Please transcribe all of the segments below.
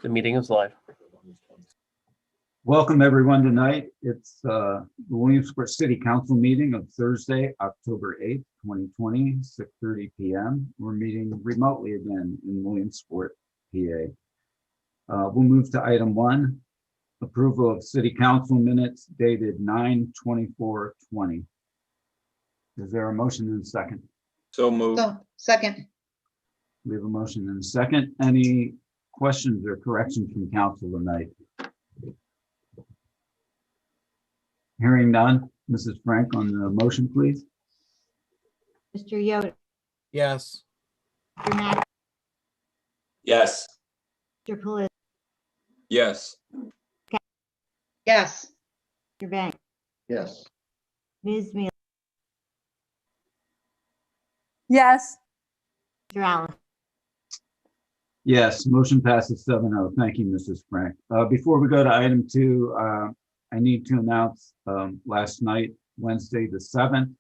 The meeting is live. Welcome everyone tonight. It's the Williamsport City Council meeting of Thursday, October 8th, 2020, 6:30 p.m. We're meeting remotely again in Williamsport, PA. We'll move to item 1, approval of City Council minutes dated 9/24/20. Is there a motion and a second? So moved. Second. We have a motion and a second. Any questions or corrections from council tonight? Hearing none. Mrs. Frank on the motion, please. Mr. Yoder, Yes. Mr. Mack, Yes. Mr. Pelisi, Yes. Yes. Mr. Banks, Yes. Ms. Mealy, yes, Mr. Allen. Yes, motion passes 7-0. Thank you, Mrs. Frank. Before we go to item 2, I need to announce last night, Wednesday, the 7th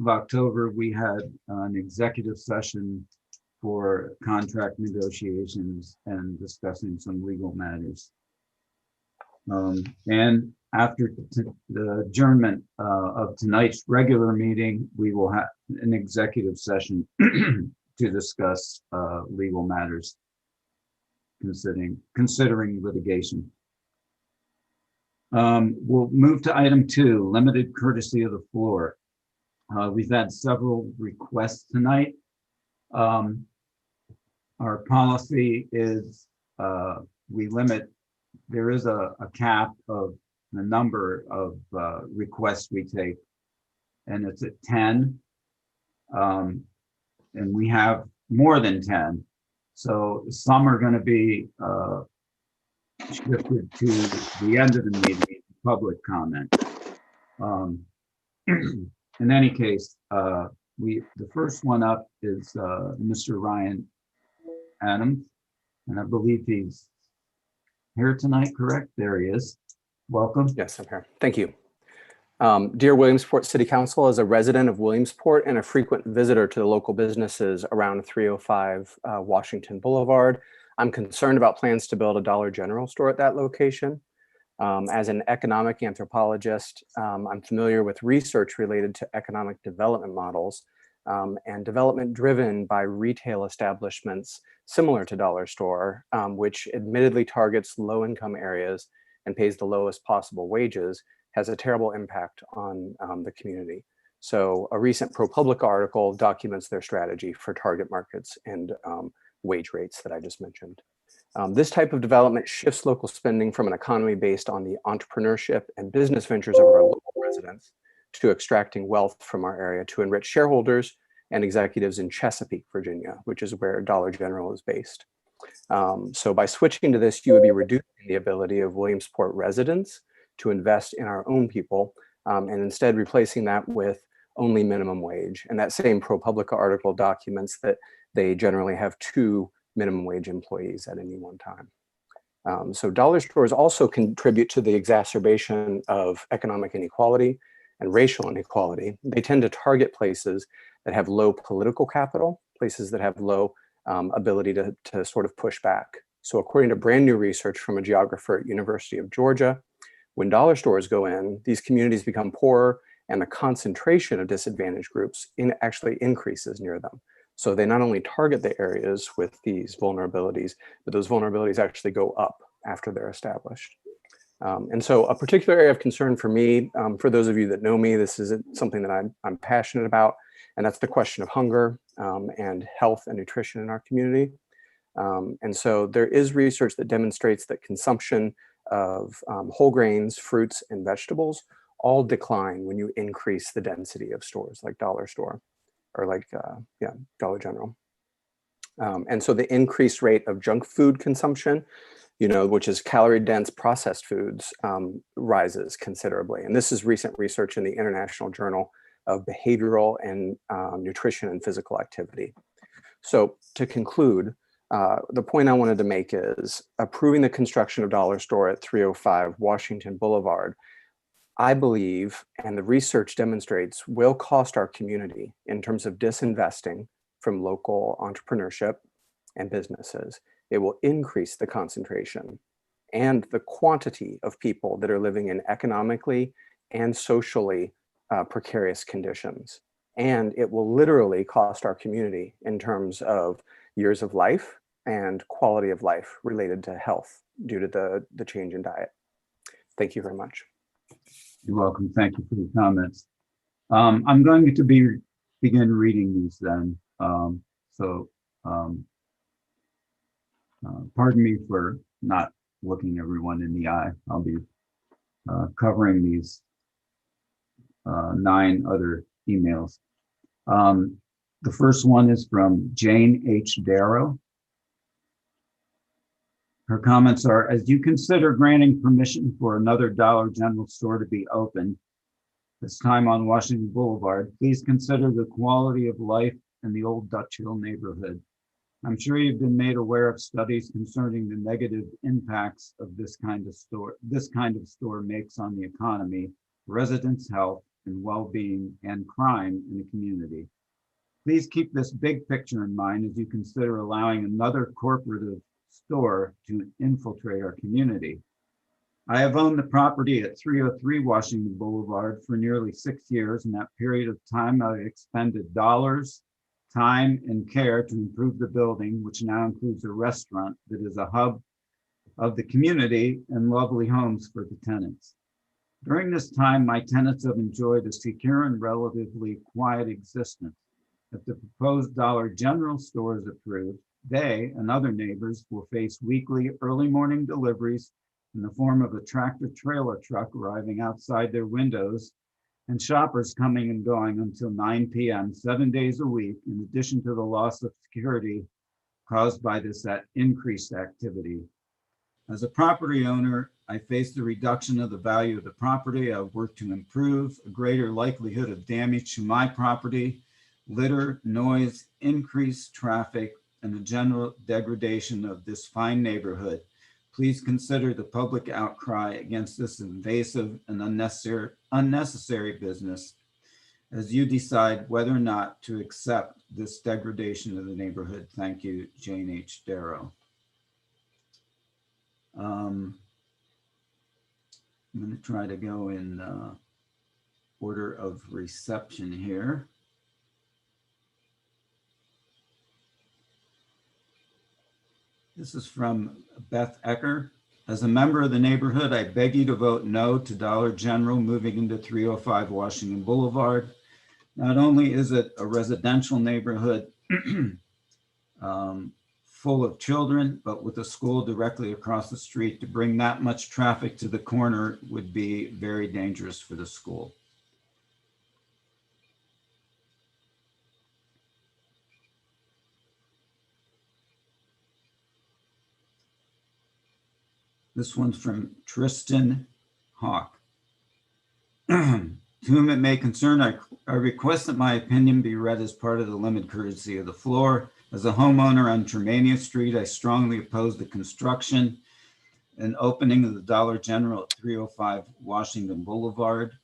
of October, we had an executive session for contract negotiations and discussing some legal matters. And after the adjournment of tonight's regular meeting, we will have an executive session to discuss legal matters considering litigation. We'll move to item 2, limited courtesy of the floor. We've had several requests tonight. Our policy is we limit, there is a cap of the number of requests we take, and it's at 10. And we have more than 10. So some are going to be shifted to the end of the meeting, public comment. In any case, the first one up is Mr. Ryan Adams, and I believe he's here tonight, correct? There he is. Welcome. Yes, I'm here. Thank you. Dear Williamsport City Council, as a resident of Williamsport and a frequent visitor to the local businesses around 305 Washington Boulevard, I'm concerned about plans to build a Dollar General store at that location. As an economic anthropologist, I'm familiar with research related to economic development models and development driven by retail establishments similar to Dollar Store, which admittedly targets low-income areas and pays the lowest possible wages, has a terrible impact on the community. So a recent ProPublica article documents their strategy for target markets and wage rates that I just mentioned. This type of development shifts local spending from an economy based on the entrepreneurship and business ventures of our local residents to extracting wealth from our area to enrich shareholders and executives in Chesapeake, Virginia, which is where Dollar General is based. So by switching to this, you would be reducing the ability of Williamsport residents to invest in our own people, and instead replacing that with only minimum wage. And that same ProPublica article documents that they generally have 2 minimum wage employees at any one time. So dollar stores also contribute to the exacerbation of economic inequality and racial inequality. They tend to target places that have low political capital, places that have low ability to sort of push back. So according to brand new research from a geographer at University of Georgia, when dollar stores go in, these communities become poorer and the concentration of disadvantaged groups actually increases near them. So they not only target the areas with these vulnerabilities, but those vulnerabilities actually go up after they're established. And so a particular area of concern for me, for those of you that know me, this is something that I'm passionate about, and that's the question of hunger and health and nutrition in our community. And so there is research that demonstrates that consumption of whole grains, fruits, and vegetables all decline when you increase the density of stores like Dollar Store or like, Dollar General. And so the increased rate of junk food consumption, which is calorie dense processed foods, rises considerably. And this is recent research in the International Journal of Behavioral and Nutrition and Physical Activity. So to conclude, the point I wanted to make is approving the construction of Dollar Store at 305 Washington Boulevard, I believe, and the research demonstrates, will cost our community in terms of disinvesting from local entrepreneurship and businesses, It will increase the concentration and the quantity of people that are living in economically and socially precarious conditions. And it will literally cost our community in terms of years of life and quality of life related to health due to the change in diet. Thank you very much. You're welcome. Thank you for the comments. I'm going to begin reading these then. Pardon me for not looking everyone in the eye. I'll be covering these 9 other emails. The first one is from Jane H. Darrow. Her comments are, as you consider granting permission for another Dollar General store to be open, this time on Washington Boulevard, please consider the quality of life in the old Dutch Hill neighborhood. I'm sure you've been made aware of studies concerning the negative impacts of this kind of store makes on the economy, residents' health and well-being, and crime in the community. Please keep this big picture in mind as you consider allowing another corporate store to infiltrate our community. I have owned the property at 303 Washington Boulevard for nearly 6 years. In that period of time, I've expended dollars, time, and care to improve the building, which now includes a restaurant that is a hub of the community and lovely homes for the tenants. During this time, my tenants have enjoyed a secure and relatively quiet existence. If the proposed Dollar General store is approved, they and other neighbors will face weekly early morning deliveries in the form of a tractor trailer truck arriving outside their windows and shoppers coming and going until 9 p.m. 7 days a week, in addition to the loss of security caused by this increased activity. As a property owner, I face the reduction of the value of the property. I've worked to improve a greater likelihood of damage to my property, litter, noise, increased traffic, and the general degradation of this fine neighborhood. Please consider the public outcry against this invasive and unnecessary business as you decide whether or not to accept this degradation of the neighborhood. Thank you, Jane H. Darrow. I'm going to try to go in order of reception here. This is from Beth Ecker. As a member of the neighborhood, I beg you to vote no to Dollar General moving into 305 Washington Boulevard. Not only is it a residential neighborhood full of children, but with a school directly across the street, to bring that much traffic to the corner would be very dangerous for the school. This one's from Tristan Hawk. To whom it may concern, I request that my opinion be read as part of the limited courtesy of the floor. As a homeowner on Germania Street, I strongly oppose the construction and opening of the Dollar General at 305 Washington Boulevard.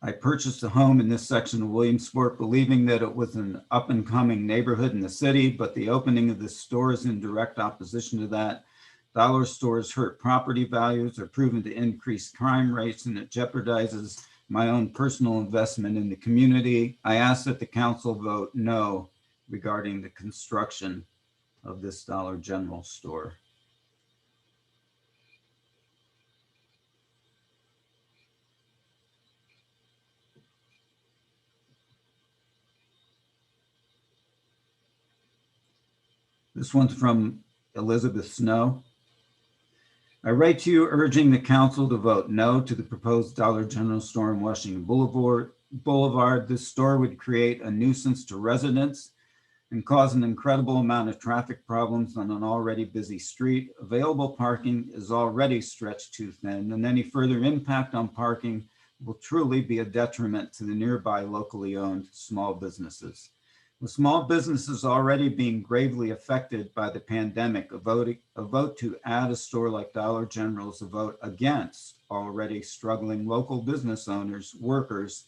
I purchased a home in this section of Williamsport, believing that it was an up-and-coming neighborhood in the city, but the opening of this store is in direct opposition to that. Dollar stores hurt property values, are proven to increase crime rates, and it jeopardizes my own personal investment in the community. I ask that the council vote no regarding the construction of this Dollar General store. This one's from Elizabeth Snow. I write to you urging the council to vote no to the proposed Dollar General store in Washington Boulevard. This store would create a nuisance to residents and cause an incredible amount of traffic problems on an already busy street. Available parking is already stretched too thin, and any further impact on parking will truly be a detriment to the nearby locally owned small businesses. With small businesses already being gravely affected by the pandemic, a vote to add a store like Dollar General is a vote against already struggling local business owners, workers,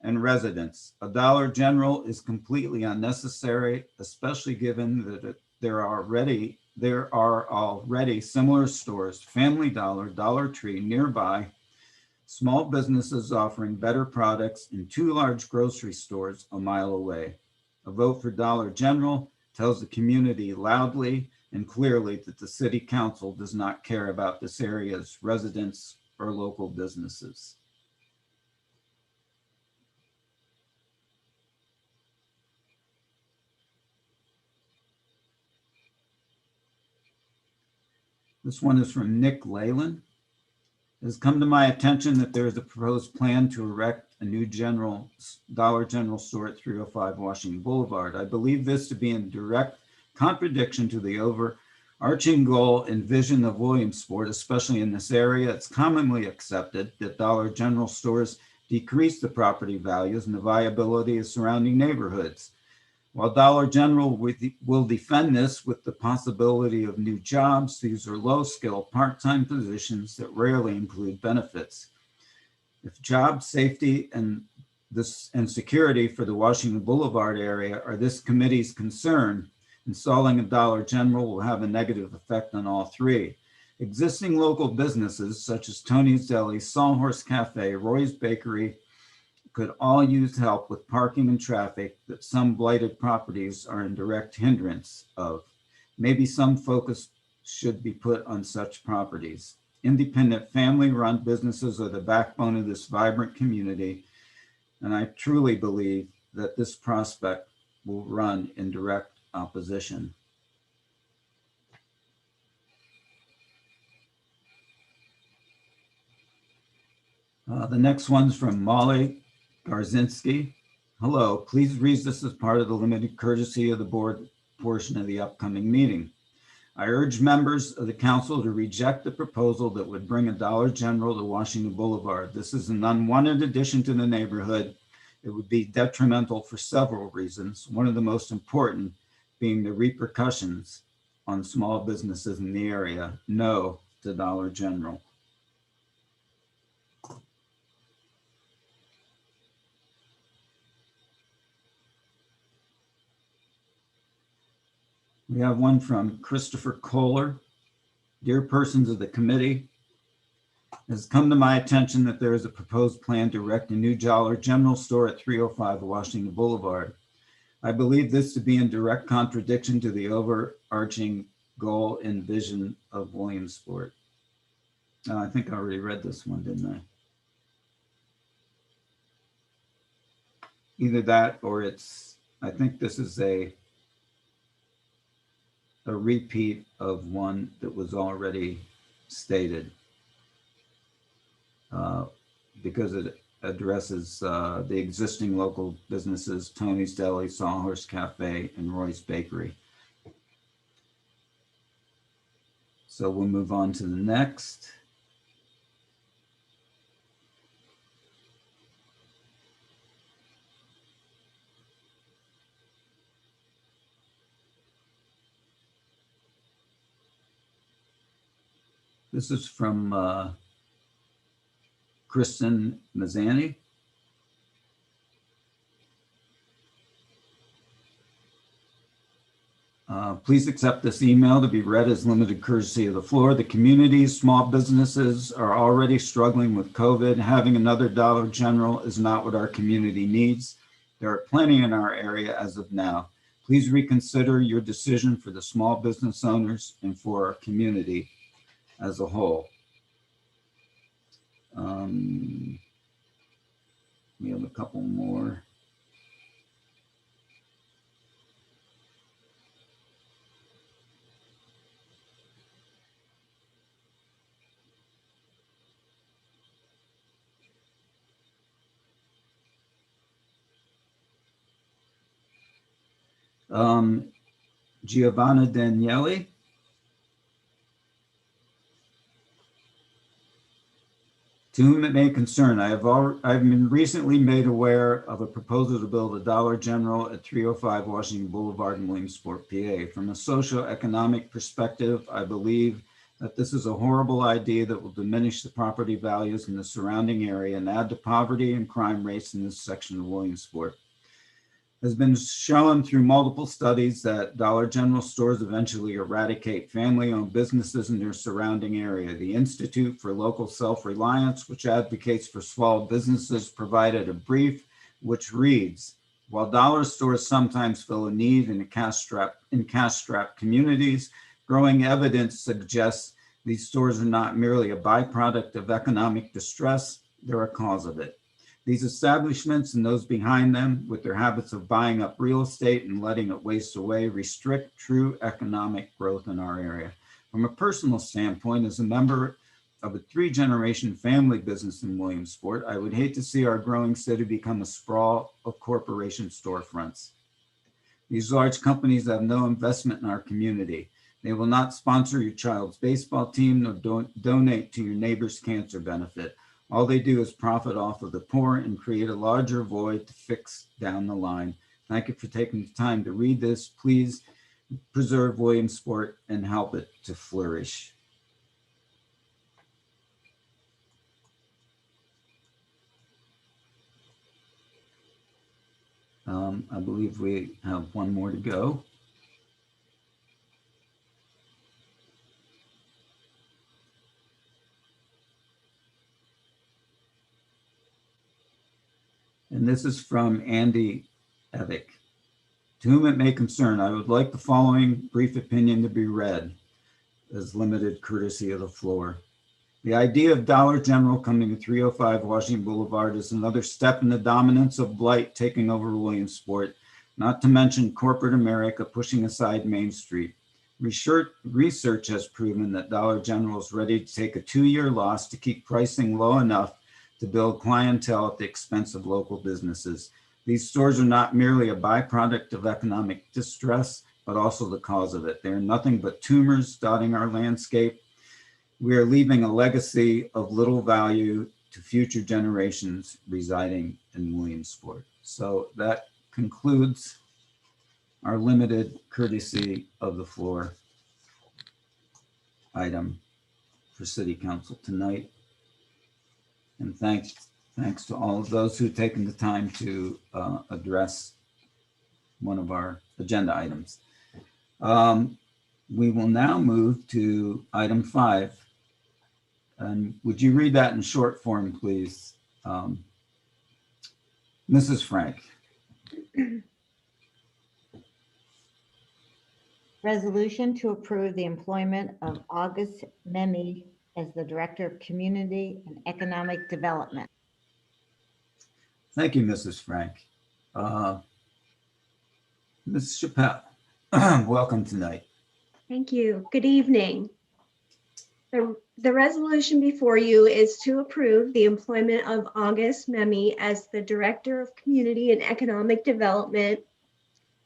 and residents. A Dollar General is completely unnecessary, especially given there are already similar stores, Family Dollar, Dollar Tree nearby, small businesses offering better products, and 2 large grocery stores a mile away. A vote for Dollar General tells the community loudly and clearly that the city council does not care about this area's residents or local businesses. This one is from Nick Leyland. It has come to my attention that there is a proposed plan to erect a new Dollar General store at 305 Washington Boulevard. I believe this to be in direct contradiction to the overarching goal and vision of Williamsport, especially in this area. It's commonly accepted that Dollar General stores decrease the property values and the viability of surrounding neighborhoods. While Dollar General will defend this with the possibility of new jobs, these are low-skill, part-time positions that rarely include benefits. If job safety and security for the Washington Boulevard area are this committee's concern, installing a Dollar General will have a negative effect on all three. Existing local businesses such as Tony's Deli, Sawhorse Cafe, Roy's Bakery could all use help with parking and traffic that some blighted properties are in direct hindrance of. Maybe some focus should be put on such properties. Independent family-run businesses are the backbone of this vibrant community, and I truly believe that this prospect will run in direct opposition. The next one's from Molly Garzinski. Hello, please read this as part of the limited courtesy of the board portion of the upcoming meeting. I urge members of the council to reject the proposal that would bring a Dollar General to Washington Boulevard. This is an unwanted addition to the neighborhood. It would be detrimental for several reasons, one of the most important being the repercussions on small businesses in the area. No to Dollar General. We have one from Christopher Kohler. Dear persons of the committee, it has come to my attention that there is a proposed plan to erect a new Dollar General store at 305 Washington Boulevard. I believe this to be in direct contradiction to the overarching goal and vision of Williamsport. I think I already read this one, didn't I? Either that or I think this is a repeat of one that was already stated because it addresses the existing local businesses, Tony's Deli, Sawhorse Cafe, and Roy's Bakery. So we'll move on to the next. This is from Kristen Mazzani. Please accept this email to be read as limited courtesy of the floor. The community's small businesses are already struggling with COVID. Having another Dollar General is not what our community needs. There are plenty in our area as of now. Please reconsider your decision for the small business owners and for our community as a whole. We have a couple more. Giovanna Daniele. To whom it may concern, I've been recently made aware of a proposal to build a Dollar General at 305 Washington Boulevard in Williamsport, PA. From a socioeconomic perspective, I believe that this is a horrible idea that will diminish the property values in the surrounding area and add to poverty and crime rates in this section of Williamsport. has been shown through multiple studies that Dollar General stores eventually eradicate family-owned businesses in their surrounding area. The Institute for Local Self-Reliance, which advocates for small businesses, provided a brief which reads, while dollar stores sometimes fill a need in cash-strapped communities, growing evidence suggests these stores are not merely a byproduct of economic distress, they're a cause of it. These establishments and those behind them, with their habits of buying up real estate and letting it waste away, restrict true economic growth in our area. From a personal standpoint, as a member of a 3-generation family business in Williamsport, I would hate to see our growing city become a sprawl of corporation storefronts. These large companies have no investment in our community. They will not sponsor your child's baseball team nor donate to your neighbor's cancer benefit. All they do is profit off of the poor and create a larger void to fix down the line. Thank you for taking the time to read this. Please preserve Williamsport and help it to flourish. I believe we have one more to go. And this is from Andy Evick. To whom it may concern, I would like the following brief opinion to be read as limited courtesy of the floor. The idea of Dollar General coming to 305 Washington Boulevard is another step in the dominance of blight taking over Williamsport, not to mention corporate America pushing aside Main Street. Research has proven that Dollar General is ready to take a 2-year loss to keep pricing low enough to build clientele at the expense of local businesses. These stores are not merely a byproduct of economic distress, but also the cause of it. They are nothing but tumors dotting our landscape. We are leaving a legacy of little value to future generations residing in Williamsport. So that concludes our limited courtesy of the floor item for City Council tonight. And thanks to all of those who've taken the time to address one of our agenda items. We will now move to item 5. And would you read that in short form, please? Mrs. Frank. Resolution to approve the employment of August Memmi as the Director of Community and Economic Development. Thank you, Mrs. Frank. Ms. Chappelle, welcome tonight. Thank you. Good evening. The resolution before you is to approve the employment of August Memmi as the Director of Community and Economic Development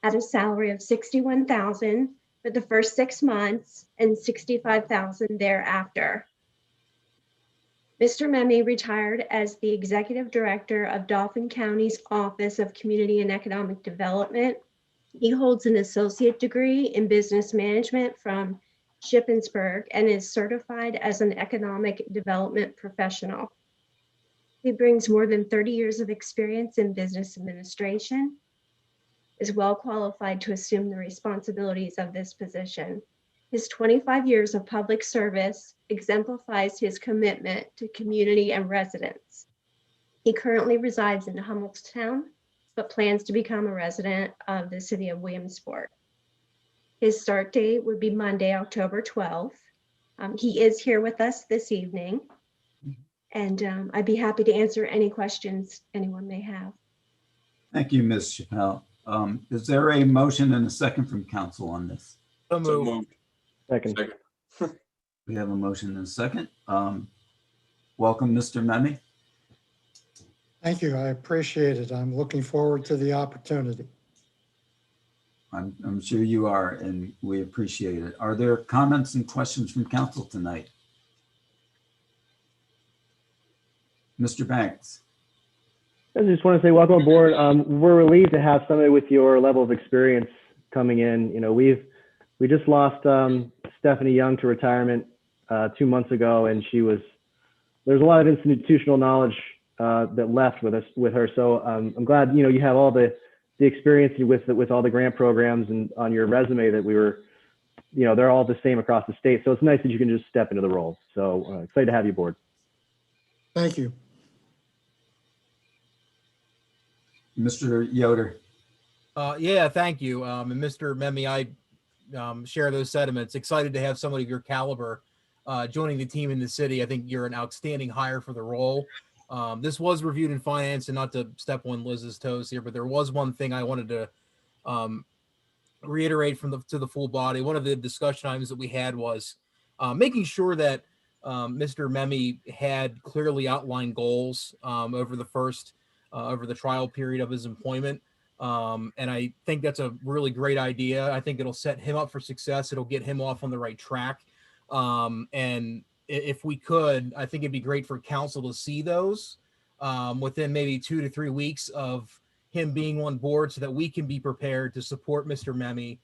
at a salary of $61,000 for the first 6 months and $65,000 thereafter. Mr. Memmi retired as the Executive Director of Dauphin County's Office of Community and Economic Development. He holds an associate degree in business management from Shippensburg and is certified as an economic development professional. He brings more than 30 years of experience in business administration, is well qualified to assume the responsibilities of this position. His 25 years of public service exemplifies his commitment to community and residents. He currently resides in Hummelstown, but plans to become a resident of the city of Williamsport. His start date would be Monday, October 12th. He is here with us this evening, and I'd be happy to answer any questions anyone may have. Thank you, Ms. Chappelle. Is there a motion and a second from council on this? So moved. Second. We have a motion and a second. Welcome, Mr. Memmi. Thank you. I appreciate it. I'm looking forward to the opportunity. I'm sure you are, and we appreciate it. Are there comments and questions from council tonight? Mr. Banks. I just want to say welcome aboard. We're relieved to have somebody with your level of experience coming in. You know, we just lost Stephanie Young to retirement 2 months ago, and there's a lot of institutional knowledge that left with her. So I'm glad, you know, you have all the the experience with all the grant programs and on your resume that we were, they're all the same across the state. So it's nice that you can just step into the role. So excited to have you aboard. Thank you. Mr. Yoder. Yeah, thank you. And Mr. Memmi, I share those sentiments. Excited to have somebody of your caliber joining the team in the city. I think you're an outstanding hire for the role. This was reviewed in finance, and not to step on Liz's toes here, but there was one thing I wanted to reiterate to the full body. One of the discussion items that we had was making sure that Mr. Memmi had clearly outlined goals over the trial period of his employment. And I think that's a really great idea. I think it'll set him up for success. It'll get him off on the right track. And if we could, I think it'd be great for council to see those within maybe 2 to 3 weeks of him being on board, so that we can be prepared to support Mr. Memmi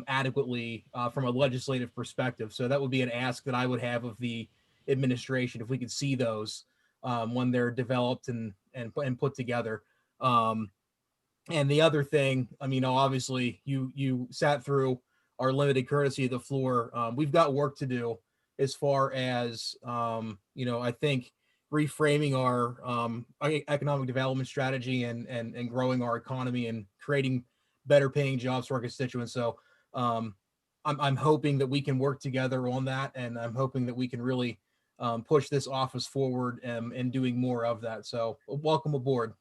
adequately from a legislative perspective. So that would be an ask that I would have of the administration, if we could see those when they're developed and put together. And the other thing, obviously you sat through our limited courtesy of the floor. We've got work to do as far as, I think reframing our economic development strategy and growing our economy and creating better paying jobs for our constituents. So I'm hoping that we can work together on that. And I'm hoping that we can really push this office forward and doing more of that. So welcome aboard.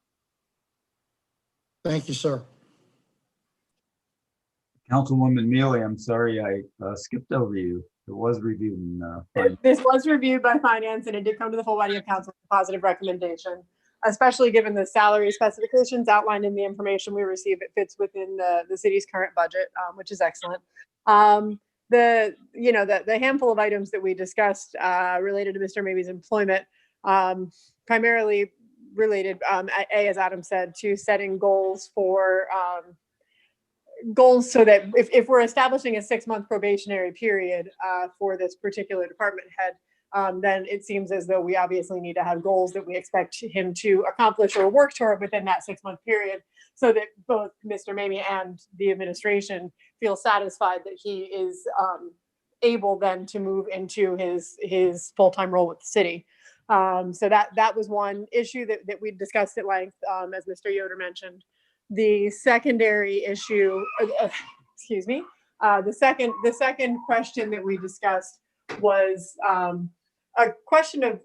Thank you, sir. Councilwoman Mealy, I'm sorry I skipped over you. It was reviewed in finance. This was reviewed by finance, and it did come to the full body of council with a positive recommendation, especially given the salary specifications outlined in the information we received. It fits within the city's current budget, which is excellent. The handful of items that we discussed related to Mr. Maybe's employment, primarily related, as Adam said, to setting goals for goals, so that if we're establishing a 6-month probationary period for this particular department head, then it seems as though we obviously need to have goals that we expect him to accomplish or work toward within that 6-month period, so that both Mr. Maybe and the administration feel satisfied that he is able then to move into his full-time role with the city. So that was one issue that we discussed at length, as Mr. Yoder mentioned. The secondary issue, excuse me, the second question that we discussed was a question of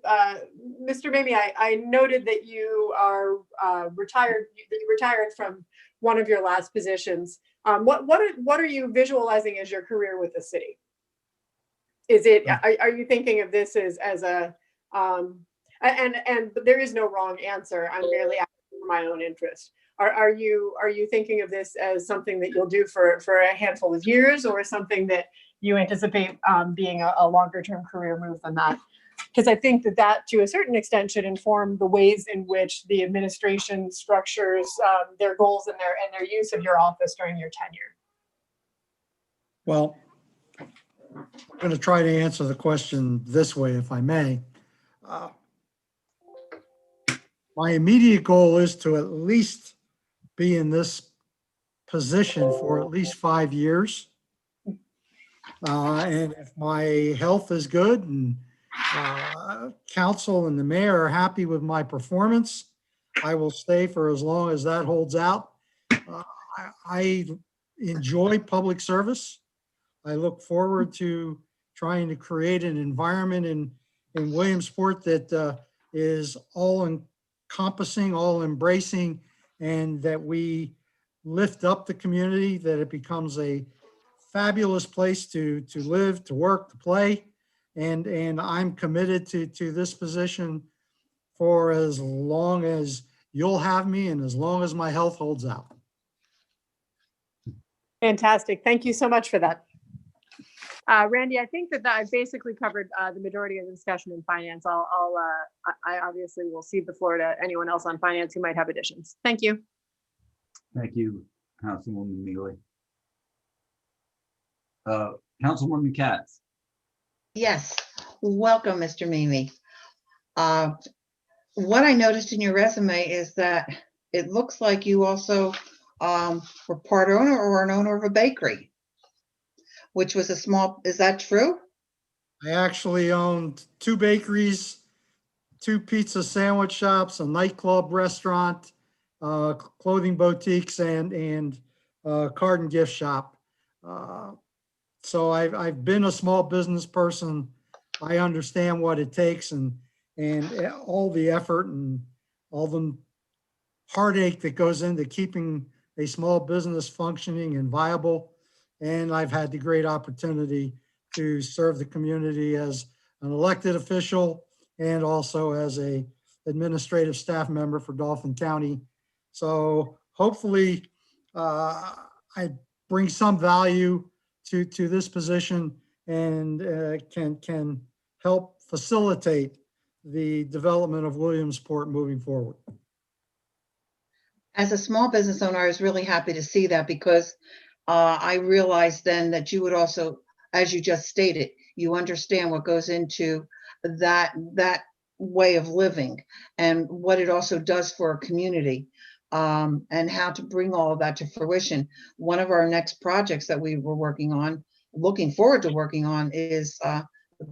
Mr. Maybe. I noted that you are retired. That you retired from one of your last positions. What are you visualizing as your career with the city? Is it? Are you thinking of this as a and there is no wrong answer. I'm merely asking for my own interest. Are you thinking of this as something that you'll do for a handful of years, or something that you anticipate being a longer term career move than that? Because I think that to a certain extent should inform the ways in which the administration structures their goals and their use of your office during your tenure. Well, I'm going to try to answer the question this way, if I may. My immediate goal is to at least be in this position for at least 5 years. And if my health is good and council and the mayor are happy with my performance, I will stay for as long as that holds out. I enjoy public service. I look forward to trying to create an environment in Williamsport that is all encompassing, all embracing, and that we lift up the community, that it becomes a fabulous place to live, to work, to play. And I'm committed to this position for as long as you'll have me and as long as my health holds out. Fantastic. Thank you so much for that. Randy, I think that I basically covered the majority of the discussion in finance. I obviously will cede the floor to anyone else on finance who might have additions. Thank you. Thank you, Councilwoman Mealy. Councilwoman Katz. Yes, welcome, Mr. Mimi. What I noticed in your resume is that it looks like you also were part owner or an owner of a bakery, which was a small, is that true? I actually owned 2 bakeries, 2 pizza sandwich shops, a nightclub restaurant, clothing boutiques, and card and gift shop. So I've been a small business person. I understand what it takes and all the effort and all the heartache that goes into keeping a small business functioning and viable. And I've had the great opportunity to serve the community as an elected official and also as a administrative staff member for Dauphin County. So hopefully I bring some value to this position and can help facilitate the development of Williamsport moving forward. As a small business owner, I was really happy to see that because I realized then that you would also, as you just stated, you understand what goes into that way of living and what it also does for a community, and how to bring all of that to fruition. One of our next projects that we were working on, looking forward to working on, is the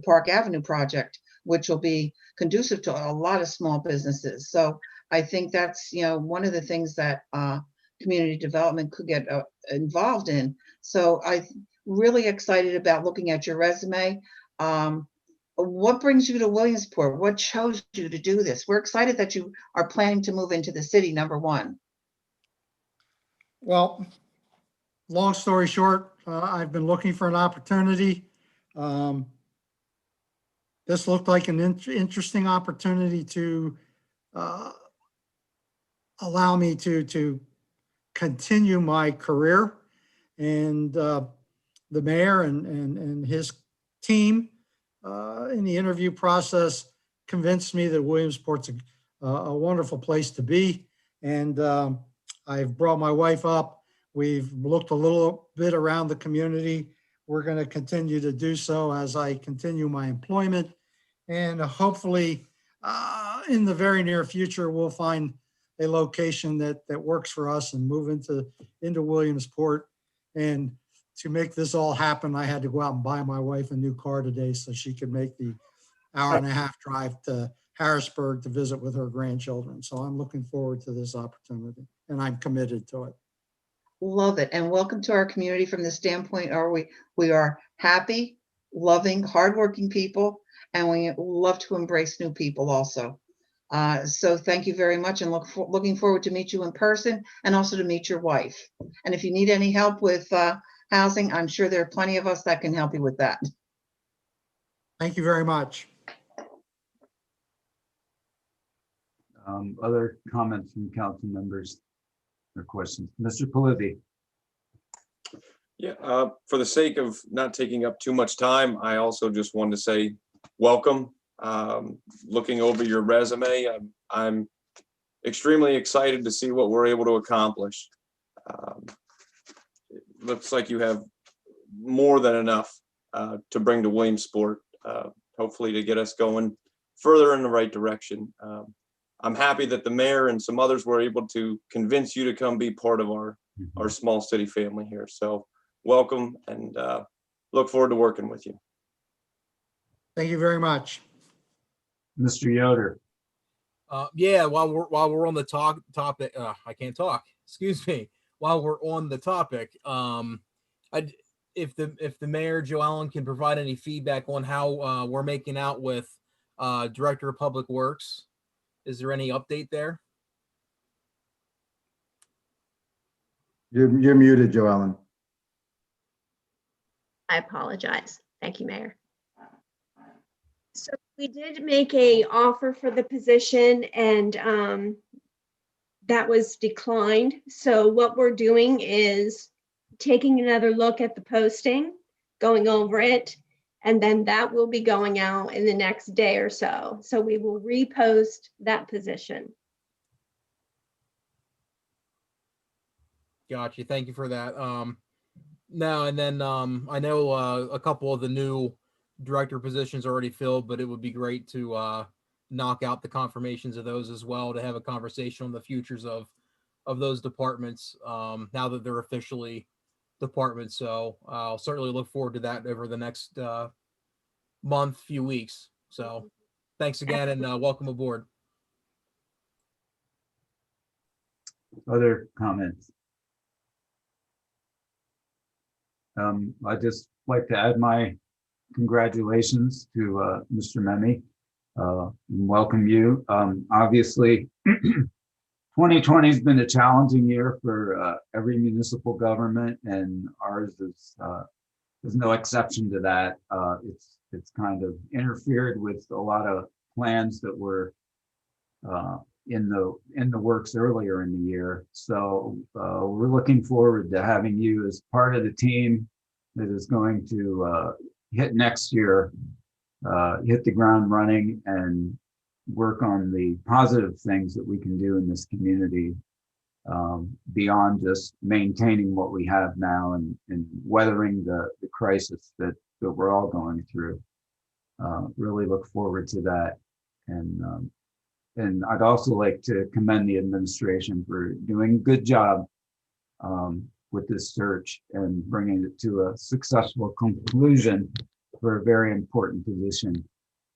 Park Avenue project, which will be conducive to a lot of small businesses. So I think that's, one of the things that community development could get involved in. So I'm really excited about looking at your resume. What brings you to Williamsport? What chose you to do this? We're excited that you are planning to move into the city, number one. Well, long story short, I've been looking for an opportunity. This looked like an interesting opportunity to allow me to continue my career. And the mayor and his team in the interview process convinced me that Williamsport's a wonderful place to be. And I've brought my wife up. We've looked a little bit around the community. We're going to continue to do so as I continue my employment. And hopefully in the very near future, we'll find a location that works for us and move into Williamsport. And to make this all happen, I had to go out and buy my wife a new car today so she could make the 1.5-hour drive to Harrisburg to visit with her grandchildren. So I'm looking forward to this opportunity and I'm committed to it. Love it. And welcome to our community from the standpoint, we are happy, loving, hardworking people, and we love to embrace new people also. So thank you very much, and looking forward to meet you in person and also to meet your wife. And if you need any help with housing, I'm sure there are plenty of us that can help you with that. Thank you very much. Other comments from council members or questions? Mr. Politi. Yeah, for the sake of not taking up too much time, I also just wanted to say welcome. Looking over your resume, I'm extremely excited to see what we're able to accomplish. It looks like you have more than enough to bring to Williamsport, hopefully to get us going further in the right direction. I'm happy that the mayor and some others were able to convince you to come be part of our small city family here. So welcome, and look forward to working with you. Thank you very much. Mr. Yoder. Yeah, while we're on the topic, I can't talk. Excuse me. While we're on the topic, if the mayor, Joe Allen, can provide any feedback on how we're making out with Director of Public Works. Is there any update there? You're muted, Joe Allen. I apologize. Thank you, Mayor. So we did make an offer for the position, and that was declined. So what we're doing is taking another look at the posting, going over it, and then that will be going out in the next day or so. So we will repost that position. Gotcha. Thank you for that. Now and then, I know a couple of the new director positions are already filled, but it would be great to knock out the confirmations of those as well, to have a conversation on the futures of of those departments now that they're officially departments. So I'll certainly look forward to that over the next month, few weeks. So thanks again and welcome aboard. Other comments? I'd just like to add my congratulations to Mr. Memme and welcome you. Obviously, 2020 has been a challenging year for every municipal government, and ours is no exception to that. It's kind of interfered with a lot of plans that were in the works earlier in the year. So we're looking forward to having you as part of the team that is going to hit next year, hit the ground running and work on the positive things that we can do in this community beyond just maintaining what we have now and weathering the crisis that we're all going through. Really look forward to that. And I'd also like to commend the administration for doing a good job with this search and bringing it to a successful conclusion for a very important position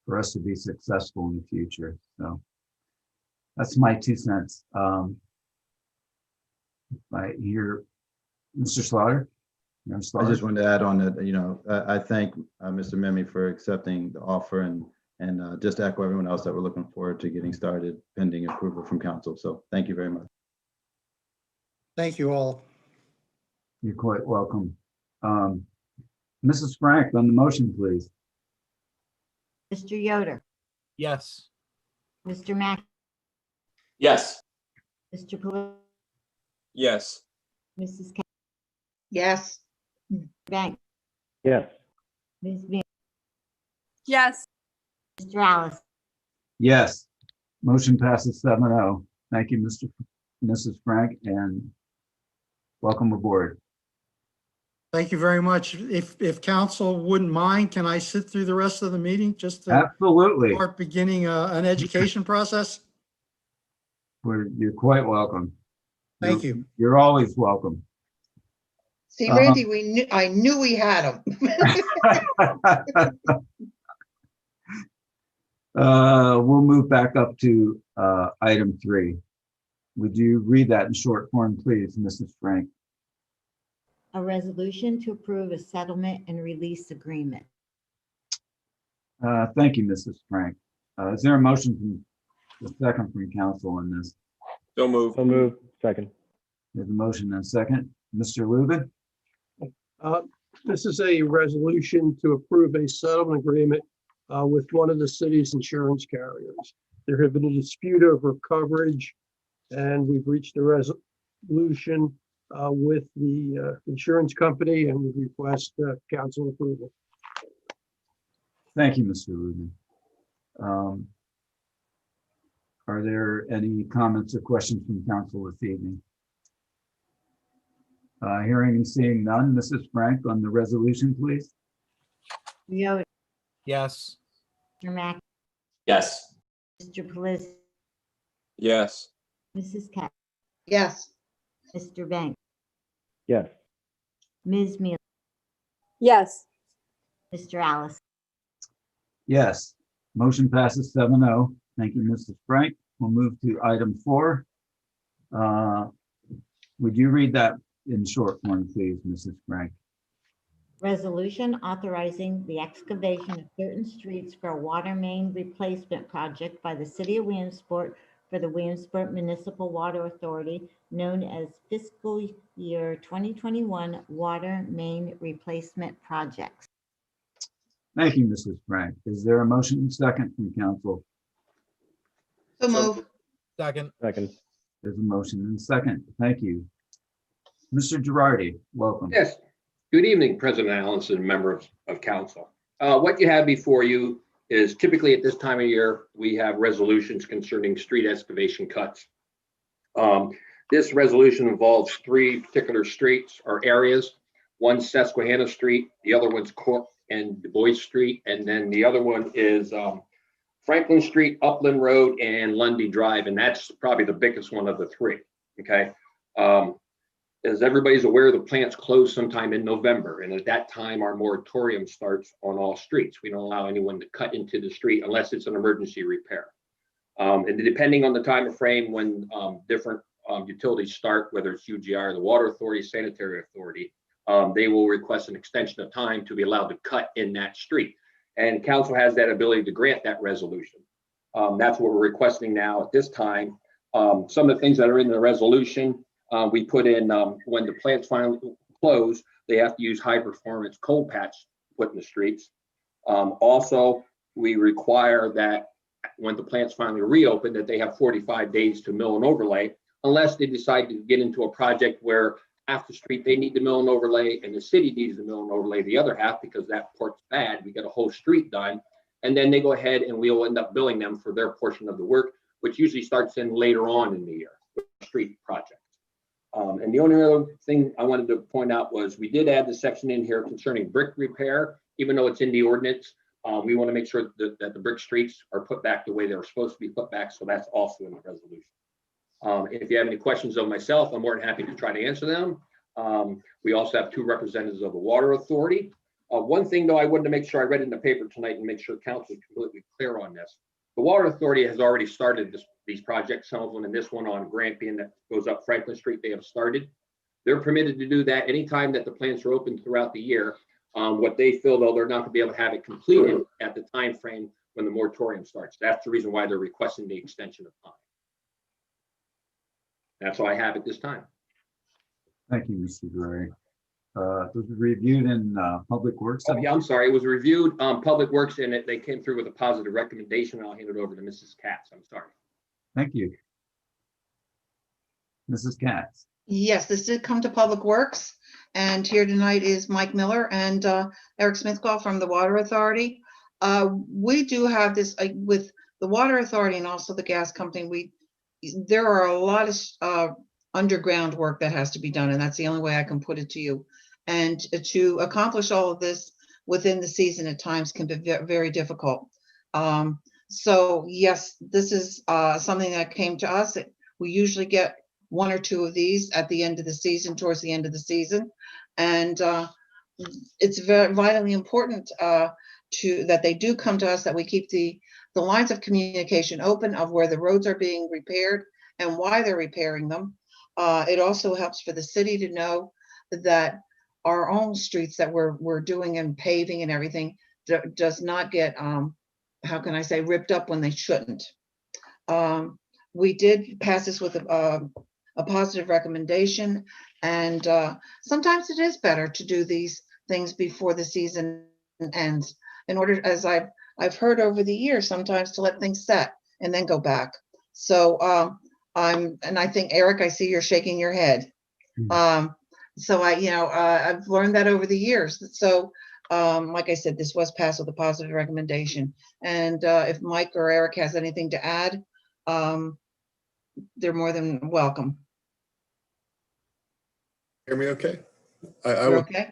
for us to be successful in the future. So that's my 2 cents. I hear Mr. Slaughter. I just wanted to add on that, I thank Mr. Memme for accepting the offer and just echo everyone else that we're looking forward to getting started pending approval from council. So thank you very much. Thank you all. You're quite welcome. Mrs. Frank, on the motion, please. Mr. Yoder, Yes. Mr. Mack, Yes. Mr. Pelisi, Yes. Mrs. Katz, Yes, Banks, Yes. Ms. Mealy, Yes. Mr. Alice. Yes. Motion passes 7-0. Thank you, Mrs. Frank, and welcome aboard. Thank you very much. If council wouldn't mind, can I sit through the rest of the meeting just to Absolutely. start beginning an education process? You're quite welcome. Thank you. You're always welcome. see, Randy, I knew we had him. We'll move back up to item 3. Would you read that in short form, please, Mrs. Frank? A resolution to approve a settlement and release agreement. Thank you, Mrs. Frank. Is there a motion from the second from council on this? So move. So move. Second. There's a motion and a second. Mr. Lubin? This is a resolution to approve a settlement agreement with one of the city's insurance carriers. There had been a dispute over coverage, and we've reached a resolution with the insurance company, and we request council approval. Thank you, Mr. Lubin. Are there any comments or questions from council this evening? Hearing and seeing none, Mrs. Frank, on the resolution, please. Yoder, Yes. Mr. Mack, Yes. Mr. Pelisi, Yes. Mrs. Katz, Yes, Mr. Banks, Yes. Ms. Mealy, Yes. Mr. Alice. Yes. Motion passes 7-0. Thank you, Mrs. Frank. We'll move to item 4. Would you read that in short form, please, Mrs. Frank? Resolution authorizing the excavation of certain streets for a water main replacement project by the city of Williamsport for the Williamsport Municipal Water Authority, known as fiscal year 2021 Water Main Replacement Projects. Thank you, Mrs. Frank. Is there a motion and second from council? so move. Second. Second. There's a motion and second. Thank you. Mr. Girardi, welcome. Yes. Good evening, President Allenson, members of council. What you have before you is typically at this time of year, we have resolutions concerning street excavation cuts. This resolution involves 3 particular streets or areas. One's Susquehanna Street, the other one's Cork and Du Bois Street, and then the other one is Franklin Street, Upland Road, and Lundy Drive, and that's probably the biggest one of the 3. Okay. As everybody's aware, the plant's closed sometime in November, and at that time, our moratorium starts on all streets. We don't allow anyone to cut into the street unless it's an emergency repair. And depending on the time of frame when different utilities start, whether it's UGR, the Water Authority, Sanitary Authority, they will request an extension of time to be allowed to cut in that street. And council has that ability to grant that resolution. That's what we're requesting now at this time. Some of the things that are in the resolution, we put in when the plants finally close, they have to use high performance cold patch put in the streets. Also, we require that when the plants finally reopen, that they have 45 days to mill and overlay, unless they decide to get into a project where half the street they need to mill and overlay and the city needs to mill and overlay the other half because that part's bad. We get a whole street done. And then they go ahead and we'll end up billing them for their portion of the work, which usually starts in later on in the year, street project. And the only other thing I wanted to point out was we did add the section in here concerning brick repair, even though it's in the ordinance. We want to make sure that the brick streets are put back the way they were supposed to be put back. So that's also in the resolution. If you have any questions of myself, I'm more than happy to try to answer them. We also have 2 representatives of the Water Authority. One thing though, I wanted to make sure I read in the paper tonight and make sure council is completely clear on this. The Water Authority has already started these projects, some of them, and this one on Grampian that goes up Franklin Street, they have started. They're permitted to do that anytime that the plants are open throughout the year. What they feel though, they're not gonna be able to have it completed at the time frame when the moratorium starts. That's the reason why they're requesting the extension of time. That's all I have at this time. Thank you, Mr. Gray. It was reviewed in Public Works. Oh, yeah, I'm sorry. It was reviewed Public Works and they came through with a positive recommendation. I'll hand it over to Mrs. Katz. I'm sorry. Thank you. Mrs. Katz. Yes, this did come to Public Works, and here tonight is Mike Miller and Eric Smithcall from the Water Authority. We do have this with the Water Authority and also the gas company. There are a lot of underground work that has to be done, and that's the only way I can put it to you. And to accomplish all of this within the season at times can be very difficult. So yes, this is something that came to us. We usually get 1 or 2 of these at the end of the season, towards the end of the season. And it's very vitally important that they do come to us, that we keep the lines of communication open of where the roads are being repaired and why they're repairing them. It also helps for the city to know that our own streets that we're doing and paving and everything does not get, how can I say, ripped up when they shouldn't. We did pass this with a positive recommendation, and sometimes it is better to do these things before the season ends, in order, as I've heard over the years, sometimes to let things set and then go back. So and I think, Eric, I see you're shaking your head. So I've learned that over the years. So like I said, this was passed with a positive recommendation. And if Mike or Eric has anything to add, they're more than welcome. Hear me okay? Okay.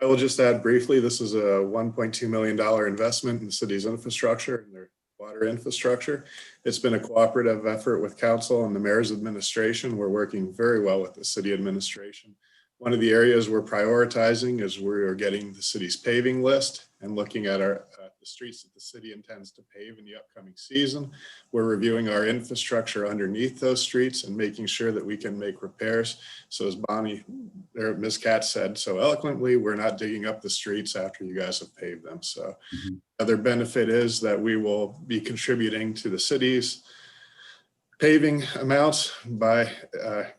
I will just add briefly, this is a $1.2 million investment in the city's infrastructure and their water infrastructure. It's been a cooperative effort with council and the mayor's administration. We're working very well with the city administration. One of the areas we're prioritizing is we're getting the city's paving list and looking at the streets that the city intends to pave in the upcoming season. We're reviewing our infrastructure underneath those streets and making sure that we can make repairs. So as Ms. Katz said so eloquently, we're not digging up the streets after you guys have paved them. So other benefit is that we will be contributing to the city's paving amounts by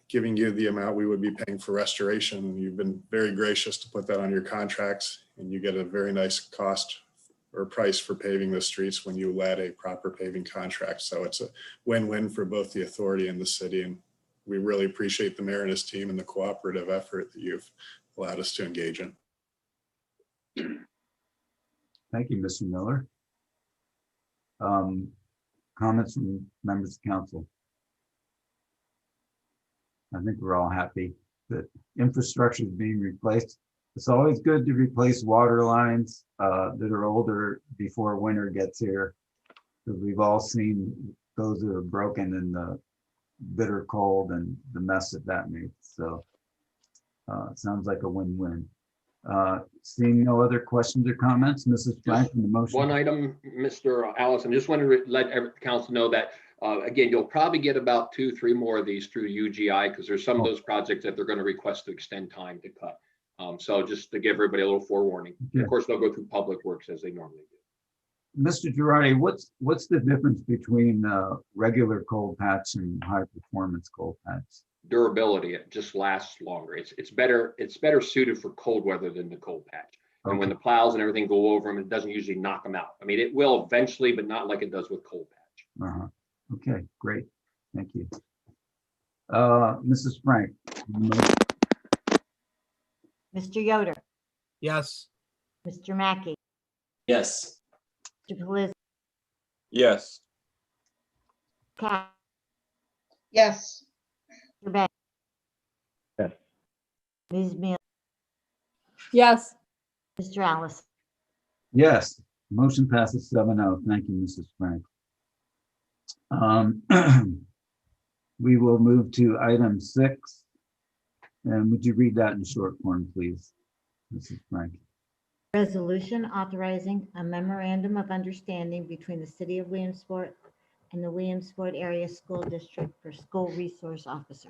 giving you the amount we would be paying for restoration. And you've been very gracious to put that on your contracts, and you get a very nice cost or price for paving the streets when you let a proper paving contract. So it's a win-win for both the authority and the city. And we really appreciate the mayor and his team and the cooperative effort that you've allowed us to engage in. Thank you, Mr. Miller. Comments from members of council? I think we're all happy that infrastructure is being replaced. It's always good to replace water lines that are older before winter gets here, because we've all seen those that are broken in the bitter cold and the mess that makes. So it sounds like a win-win. Seeing no other questions or comments, Mrs. Frank, on the motion. One item, Mr. Allison, just wanted to let council know that, again, you'll probably get about 2-3 more of these through UGI because there's some of those projects that they're going to request to extend time to cut. So just to give everybody a little forewarning. Okay. Of course, they'll go through public works as they normally do. Mr. Girardi, what's the difference between regular cold patch and high performance cold patch? Durability, it just lasts longer. It's better suited for cold weather than the cold patch. And when the plows and everything go over them, it doesn't usually knock them out. I mean, it will eventually, but not like it does with cold patch. Okay, great. Thank you. Mrs. Frank. Mr. Yoder, Yes. Mr. Mackey, Yes. Mr. Pelisi, Yes. Cat, yes, Mr. Bay, Yes. Ms. Mealy, Yes. Mr. Allison. Yes, motion passes 7-0. Thank you, Mrs. Frank. We will move to item 6. And would you read that in short form, please, Mrs. Frank? Resolution authorizing a memorandum of understanding between the City of Williamsport and the Williamsport Area School District for School Resource Officer.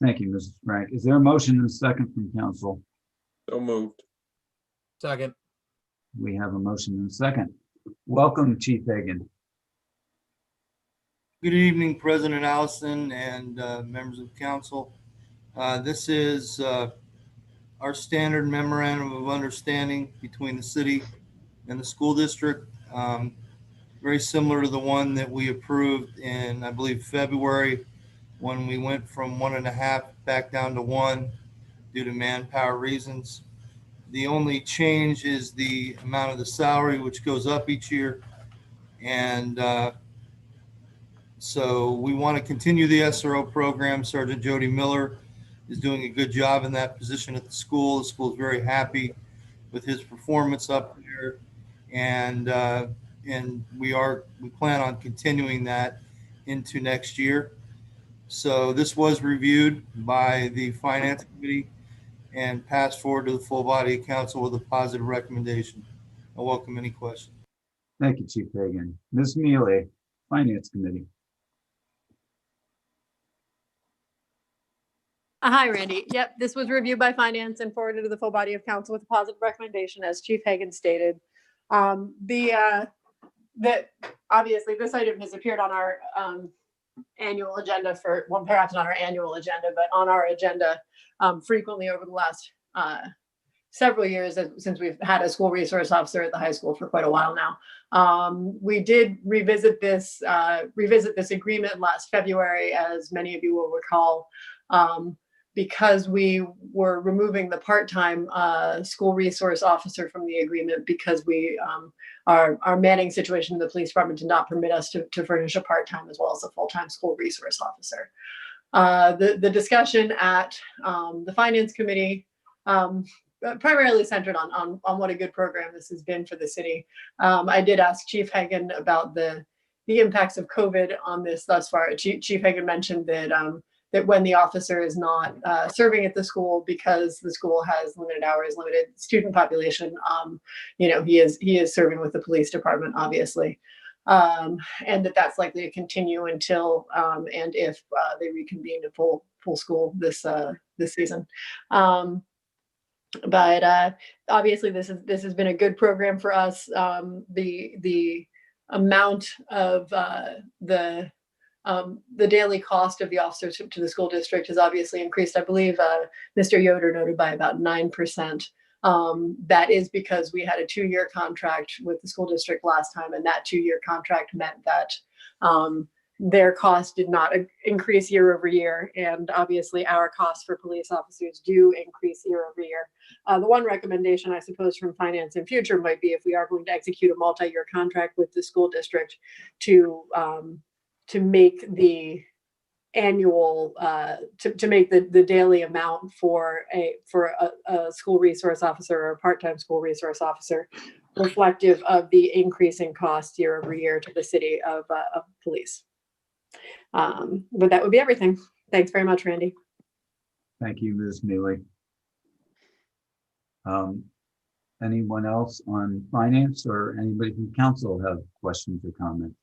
Thank you, Mrs. Frank. Is there a motion and a second from council? So moved. Second. We have a motion and a second. Welcome, Chief Hagan. Good evening, President Allison and members of council. This is our standard memorandum of understanding between the city and the school district. Very similar to the one that we approved in, I believe, February, when we went from 1.5 back down to 1 due to manpower reasons. The only change is the amount of the salary, which goes up each year. And so we want to continue the SRO program. Sergeant Jody Miller is doing a good job in that position at the school. The school is very happy with his performance up there. And we plan on continuing that into next year. So this was reviewed by the Finance Committee and passed forward to the full body of council with a positive recommendation. I welcome any questions. Thank you, Chief Hagan. Ms. Mealy, Finance Committee. Hi, Randy. Yep, this was reviewed by finance and forwarded to the full body of council with a positive recommendation, as Chief Hagan stated. That obviously this item has appeared on our annual agenda for, well, perhaps not our annual agenda, but on our agenda frequently over the last several years since we've had a school resource officer at the high school for quite a while now. We did revisit this agreement last February, as many of you will recall, because we were removing the part-time school resource officer from the agreement because our manning situation in the police department did not permit us to furnish a part-time as well as a full-time school resource officer. The discussion at the Finance Committee primarily centered on what a good program this has been for the city. I did ask Chief Hagan about the impacts of COVID on this thus far. Chief Hagan mentioned that when the officer is not serving at the school because the school has limited hours, limited student population, he is serving with the police department, obviously, and that's likely to continue until and if they reconvene in full school this season. But obviously, this has been a good program for us. The amount of the daily cost of the officers to the school district has obviously increased. I believe Mr. Yoder noted by about 9%. That is because we had a 2-year contract with the school district last time, and that 2-year contract meant that their cost did not increase year over year. And obviously our costs for police officers do increase year over year. The one recommendation, I suppose, from finance in future might be, if we are going to execute a multi-year contract with the school district, to make the annual to make the daily amount for a school resource officer or a part-time school resource officer reflective of the increasing costs year over year to the city of police. But that would be everything. Thanks very much, Randy. Thank you, Ms. Mealy. Anyone else on finance or anybody from council have questions or comments?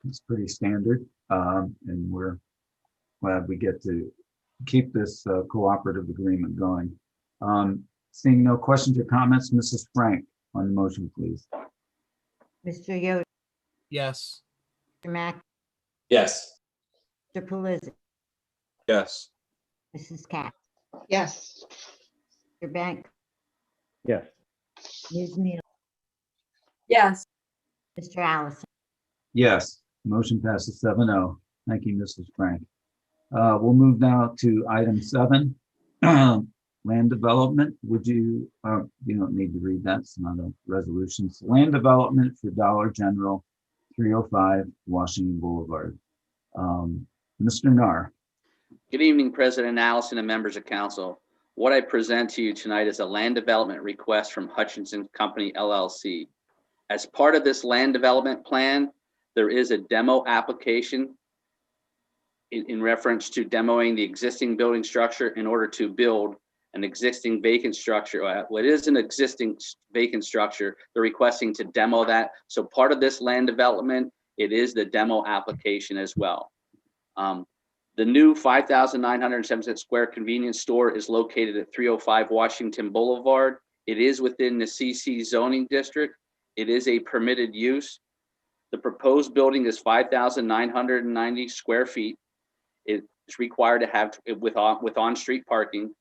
It's pretty standard, and we're glad we get to keep this cooperative agreement going. Seeing no questions or comments, Mrs. Frank on the motion, please. Mr. Yoder, Yes. Mr. Mack, Yes. Mr. Pelisi, Yes. Mrs. Katz, Yes. Mr. Bank, Yes. Ms. Neal, Yes. Mr. Allison. Yes, motion passes 7-0. Thank you, Mrs. Frank. We'll move now to item 7, land development. Would you don't need to read that, it's not a resolution. It's land development for Dollar General, 305 Washington Boulevard. Mr. Nar. Good evening, President Allison and members of council. What I present to you tonight is a land development request from Hutchinson Company LLC. As part of this land development plan, there is a demo application in reference to demoing the existing building structure in order to build an existing vacant structure. What is an existing vacant structure, they're requesting to demo that. So part of this land development, it is the demo application as well. The new 5,976 square convenience store is located at 305 Washington Boulevard. It is within the CC zoning district. It is a permitted use. The proposed building is 5,990 square feet. It's required to have with on-street parking,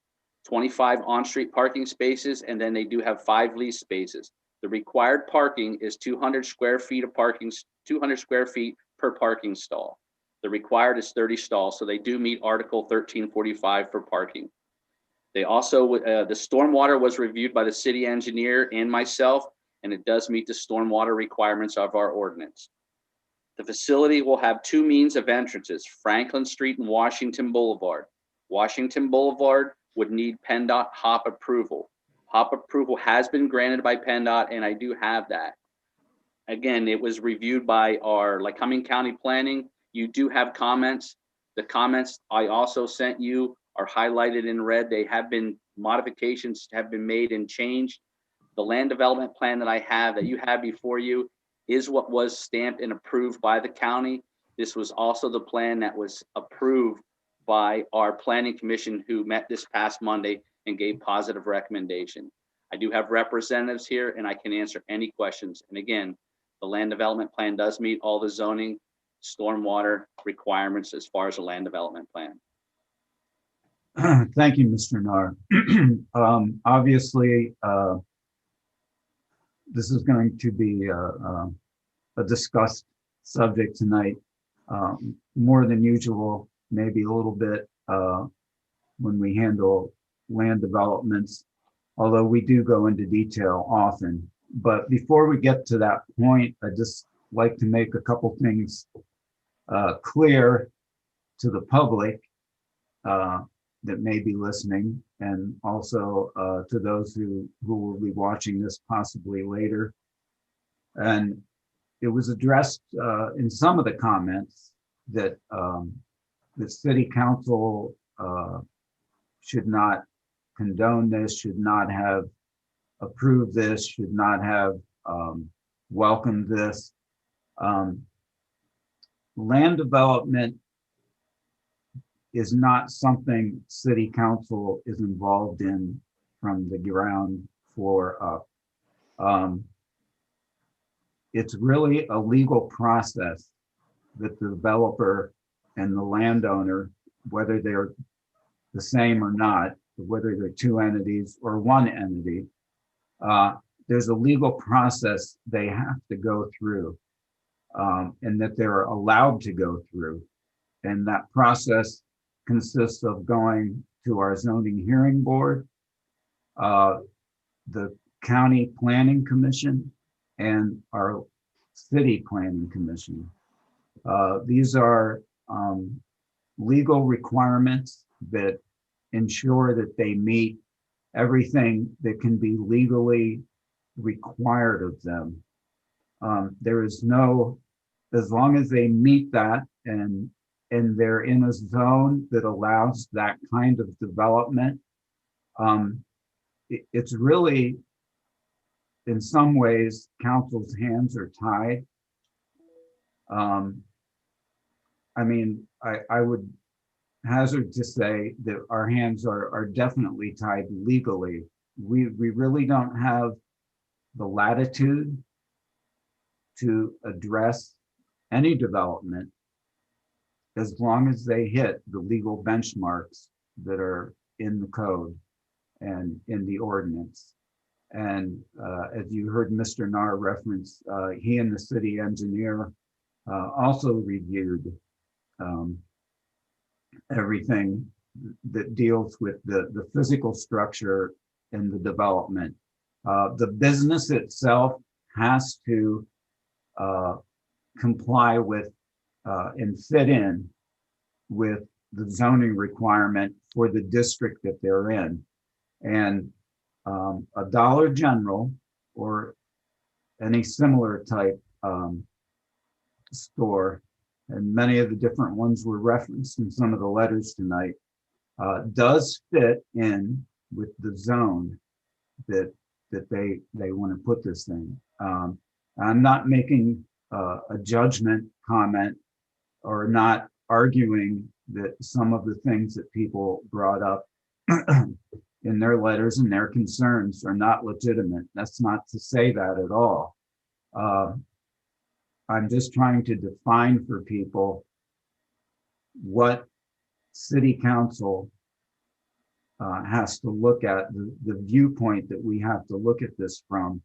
25 on-street parking spaces, and then they do have 5 lease spaces. The required parking is 200 square feet of parking, 200 square feet per parking stall. The required is 30 stalls, so they do meet Article 1345 for parking. They also, the stormwater was reviewed by the city engineer and myself, and it does meet the stormwater requirements of our ordinance. The facility will have 2 means of entrances, Franklin Street and Washington Boulevard. Washington Boulevard would need PennDOT HOP approval. HOP approval has been granted by PennDOT, and I do have that. Again, it was reviewed by our Lycoming County Planning. You do have comments. The comments I also sent you are highlighted in red. They have been, modifications have been made and changed. The land development plan that I have, that you have before you, is what was stamped and approved by the county. This was also the plan that was approved by our planning commission, who met this past Monday and gave positive recommendation. I do have representatives here and I can answer any questions. And again, the land development plan does meet all the zoning, stormwater requirements as far as the land development plan. Thank you, Mr. Nar. Obviously, this is going to be a discussed subject tonight, more than usual, maybe a little bit when we handle land developments, although we do go into detail often. But before we get to that point, I'd just like to make a couple things clear to the public that may be listening, and also to those who will be watching this possibly later. And it was addressed in some of the comments that the city council should not condone this, should not have approved this, should not have welcomed this. Land development is not something city council is involved in from the ground floor up. It's really a legal process that the developer and the landowner, whether they're the same or not, whether they're 2 entities or 1 entity, there's a legal process they have to go through, and that they're allowed to go through. And that process consists of going to our zoning hearing board, the county planning commission, and our city planning commission. These are legal requirements that ensure that they meet everything that can be legally required of them There is no, as long as they meet that and they're in a zone that allows that kind of development, it's really, in some ways, council's hands are tied. I mean, I would hazard to say that our hands are definitely tied legally. We really don't have the latitude to address any development as long as they hit the legal benchmarks that are in the code and in the ordinance. And as you heard Mr. Narr reference, he and the city engineer also reviewed everything that deals with the physical structure and the development. The business itself has to comply with and fit in with the zoning requirement for the district that they're in. And a Dollar General or any similar type store, and many of the different ones were referenced in some of the letters tonight, does fit in with the zone that they want to put this thing. I'm not making a judgment comment or not arguing that some of the things that people brought up in their letters and their concerns are not legitimate. That's not to say that at all. I'm just trying to define for people what city council has to look at. The viewpoint that we have to look at this from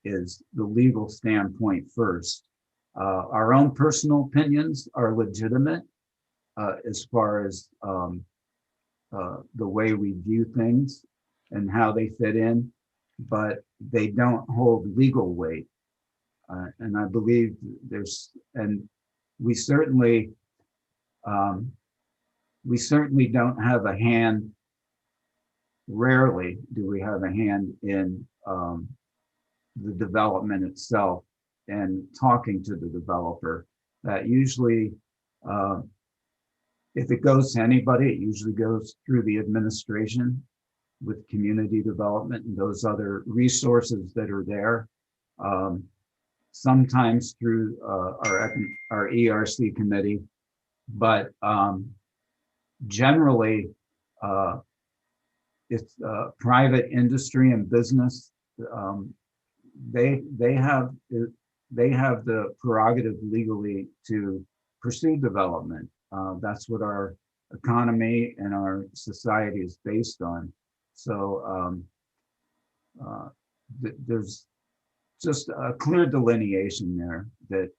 is the legal standpoint first. Our own personal opinions are legitimate as far as the way we view things and how they fit in, but they don't hold legal weight. And I believe and we certainly don't have a hand, rarely do we have a hand in the development itself and talking to the developer. That usually, if it goes to anybody, it usually goes through the administration with community development and those other resources that are there. Sometimes through our ERC committee, but generally it's private industry and business. They have the prerogative legally to pursue development. That's what our economy and our society is based on. So there's just a clear delineation there that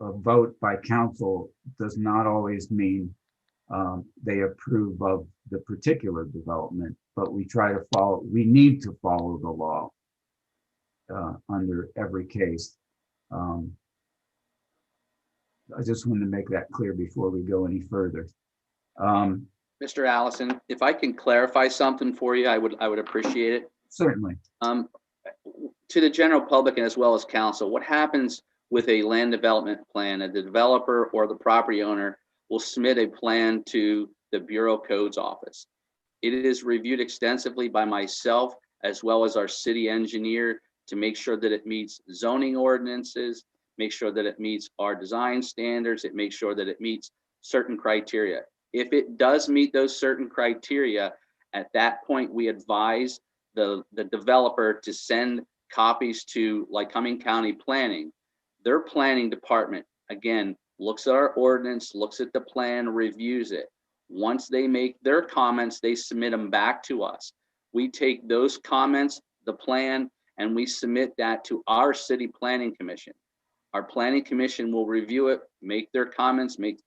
a vote by council does not always mean they approve of the particular development, but we need to follow the law under every case. I just wanted to make that clear before we go any further. Mr. Allison, if I can clarify something for you, I would appreciate it. Certainly. To the general public and as well as council, what happens with a land development plan? The developer or the property owner will submit a plan to the Bureau of Codes office. It is reviewed extensively by myself as well as our city engineer to make sure that it meets zoning ordinances, make sure that it meets our design standards, it makes sure that it meets certain criteria. If it does meet those certain criteria, at that point we advise the developer to send copies to Lycoming County Planning. Their planning department, again, looks at our ordinance, looks at the plan, reviews it. Once they make their comments, they submit them back to us. We take those comments, the plan, and we submit that to our city planning commission. Our planning commission will review it, make their comments, make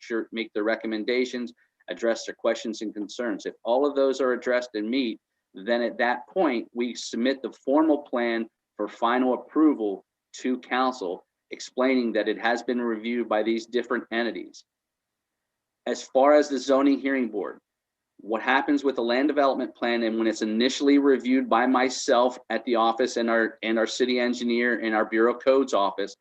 their recommendations, address their questions and concerns. If all of those are addressed and meet, then at that point, we submit the formal plan for final approval to council, explaining that it has been reviewed by these different entities. As far as the zoning hearing board, What happens with the land development plan, and when it's initially reviewed by myself at the office and our city engineer and our Bureau of Codes office,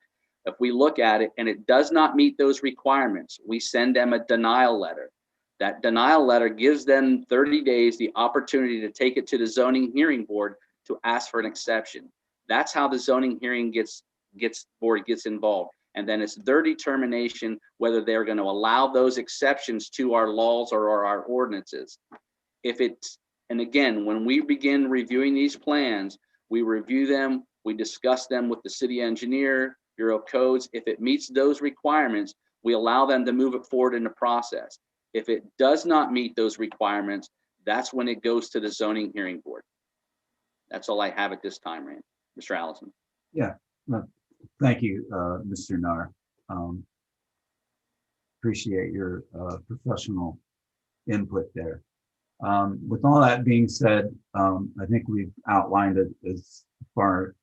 if we look at it and it does not meet those requirements, we send them a denial letter. That denial letter gives them 30 days the opportunity to take it to the zoning hearing board to ask for an exception. That's how the zoning hearing board gets involved. And then it's their determination whether they're going to allow those exceptions to our laws or our ordinances. And again, when we begin reviewing these plans, we review them, we discuss them with the city engineer, Bureau of Codes. If it meets those requirements, we allow them to move it forward in the process. If it does not meet those requirements, that's when it goes to the zoning hearing board. That's all I have at this time, Rand. Mr. Allison. Yeah, thank you, Mr. Nar. Appreciate your professional input there. With all that being said, I think we've outlined it as far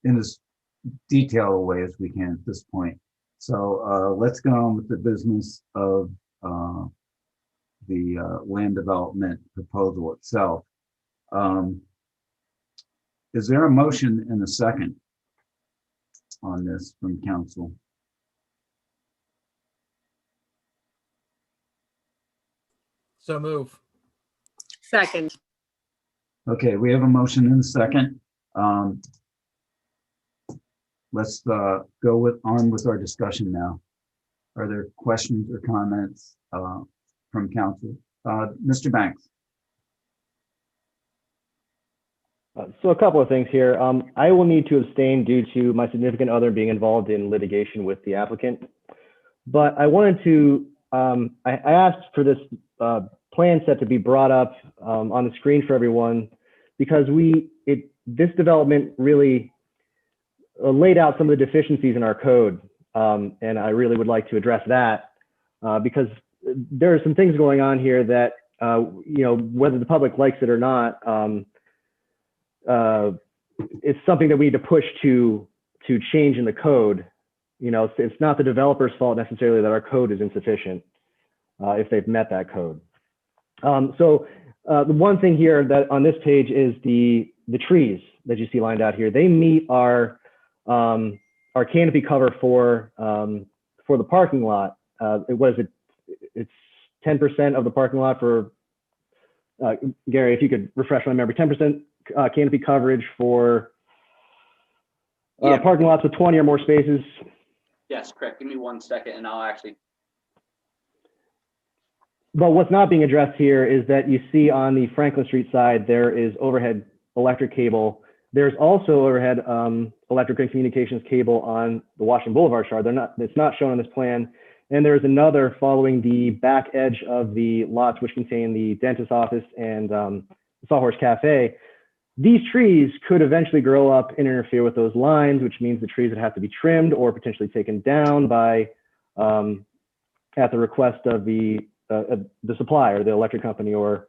in as detailed a way as we can at this point. So let's go on with the business of the land development proposal itself. Is there a motion and a second on this from council? So move. Second. Okay, we have a motion and a second. Let's go on with our discussion now. Are there questions or comments from council? Mr. Banks. So a couple of things here. I will need to abstain due to my significant other being involved in litigation with the applicant. But I wanted to, I asked for this plan set to be brought up on the screen for everyone because this development really laid out some of the deficiencies in our code. And I really would like to address that because there are some things going on here that, whether the public likes it or not, it's something that we need to push to change in the code. It's not the developer's fault necessarily that our code is insufficient if they've met that code. So the one thing here that on this page is the trees that you see lined out here. They meet our canopy cover for the parking lot. What is it? It's 10% of the parking lot for Gary, if you could refresh my memory, 10% canopy coverage for parking lots with 20 or more spaces. Yes, correct. Give me 1 second and I'll actually. But what's not being addressed here is that you see on the Franklin Street side, there is overhead electric cable. There's also overhead electric and communications cable on the Washington Boulevard shard. It's not shown on this plan. And there's another following the back edge of the lots, which contain the dentist's office and the Sawhorse Cafe. These trees could eventually grow up and interfere with those lines, which means the trees would have to be trimmed or potentially taken down by, at the request of the supplier, the electric company, or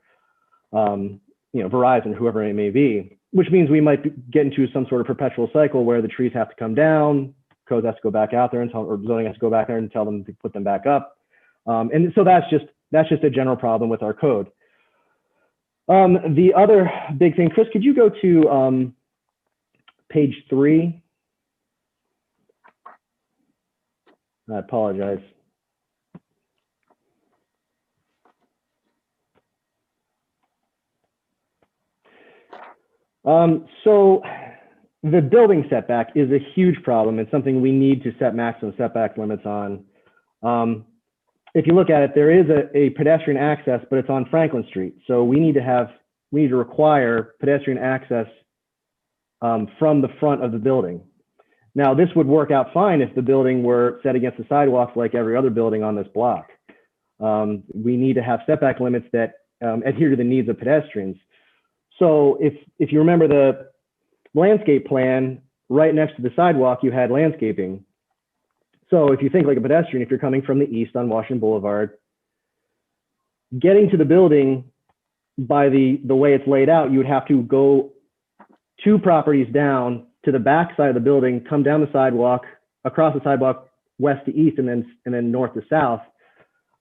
Verizon, whoever it may be. Which means we might get into some sort of perpetual cycle where the trees have to come down, code has to go back out there or zoning has to go back there and tell them to put them back up. And so that's just a general problem with our code. The other big thing, Chris, could you go to page 3? I apologize. So the building setback is a huge problem and something we need to set maximum setback limits on. If you look at it, there is a pedestrian access, but it's on Franklin Street. So we need to require pedestrian access from the front of the building. Now, this would work out fine if the building were set against the sidewalks like every other building on this block. We need to have setback limits that adhere to the needs of pedestrians. So if you remember the landscape plan, right next to the sidewalk, you had landscaping. So if you think like a pedestrian, if you're coming from the east on Washington Boulevard, getting to the building by the way it's laid out, you would have to go 2 properties down to the back side of the building, come down the sidewalk, across the sidewalk, west to east, and then north to south.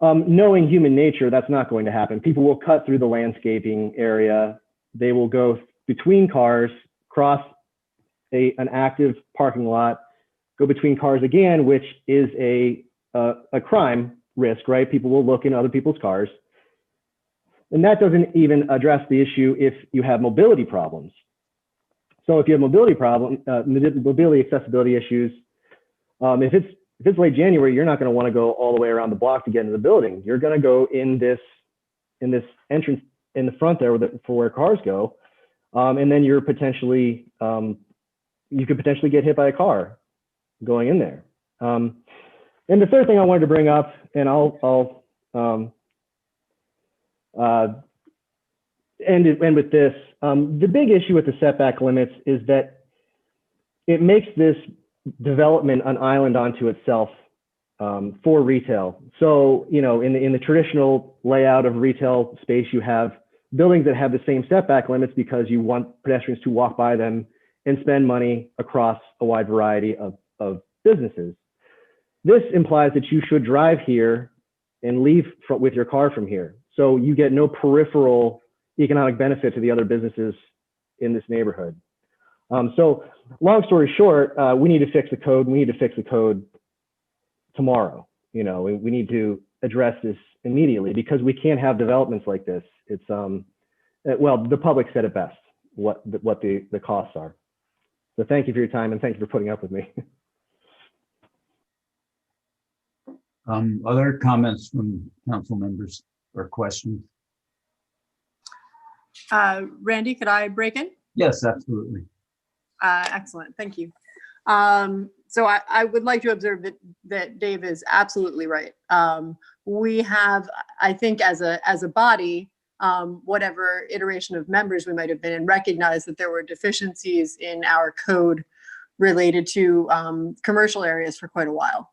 Knowing human nature, that's not going to happen. People will cut through the landscaping area. They will go between cars, cross an active parking lot, go between cars again, which is a crime risk, right? People will look in other people's cars. And that doesn't even address the issue if you have mobility problems. So if you have mobility accessibility issues, if it's late January, you're not going to want to go all the way around the block to get into the building. You're going to go in this entrance in the front there for where cars go, and then you're potentially you could potentially get hit by a car going in there. And the third thing I wanted to bring up, and I'll end with this. The big issue with the setback limits is that it makes this development an island onto itself for retail. So, you know, in the traditional layout of retail space, you have buildings that have the same setback limits because you want pedestrians to walk by them and spend money across a wide variety of businesses. This implies that you should drive here and leave with your car from here. So you get no peripheral economic benefit to the other businesses in this neighborhood. So long story short, we need to fix the code. We need to fix the code tomorrow. You know, we need to address this immediately because we can't have developments like this. It's, well, the public said it best, what the costs are. So thank you for your time and thank you for putting up with me. Other comments from council members or questions? Randy, could I break in? Yes, absolutely. Excellent, thank you. So I would like to observe that Dave is absolutely right. We have, I think as a body, whatever iteration of members we might have been in, recognize that there were deficiencies in our code related to commercial areas for quite a while.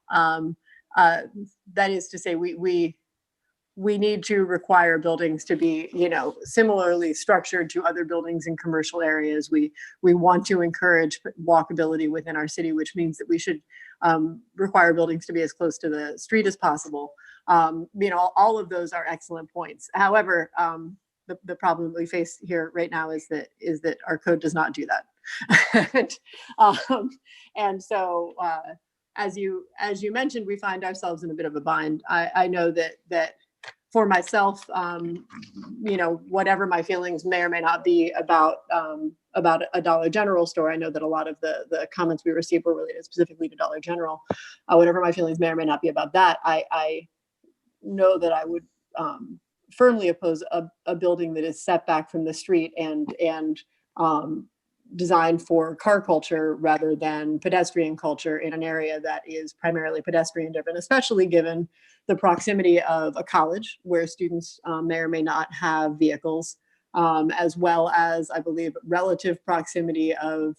That is to say, we need to require buildings to be, you know, similarly structured to other buildings in commercial areas. We want to encourage walkability within our city, which means that we should require buildings to be as close to the street as possible. You know, all of those are excellent points. However, the problem we face here right now is that our code does not do that. And so, as you mentioned, we find ourselves in a bit of a bind. I know that for myself, you know, whatever my feelings may or may not be about a Dollar General store, I know that a lot of the comments we received were related specifically to Dollar General. Whatever my feelings may or may not be about that, I know that I would firmly oppose a building that is set back from the street and designed for car culture rather than pedestrian culture in an area that is primarily pedestrian driven, especially given the proximity of a college where students may or may not have vehicles, as well as, I believe, relative proximity of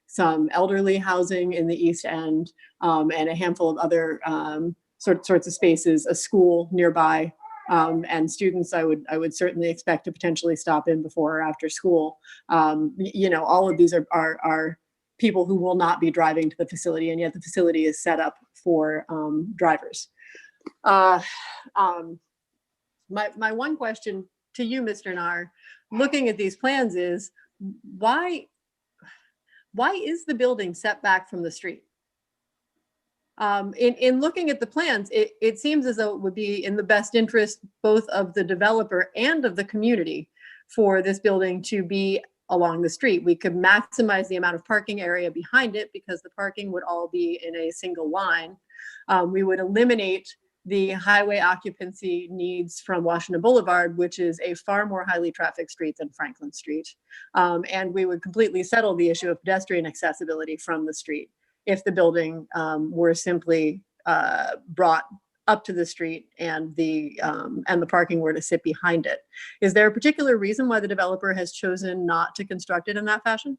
some elderly housing in the East End and a handful of other sorts of spaces, a school nearby. And students, I would certainly expect to potentially stop in before or after school. You know, all of these are people who will not be driving to the facility, and yet the facility is set up for drivers. My one question to you, Mr. Nahr, looking at these plans is why is the building set back from the street? In looking at the plans, it seems as though it would be in the best interest both of the developer and of the community for this building to be along the street. We could maximize the amount of parking area behind it because the parking would all be in a single line. We would eliminate the highway occupancy needs from Washington Boulevard, which is a far more highly trafficked street than Franklin Street. And we would completely settle the issue of pedestrian accessibility from the street if the building were simply brought up to the street and the parking were to sit behind it. Is there a particular reason why the developer has chosen not to construct it in that fashion?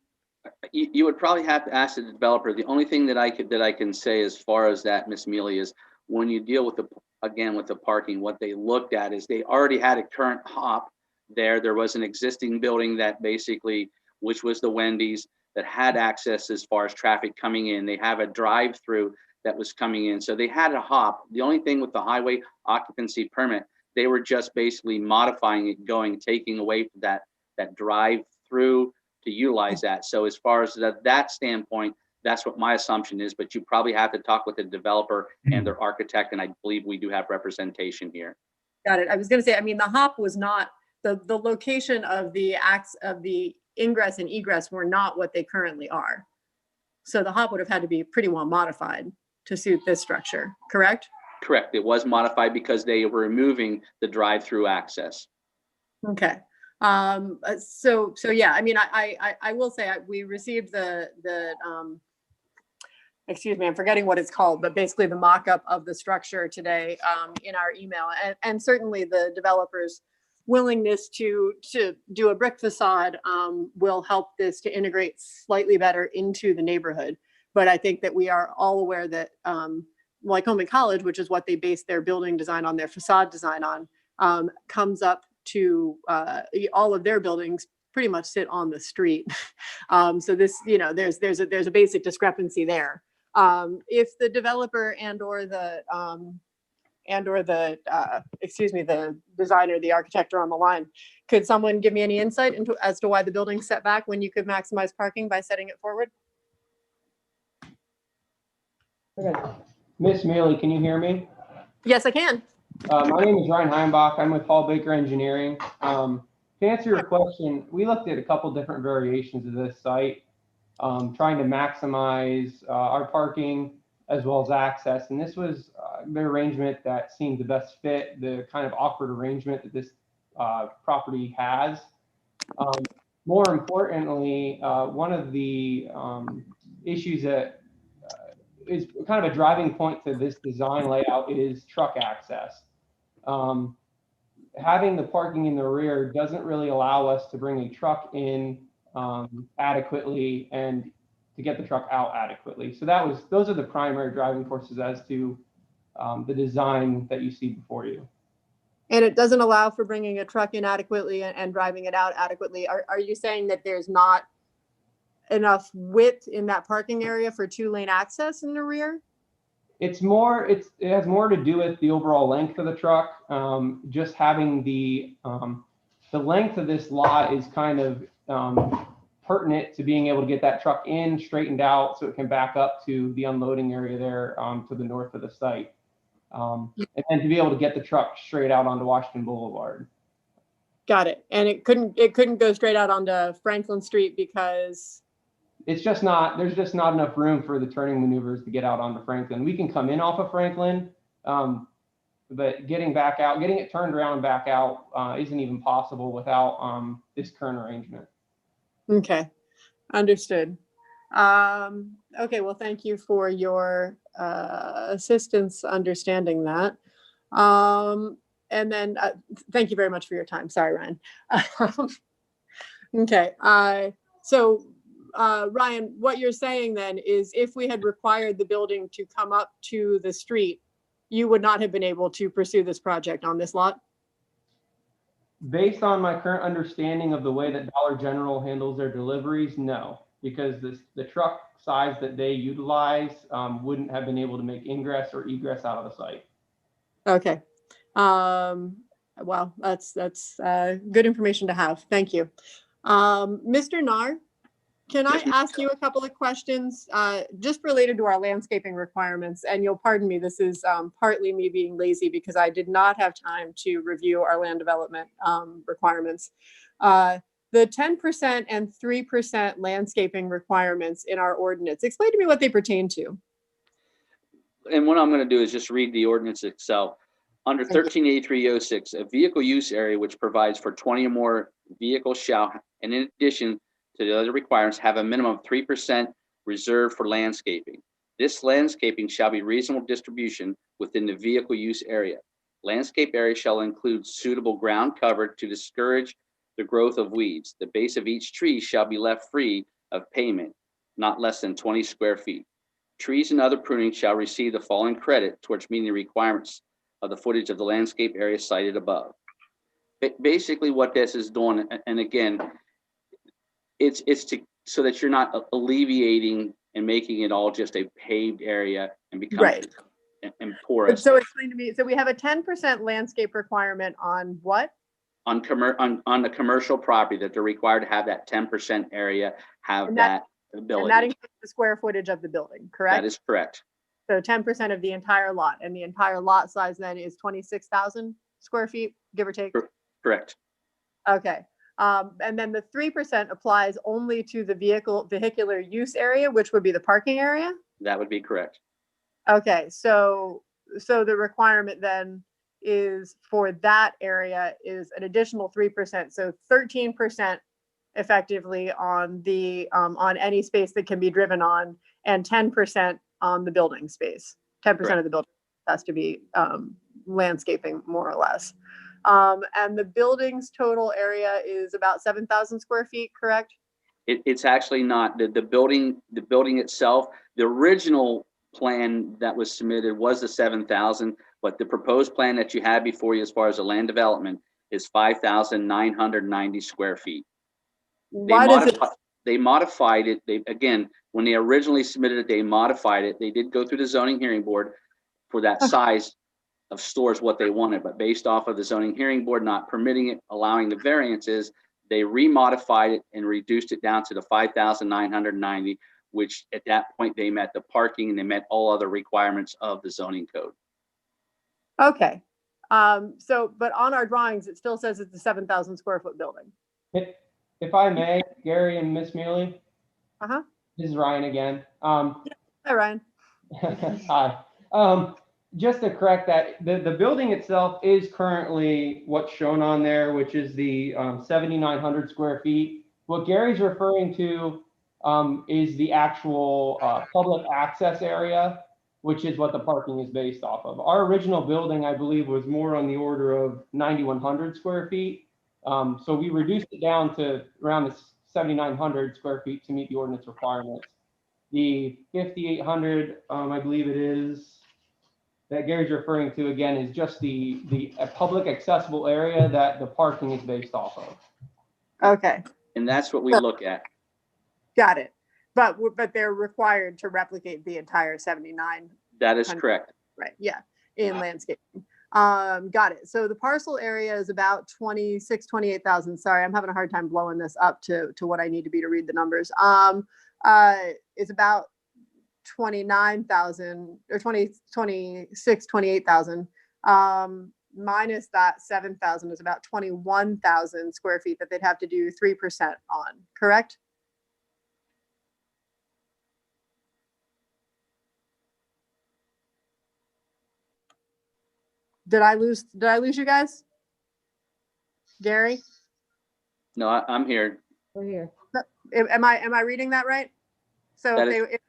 You would probably have to ask the developer. The only thing that I can say as far as that, Ms. Mealy, is when you deal with the parking, what they looked at is they already had a current hop there. There was an existing building that basically, which was the Wendy's, that had access as far as traffic coming in. They have a drive-through that was coming in. So they had a hop. The only thing with the highway occupancy permit, they were just basically modifying it, taking away that drive through to utilize that. So as far as that standpoint, that's what my assumption is, but you probably have to talk with the developer and their architect, and I believe we do have representation here. Got it. I was going to say, I mean, the hop was not, the location of the ingress and egress were not what they currently are. So the hop would have had to be pretty well modified to suit this structure, correct? Correct. It was modified because they were removing the drive-through access. Okay. So yeah, I mean, I will say we received excuse me, I'm forgetting what it's called, but basically the mock-up of the structure today in our email, and certainly the developer's willingness to do a brick facade will help this to integrate slightly better into the neighborhood. But I think that we are all aware that Lycoming College, which is what they base their building design on, their facade design on, comes up to all of their buildings pretty much sit on the street. So this, there's a basic discrepancy there. If the developer or the designer, the architect are on the line, could someone give me any insight as to why the building's set back when you could maximize parking by setting it forward? Okay. Miss Mealy, can you hear me? Yes, I can. My name is Ryan Heimbach. I'm with Paul Baker Engineering. To answer your question, we looked at a couple different variations of this site, trying to maximize our parking as well as access. And this was the arrangement that seemed the best fit, the kind of awkward arrangement that this property has. More importantly, one of the issues that is kind of a driving point to this design layout is truck access. Having the parking in the rear doesn't really allow us to bring a truck in adequately and to get the truck out adequately. So those are the primary driving forces as to the design that you see before you. And it doesn't allow for bringing a truck in adequately and driving it out adequately. Are you saying that there's not enough width in that parking area for 2-lane access in the rear? It has more to do with the overall length of the truck. Just having the length of this lot is kind of pertinent to being able to get that truck in, straightened out, so it can back up to the unloading area there to the north of the site. And then to be able to get the truck straight out onto Washington Boulevard. Got it. And it couldn't go straight out onto Franklin Street because there's just not enough room for the turning maneuvers to get out onto Franklin. We can come in off of Franklin, but getting it turned around and back out isn't even possible without this current arrangement. Okay, understood. Okay, well, thank you for your assistance understanding that. And then thank you very much for your time. Sorry, Ryan. Okay, so Ryan, what you're saying then is if we had required the building to come up to the street, you would not have been able to pursue this project on this lot? Based on my current understanding of the way that Dollar General handles their deliveries, no, because the truck size that they utilize wouldn't have been able to make ingress or egress out of the site. Okay. Well, that's good information to have. Thank you. Mr. Nar, can I ask you a couple of questions just related to our landscaping requirements? And you'll pardon me, this is partly me being lazy because I did not have time to review our land development requirements. The 10% and 3% landscaping requirements in our ordinance, explain to me what they pertain to. And what I'm going to do is just read the ordinance itself. Under 138306, a vehicle use area which provides for 20 or more vehicles shall, and in addition to the other requirements, have a minimum of 3% reserved for landscaping. This landscaping shall be reasonable distribution within the vehicle use area. Landscape area shall include suitable ground cover to discourage the growth of weeds. The base of each tree shall be left free of pavement, not less than 20 square feet. Trees and other pruning shall receive the following credit towards meeting the requirements of the footage of the landscape area cited above. Basically what this is doing, and again, it's so that you're not alleviating and making it all just a paved area and become Right. and porous. So explain to me, so we have a 10% landscape requirement on what? On the commercial property, that they're required to have that 10% area have And that And ability. that includes the square footage of the building, correct? That is correct. So 10% of the entire lot, and the entire lot size then is 26,000 square feet, give or take? Correct. Okay. And then the 3% applies only to the vehicular use area, which would be the parking area? That would be correct. Okay, so the requirement then is for that area is an additional 3%, so 13% effectively on the on any space that can be driven on, and 10% on the building space. 10% of the building has to be landscaping, more or less. And the building's total area is about 7,000 square feet, correct? It's actually not. The building itself, the original plan that was submitted was the 7,000, but the proposed plan that you had before you as far as the land development is 5,990 square feet. They modified it. Again, when they originally submitted it, they modified it. They did go through the zoning hearing board for that size of stores, what they wanted, but based off of the zoning hearing board not permitting it, allowing the variances, they remodified it and reduced it down to the 5,990, which at that point they met the parking and they met all other requirements of the zoning code. Okay. But on our drawings, it still says it's a 7,000 square foot building. If I may, Gary and Miss Mealy. Uh-huh. This is Ryan again. Hi, Ryan. Hi. Just to correct that, the building itself is currently what's shown on there, which is the 7,900 square feet. What Gary's referring to is the actual public access area, which is what the parking is based off of. Our original building, I believe, was more on the order of 9,100 square feet. So we reduced it down to around the 7,900 square feet to meet the ordinance requirements. The 5,800, I believe it is, that Gary's referring to again is just the public accessible area that the parking is based off of. Okay. And that's what we look at. Got it. But they're required to replicate the entire 79. That is correct. Right. Yeah. In landscaping. Got it. So the parcel area is about 28,000. Sorry, I'm having a hard time blowing this up to what I need to be to read the numbers. It's about 29,000 or 28,000. Minus that 7,000 is about 21,000 square feet that they'd have to do 3% on, correct? Did I lose you guys? Gary? No, I'm here. We're here. Am I reading that right? So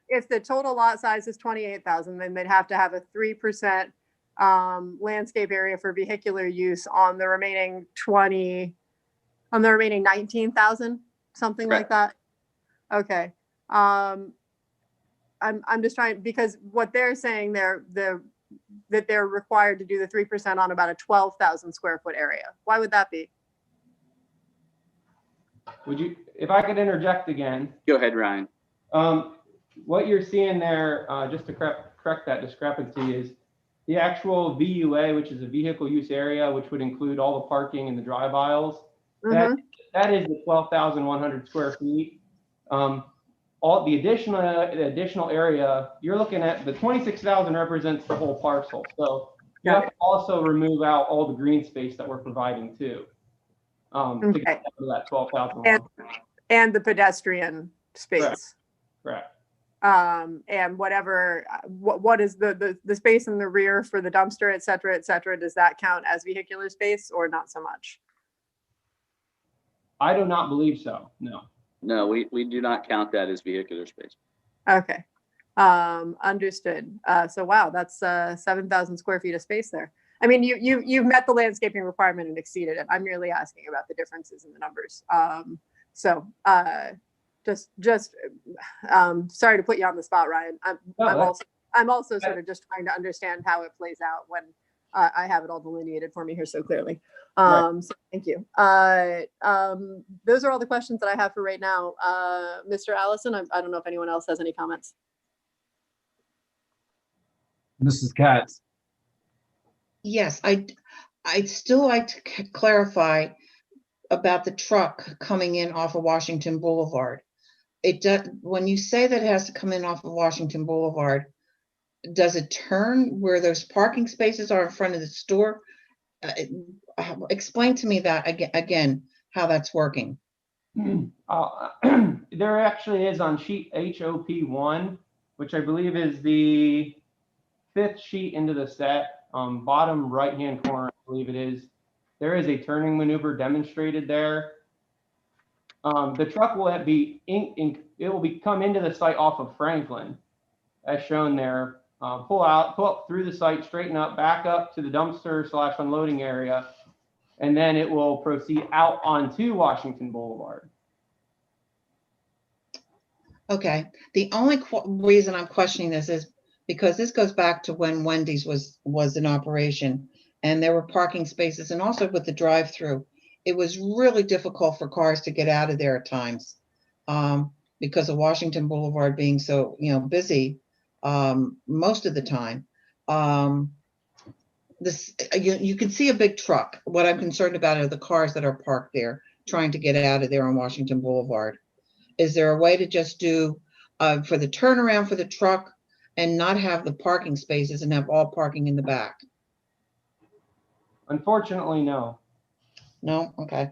if the total lot size is 28,000, then they'd have to have a 3% landscape area for vehicular use on the remaining 19,000, something like that. Okay. I'm just trying, because what they're saying that they're required to do the 3% on about a 12,000 square foot area. Why would that be? Would you, if I could interject again? Go ahead, Ryan. What you're seeing there, just to correct that discrepancy, is the actual VUA, which is a vehicle use area, which would include all the parking and the drive aisles. Mm-hmm. That is the 12,100 square feet. All the additional area, you're looking at the 26,000 represents the whole parcel. So you have to also remove out all the green space that we're providing too. To get to that 12,000. And the pedestrian space. Correct. And whatever, what is the space in the rear for the dumpster, et cetera, does that count as vehicular space or not so much? I do not believe so, no. No, we do not count that as vehicular space. Okay, understood. So wow, that's 7,000 square feet of space there. I mean, you've met the landscaping requirement and exceeded it. I'm merely asking about the differences in the numbers. Just sorry to put you on the spot, Ryan. I'm also sort of just trying to understand how it plays out when I have it all delineated for me here so clearly. So thank you. Those are all the questions that I have for right now. Mr. Allison, I don't know if anyone else has any comments. Mrs. Katz. Yes, I'd still like to clarify about the truck coming in off of Washington Boulevard. It does, when you say that it has to come in off of Washington Boulevard, does it turn where those parking spaces are in front of the store? Explain to me that again, how that's working. There actually is on sheet HOP1, which I believe is the 5th sheet into the set, bottom right-hand corner, I believe it is. There is a turning maneuver demonstrated there. The truck will come into the site off of Franklin, as shown there. Pull up through the site, straighten up, back up to the dumpster / unloading area, and then it will proceed out onto Washington Boulevard. Okay. The only reason I'm questioning this is because this goes back to when Wendy's was in operation, and there were parking spaces, and also with the drive-through, it was really difficult for cars to get out of there at times because of Washington Boulevard being so busy most of the time. You can see a big truck. What I'm concerned about are the cars that are parked there trying to get out of there on Washington Boulevard. Is there a way to just do for the turnaround for the truck and not have the parking spaces and have all parking in the back? Unfortunately, no. No? Okay.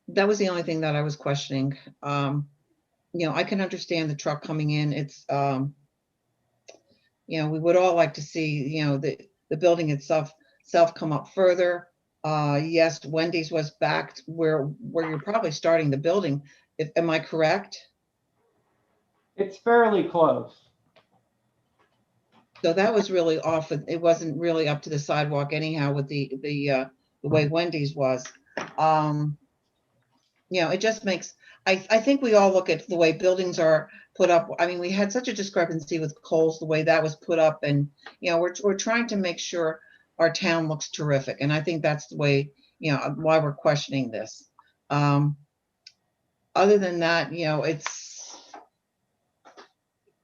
That was the only thing that I was questioning. I can understand the truck coming in. It's, we would all like to see, the building itself come up further. Yes, Wendy's was back where you're probably starting the building. Am I correct? It's fairly close. So that was really off. It wasn't really up to the sidewalk anyhow with the way Wendy's was. It just makes, I think we all look at the way buildings are put up. I mean, we had such a discrepancy with Kohl's, the way that was put up, and we're trying to make sure our town looks terrific. And I think that's the way, why we're questioning this. Other than that,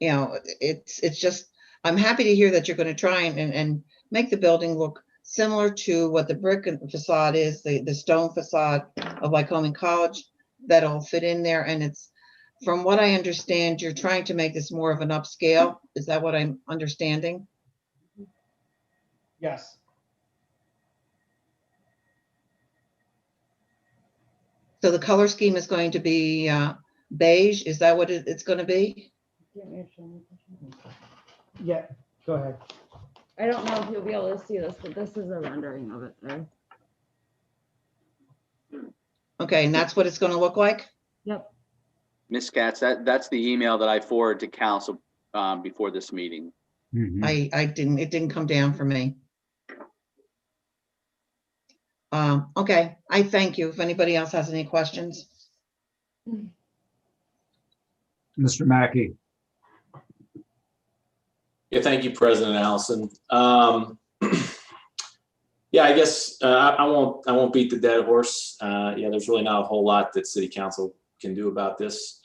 it's just, I'm happy to hear that you're going to try and make the building look similar to what the brick facade is, the stone facade of Lycoming College. That'll fit in there. And it's, from what I understand, you're trying to make this more of an upscale. Is that what I'm understanding? Yes. So the color scheme is going to be beige. Is that what it's going to be? Yeah, go ahead. I don't know if you'll be able to see this, but this is a rendering of it there. Okay, and that's what it's going to look like? Yep. Ms. Katz, that's the email that I forwarded to council before this meeting. It didn't come down for me. Okay, I thank you. If anybody else has any questions. Mr. Mackey. Yeah, thank you, President Allison. Yeah, I guess I won't beat the dead horse. Yeah, there's really not a whole lot that City Council can do about this.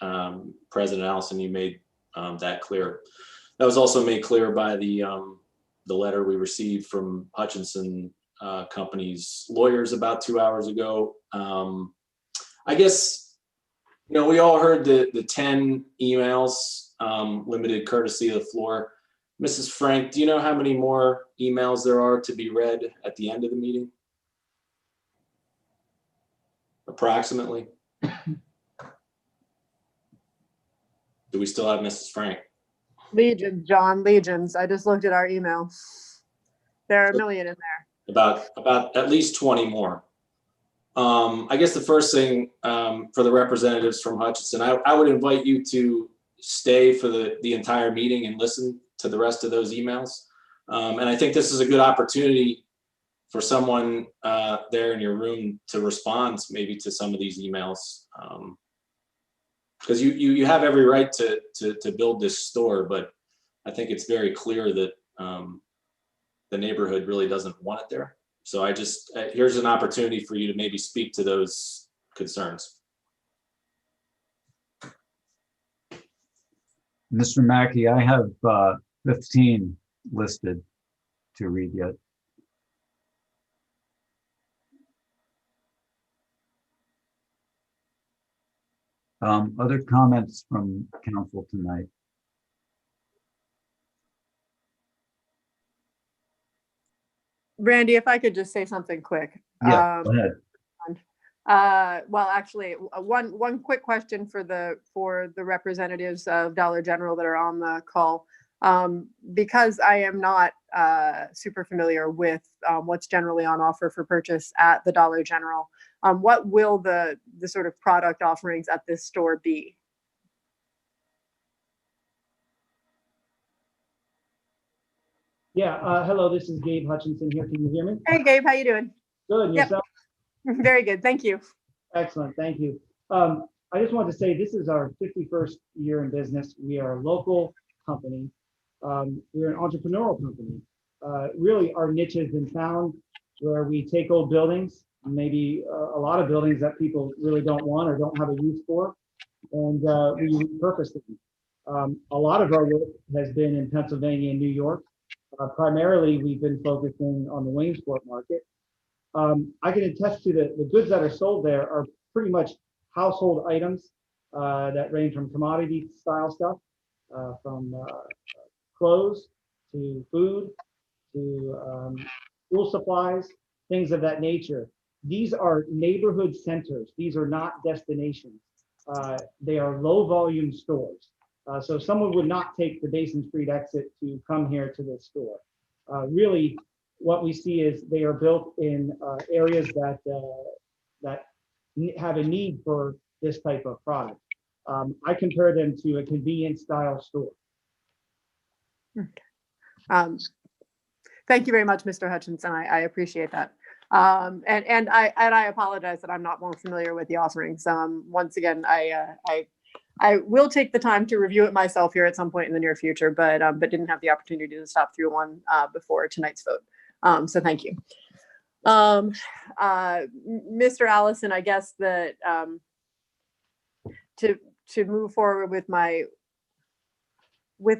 President Allison, you made that clear. That was also made clear by the letter we received from Hutchinson Company's lawyers about 2 hours ago. I guess, we all heard the 10 emails, limited courtesy of the floor. Mrs. Frank, do you know how many more emails there are to be read at the end of the meeting? Approximately. Do we still have Mrs. Frank? Legion, John, legions. I just looked at our email. There are a million in there. About at least 20 more. I guess the first thing for the representatives from Hutchinson, I would invite you to stay for the entire meeting and listen to the rest of those emails. And I think this is a good opportunity for someone there in your room to respond maybe to some of these emails. Because you have every right to build this store, but I think it's very clear that the neighborhood really doesn't want it there. So I just, here's an opportunity for you to maybe speak to those concerns. Mr. Mackey, I have 15 listed to read yet. Other comments from council tonight? Randy, if I could just say something quick. Yeah, go ahead. Well, actually, one quick question for the representatives of Dollar General that are on the call. Because I am not super familiar with what's generally on offer for purchase at the Dollar General, what will the sort of product offerings at this store be? Yeah, hello, this is Gabe Hutchinson here. Can you hear me? Hey, Gabe, how you doing? Good, and Yep. yourself? Very good, thank you. Excellent, thank you. I just wanted to say this is our 51st year in business. We are a local company. We're an entrepreneurial company. Really, our niche has been found where we take old buildings, maybe a lot of buildings that people really don't want or don't have a use for, and we repurpose them. A lot of our work has been in Pennsylvania and New York. Primarily, we've been focusing on the Williamsport market. I can attest to the goods that are sold there are pretty much household items that range from commodity style stuff, from clothes to food to school supplies, things of that nature. These are neighborhood centers. These are not destinations. They are low volume stores. So someone would not take the Basin Street exit to come here to this store. Really, what we see is they are built in areas that have a need for this type of product. I compare them to a convenience style store. Thank you very much, Mr. Hutchinson. I appreciate that. And I apologize that I'm not more familiar with the offerings. Once again, I will take the time to review it myself here at some point in the near future, but didn't have the opportunity to stop through one before tonight's vote. So thank you. Mr. Allison, I guess that to move forward with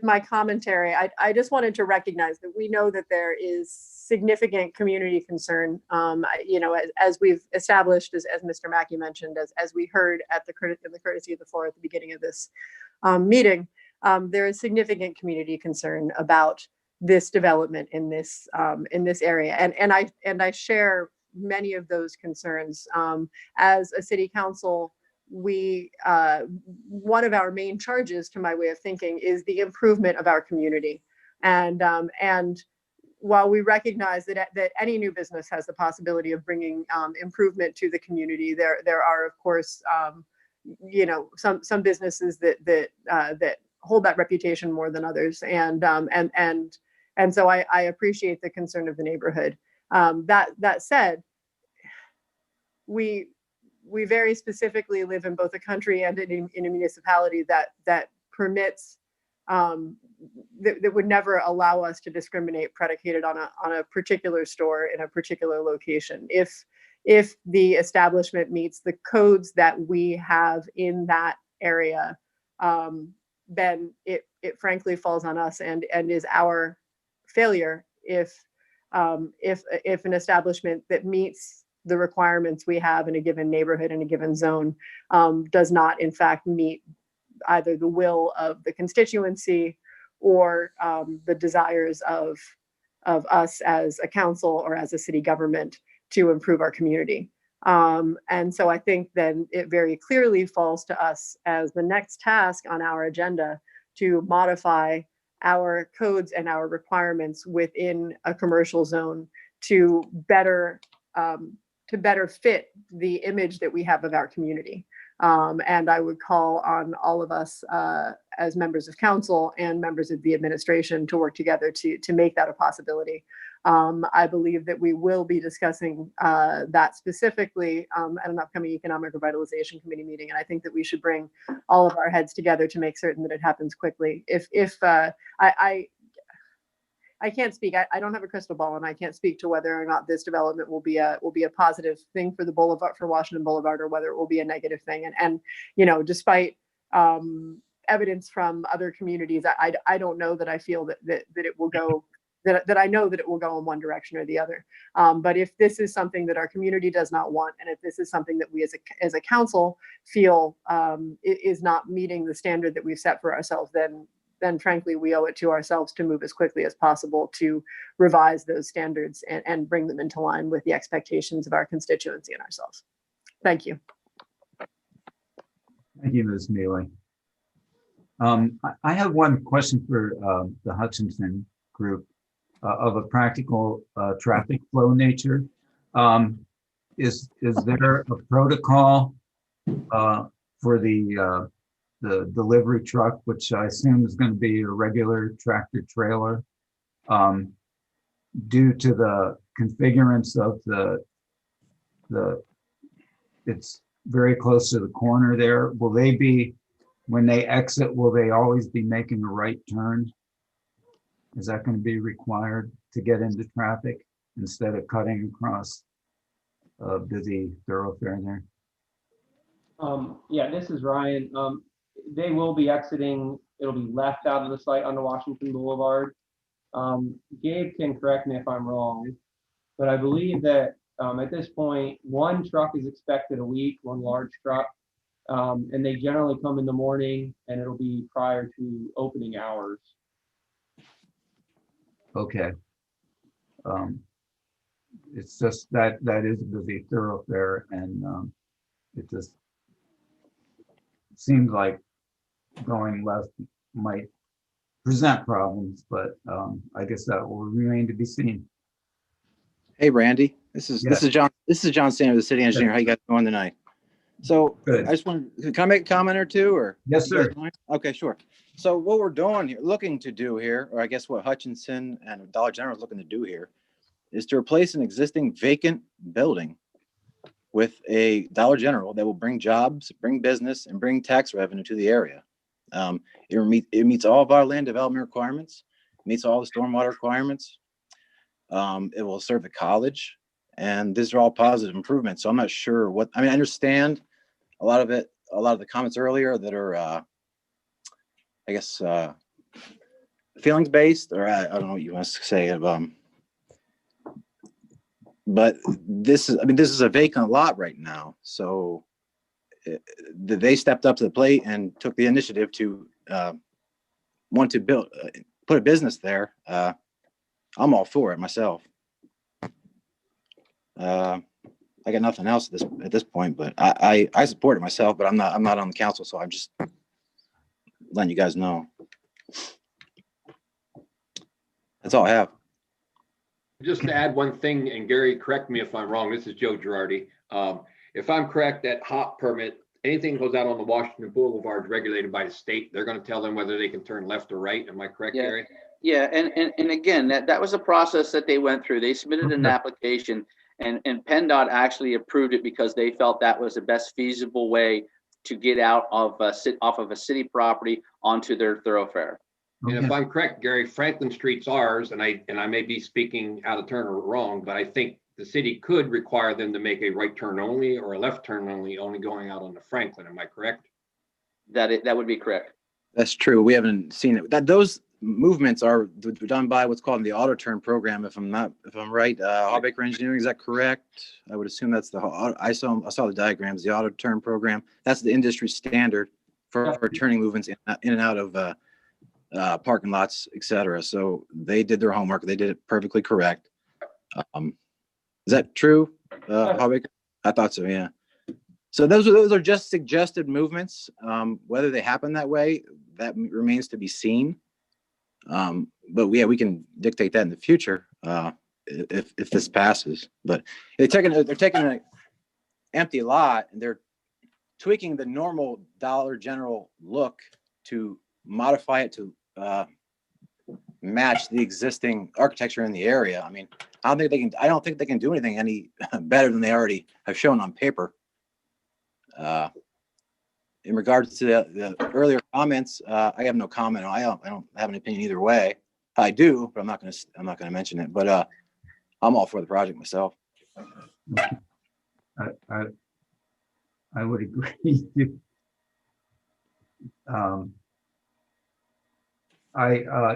my commentary, I just wanted to recognize that we know that there is significant community concern. As we've established, as Mr. Mackey mentioned, as we heard at in the courtesy of the floor at the beginning of this meeting, there is significant community concern about this development in this area, and I share many of those concerns. As a city council, we one of our main charges, to my way of thinking, is the improvement of our community, and while we recognize that any new business has the possibility of bringing improvement to the community, there are of course some businesses that hold that reputation more than others, and so I appreciate the concern of the neighborhood. That said, we very specifically live in both a country and in a municipality that permits that would never allow us to discriminate predicated on a particular store in a particular location. If the establishment meets the codes that we have in that area, then it frankly falls on us and is our failure if an establishment that meets the requirements we have in a given neighborhood, in a given zone, does not in fact meet either the will of the constituency or the desires of us as a council or as a city government to improve our community. And so I think then it very clearly falls to us as the next task on our agenda to modify our codes and our requirements within a commercial zone to better fit the image that we have of our community. And I would call on all of us as members of council and members of the administration to work together to make that a possibility. I believe that we will be discussing that specifically at an upcoming Economic Revitalization Committee meeting. And I think that we should bring all of our heads together to make certain that it happens quickly. I can't speak. I don't have a crystal ball, and I can't speak to whether or not this development will be a positive thing for the Boulevard, for Washington Boulevard, or whether it will be a negative thing. And you know, despite evidence from other communities, I don't know that I feel that it will go. That I know that it will go in one direction or the other. But if this is something that our community does not want, and if this is something that we as a council feel is not meeting the standard that we've set for ourselves, then frankly, we owe it to ourselves to move as quickly as possible to revise those standards and bring them into line with the expectations of our constituency and ourselves. Thank you. Thank you, Ms. Mealy. I have one question for the Hutchinson group of a practical traffic flow nature. Is there a protocol for the delivery truck, which I assume is going to be a regular tractor trailer, due to the configurance of it's very close to the corner there? Will they be, when they exit, will they always be making a right turn? Is that going to be required to get into traffic instead of cutting across a busy thoroughfare there? Yeah, this is Ryan. They will be exiting. It'll be left out of the site onto Washington Boulevard. Gabe can correct me if I'm wrong, but I believe that at this point, one truck is expected a week, one large truck, and they generally come in the morning, and it'll be prior to opening hours. Okay. It's just that is a busy thoroughfare, and it just seems like going left might present problems, but I guess that will remain to be seen. Hey, Randy, this is John Sanders, the city engineer. How you guys doing tonight? So Good. I just want to, can I make a comment or two, or? Yes, sir. Okay, sure. So what we're doing here, looking to do here, or I guess what Hutchinson and Dollar General is looking to do here, is to replace an existing vacant building with a Dollar General that will bring jobs, bring business, and bring tax revenue to the area. It meets all of our land development requirements, meets all the stormwater requirements. It will serve the college, and these are all positive improvements. So I'm not sure what, I mean, I understand a lot of the comments earlier that are, I guess, feelings based, or I don't know what you want to say. But this is a vacant lot right now. So they stepped up to the plate and took the initiative to want to put a business there. I'm all for it myself. I got nothing else at this point, but I support it myself, but I'm not on the council, so I'm just letting you guys know. That's all I have. Just to add one thing, and Gary, correct me if I'm wrong, this is Joe Girardi. If I'm correct, that hop permit, anything goes out on the Washington Boulevard is regulated by the state. They're going to tell them whether they can turn left or right. Am I correct, Yeah. Gary? Yeah, and again, that was a process that they went through. They submitted an application, and PennDOT actually approved it because they felt that was the best feasible way to get out of off of a city property onto their thoroughfare. And if I'm correct, Gary, Franklin Street's ours, and I may be speaking out of turn or wrong, but I think the city could require them to make a right turn only or a left turn only going out on the Franklin. Am I correct? That would be correct. That's true. We haven't seen it. Those movements are done by what's called the auto turn program. If I'm right, Hallbaker Engineering, is that correct? I would assume that's I saw the diagrams, the auto turn program. That's the industry standard for turning movements in and out of parking lots, etc. So they did their homework. They did it perfectly correct. Is that true, Hallbaker? I thought so. Yeah. So those are just suggested movements. Whether they happen that way, that remains to be seen. But yeah, we can dictate that in the future if this passes. But they're taking an empty lot and they're tweaking the normal Dollar General look to modify it to match the existing architecture in the area. I mean, I don't think they can do anything any better than they already have shown on paper. In regards to the earlier comments, I have no comment. I don't have an opinion either way. I do, but I'm not gonna mention it. But I'm all for the project myself. I would agree.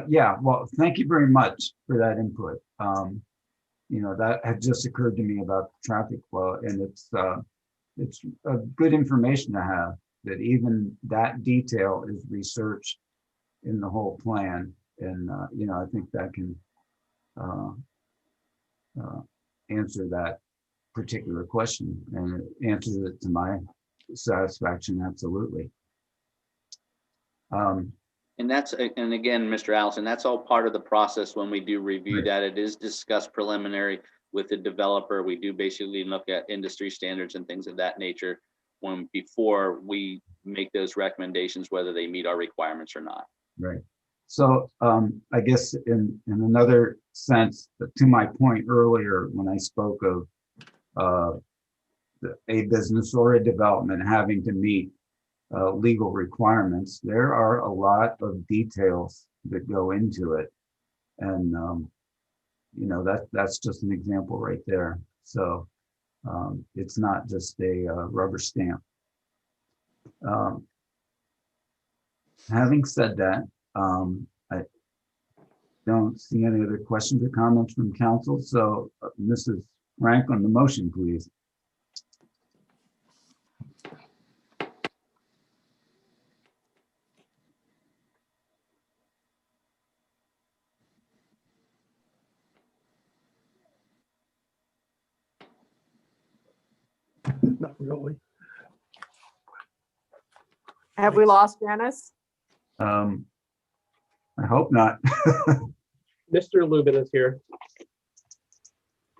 Yeah, well, thank you very much for that input. You know, that had just occurred to me about the traffic flow, and it's a good information to have, that even that detail is researched in the whole plan. And, you know, I think that can answer that particular question, and it answers it to my satisfaction, absolutely. And again, Mr. Allison, that's all part of the process when we do review Right. that. It is discussed preliminary with the developer. We do basically look at industry standards and things of that nature before we make those recommendations, whether they meet our requirements or not. Right. So I guess in another sense, to my point earlier, when I spoke of a business or a development having to meet legal requirements, there are a lot of details that go into it. And, you know, that's just an example right there. So it's not just a rubber stamp. Having said that, I don't see any other questions or comments from council. So Mrs. Frank, on the motion, please. Not really. Have we lost Janice? I hope not. Mr. Lubin is here.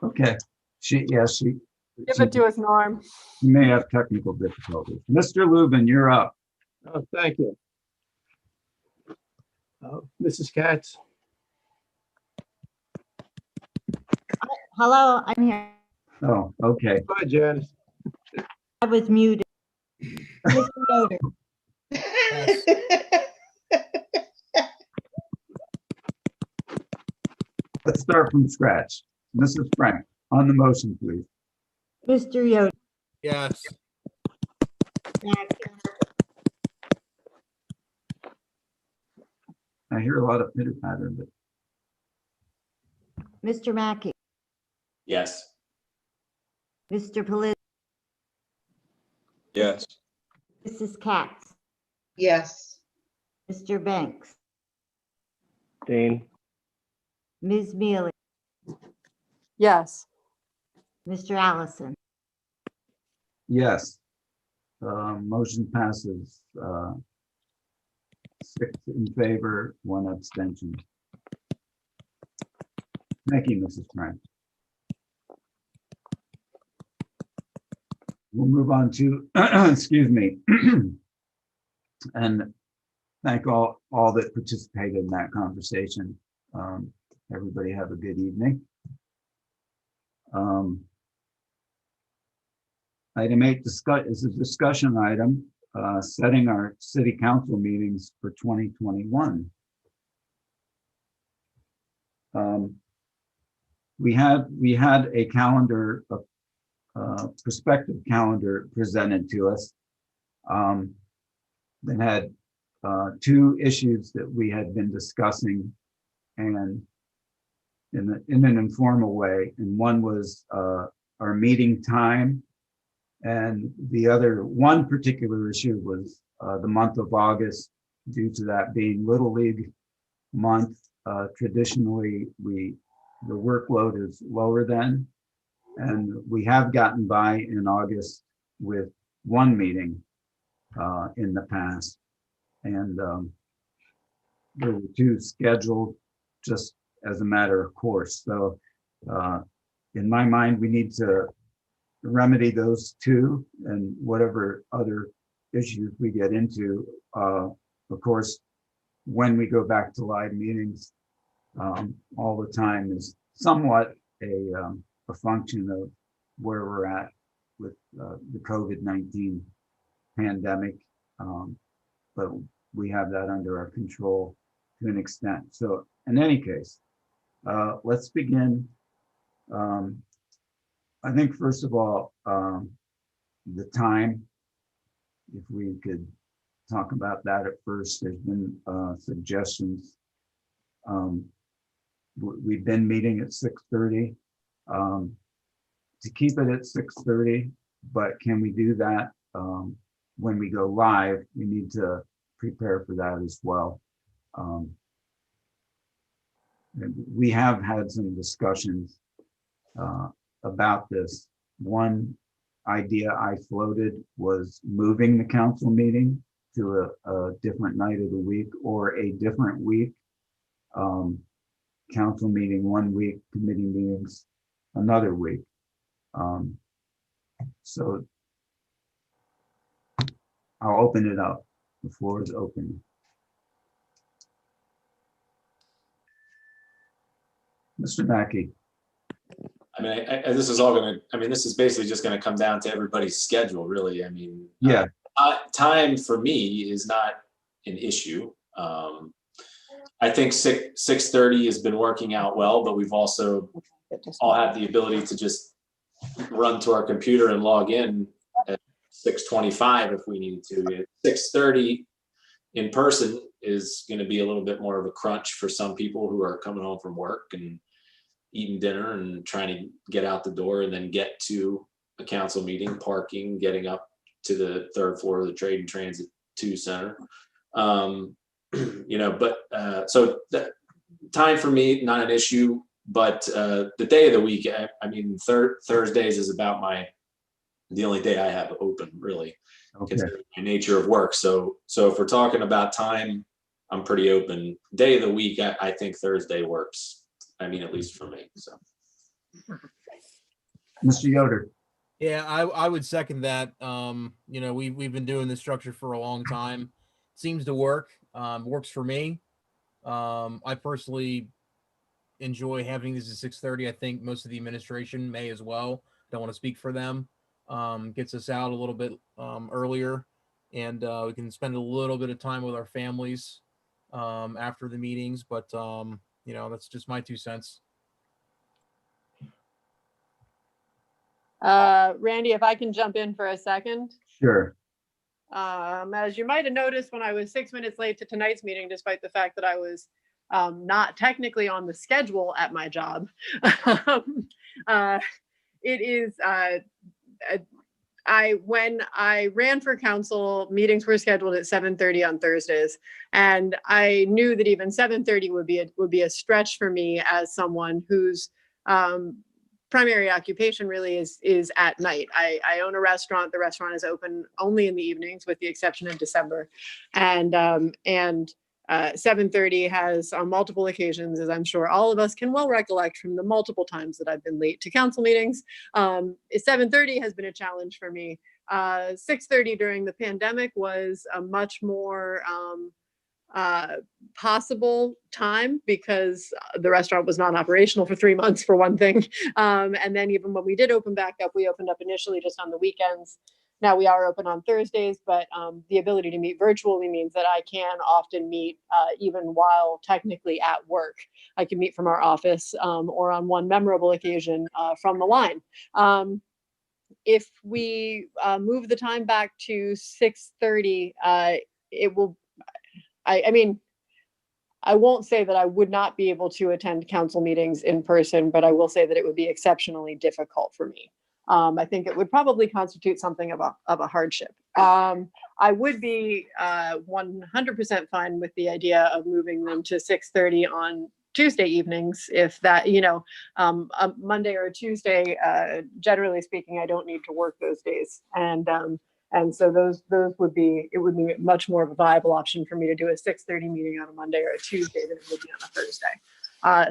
Okay. She Give it to us, Norm. may have technical difficulties. Mr. Lubin, you're up. Oh, thank you. Mrs. Katz. Hello, I'm here. Oh, okay. Hi, Janice. I was muted. Mr. Yoder, Let's start from scratch. Mrs. Frank, on the motion, please. Mr. Yoder, Yes. I hear a lot of pitter patter, but Mr. Mackey, Yes. Mr. Pelisi, Yes. Mrs. Katz, Yes. Mr. Banks, Dane, Ms. Mealy, Yes. Mr. Allison. yes. Motion passes 6 in favor, 1 abstention. Thank you, Mrs. Frank. We'll move on to, excuse me, and thank all that participated in that conversation. Everybody have a good evening. Item 8 is a discussion item, setting our city council meetings for 2021. We had a calendar, prospective calendar presented to us that had 2 issues that we had been discussing, and in an informal way. And one was our meeting time, and the other one particular issue was the month of August, due to that being Little League month. Traditionally, the workload is lower then, and we have gotten by in August with 1 meeting in the past, and there were 2 scheduled just as a matter of course. So in my mind, we need to remedy those 2, and whatever other issues we get into, of course, when we go back to live meetings, all the time is somewhat a function of where we're at with the COVID-19 pandemic. But we have that under our control to an extent. So in any case, let's begin. I think first of all, the time, if we could talk about that at first. There's been suggestions. We've been meeting at 6:30 to keep it at 6:30, but can we do that when we go live? We need to prepare for that as well. We have had some discussions about this. One idea I floated was moving the council meeting to a different night of the week or a different week. Council meeting one week, committee meetings another week. So I'll open it up. The floor is open. Mr. Mackey. I mean, this is all going to, I mean, this is basically just going to come down to everybody's schedule, really. I mean, yeah, time for me is not an issue. I think 6:30 has been working out well, but we've also all had the ability to just run to our computer and log in at 6:25 if we needed to. 6:30 in person is going to be a little bit more of a crunch for some people who are coming home from work and eating dinner and trying to get out the door and then get to a council meeting, parking, getting up to the third floor of the Trade and Transit 2 Center. You know, but so the time for me, not an issue, but the day of the week, I mean, Thursdays is about the only day I have open, really, considering my nature of work. So if we're talking about time, I'm pretty open. Day of the week, I think Thursday works. I mean, at least for me. So, Mr. Yoder. Yeah, I would second that. You know, we've been doing this structure for a long time. Seems to work. Works for me. I personally enjoy having this at 6:30. I think most of the administration may as well. Don't want to speak for them. Gets us out a little bit earlier, and we can spend a little bit of time with our families after the meetings. But you know, that's just my 2 cents. Randy, if I can jump in for a second. Sure. As you might have noticed, when I was 6 minutes late to tonight's meeting, despite the fact that I was not technically on the schedule at my job, it is, when I ran for council, meetings were scheduled at 7:30 on Thursdays, and I knew that even 7:30 would be a stretch for me as someone whose primary occupation really is at night. I own a restaurant. The restaurant is open only in the evenings, with the exception of December, and 7:30 has on multiple occasions, as I'm sure all of us can well recollect from the multiple times that I've been late to council meetings. 7:30 has been a challenge for me. 6:30 during the pandemic was a much more possible time because the restaurant was non-operational for 3 months, for one thing. And then even when we did open back up, we opened up initially just on the weekends. Now we are open on Thursdays, but the ability to meet virtually means that I can often meet even while technically at work. I can meet from our office or on one memorable occasion from the line. If we move the time back to 6:30, it will, I mean, I won't say that I would not be able to attend council meetings in person, but I will say that it would be exceptionally difficult for me. I think it would probably constitute something of a hardship. I would be 100% fine with the idea of moving them to 6:30 on Tuesday evenings, if that, you know, a Monday or a Tuesday, generally speaking, I don't need to work those days. And so those would be, it would be much more of a viable option for me to do a 6:30 meeting on a Monday or a Tuesday than it would be on a Thursday.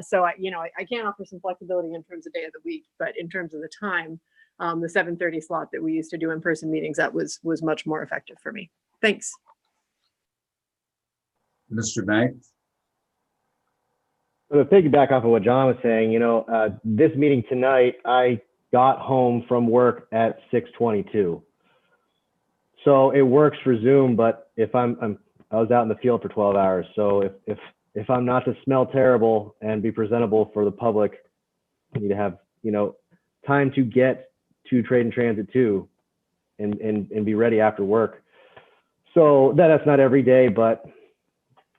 So I can offer some flexibility in terms of day of the week, but in terms of the time, the 7:30 slot that we used to do in-person meetings, that was much more effective for me. Thanks. Mr. Banks. So to piggyback off of what John was saying, this meeting tonight, I got home from work at 6:22. So it works for Zoom, but if I was out in the field for 12 hours. So if I'm not to smell terrible and be presentable for the public, I need to have, time to get to Trade and Transit too, and be ready after work. So that's not every day, but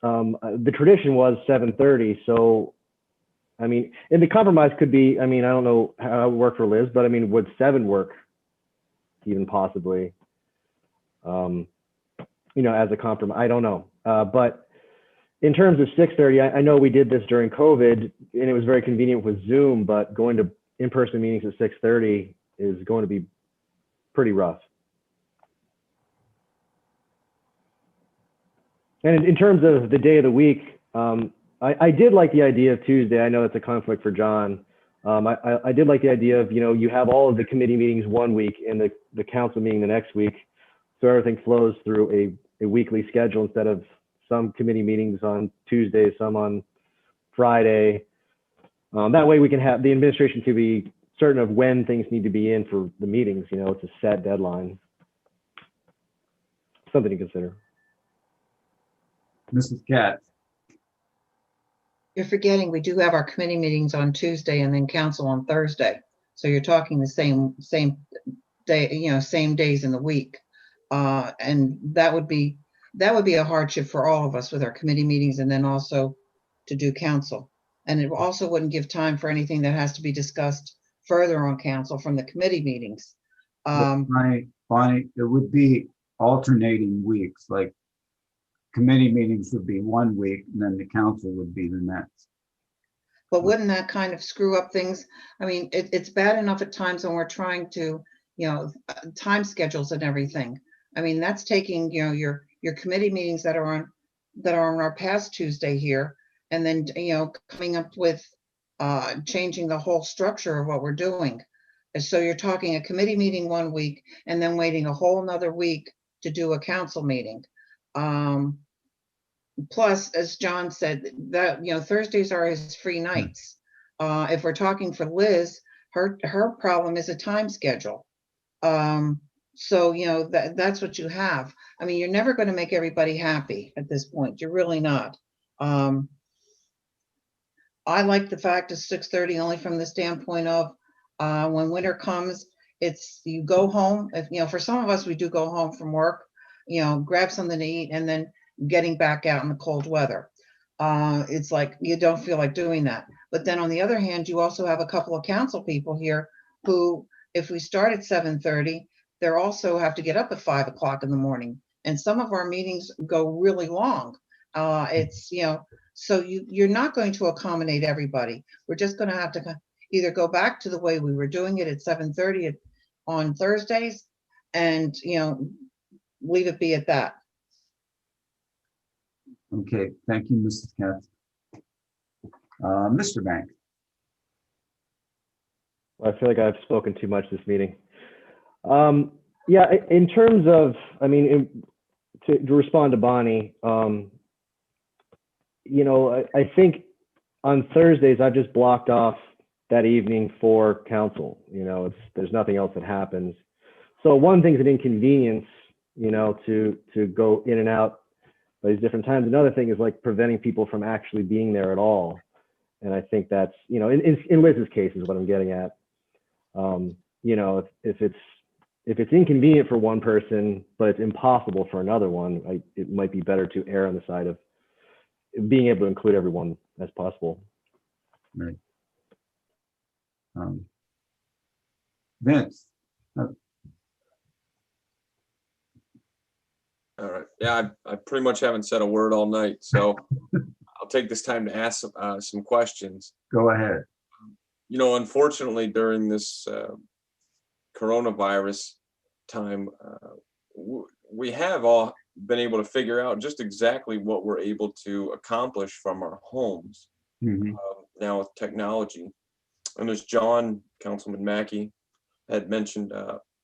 the tradition was 7:30. So, I mean, and the compromise could be, I don't know how it would work for Liz, but would 7 work even possibly? As a compromise, I don't know. But in terms of 6:30, I know we did this during COVID and it was very convenient with Zoom, but going to in-person meetings at 6:30 is going to be pretty rough. And in terms of the day of the week, I did like the idea of Tuesday. I know it's a conflict for John. I did like the idea of, you have all of the committee meetings one week and the council meeting the next week. So everything flows through a weekly schedule instead of some committee meetings on Tuesday, some on Friday. That way we can have the administration to be certain of when things need to be in for the meetings. It's a set deadline. Something to consider. Mrs. Katz. You're forgetting we do have our committee meetings on Tuesday and then council on Thursday. So you're talking the same day, same days in the week. And that would be a hardship for all of us with our committee meetings and then also to do council. And it also wouldn't give time for anything that has to be discussed further on council from the committee meetings. Bonnie, it would be alternating weeks, like committee meetings would be one week and then the council would be the next. But wouldn't that kind of screw up things? It's bad enough at times when we're trying to, time schedules and everything. That's taking, your committee meetings that are on our past Tuesday here, and then, coming up with changing the whole structure of what we're doing. And so you're talking a committee meeting one week and then waiting a whole nother week to do a council meeting. Plus, as John said, that Thursdays are his free nights. If we're talking for Liz, her problem is a time schedule. So that's what you have. You're never going to make everybody happy at this point. You're really not. I like the fact of 6:30 only from the standpoint of when winter comes, it's you go home. If for some of us, we do go home from work, grab something to eat, and then getting back out in the cold weather. It's like you don't feel like doing that. But then on the other hand, you also have a couple of council people here who, if we start at 7:30, they also have to get up at 5 o'clock in the morning. And some of our meetings go really long. So you're not going to accommodate everybody. We're just going to have to either go back to the way we were doing it at 7:30 on Thursdays and, leave it be at that. Okay, thank you, Mrs. Katz. Mr. Bank. Well, I feel like I've spoken too much this meeting. Yeah, in terms of, to respond to Bonnie, I think on Thursdays I've just blocked off that evening for council. There's nothing else that happens. So one thing's an inconvenience, to go in and out by these different times. Another thing is like preventing people from actually being there at all. And I think that's, in Liz's case is what I'm getting at. If it's inconvenient for one person, but it's impossible for another one, it might be better to err on the side of being able to include everyone as possible. Right. Vince. All right. Yeah, I pretty much haven't said a word all night, so I'll take this time to ask some questions. Go ahead. Unfortunately, during this coronavirus time, we have all been able to figure out just exactly what we're able to accomplish from our homes now with technology. And as John, Councilman Mackey, had mentioned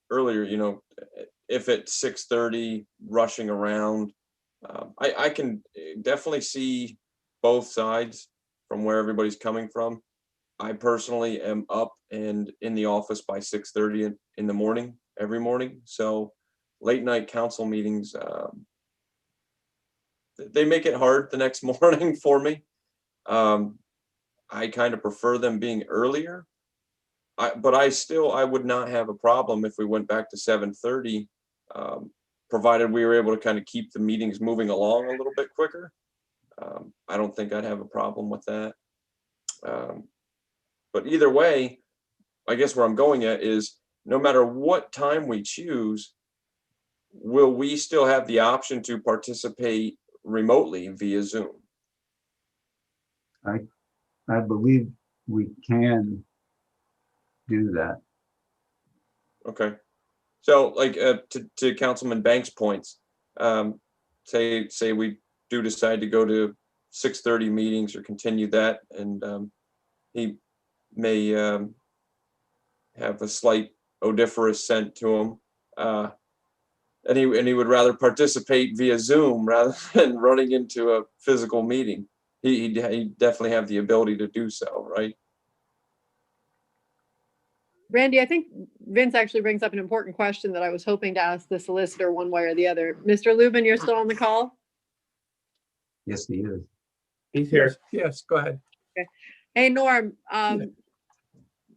earlier, if at 6:30 rushing around, I can definitely see both sides from where everybody's coming from. I personally am up and in the office by 6:30 in the morning, every morning. So late night council meetings, they make it hard the next morning for me. I kind of prefer them being earlier. But I would not have a problem if we went back to 7:30, provided we were able to kind of keep the meetings moving along a little bit quicker. I don't think I'd have a problem with that. But either way, I guess where I'm going at is no matter what time we choose, will we still have the option to participate remotely via Zoom? I believe we can do that. Okay. So like to Councilman Banks' points, say we do decide to go to 6:30 meetings or continue that, and he may have a slight odoriferous scent to him, and he would rather participate via Zoom rather than running into a physical meeting. He definitely have the ability to do so, right? Randy, I think Vince actually brings up an important question that I was hoping to ask the solicitor one way or the other. Mr. Lubin, you're still on the call? Yes, he is. He's here. Yes, go ahead. Okay. Hey, Norm,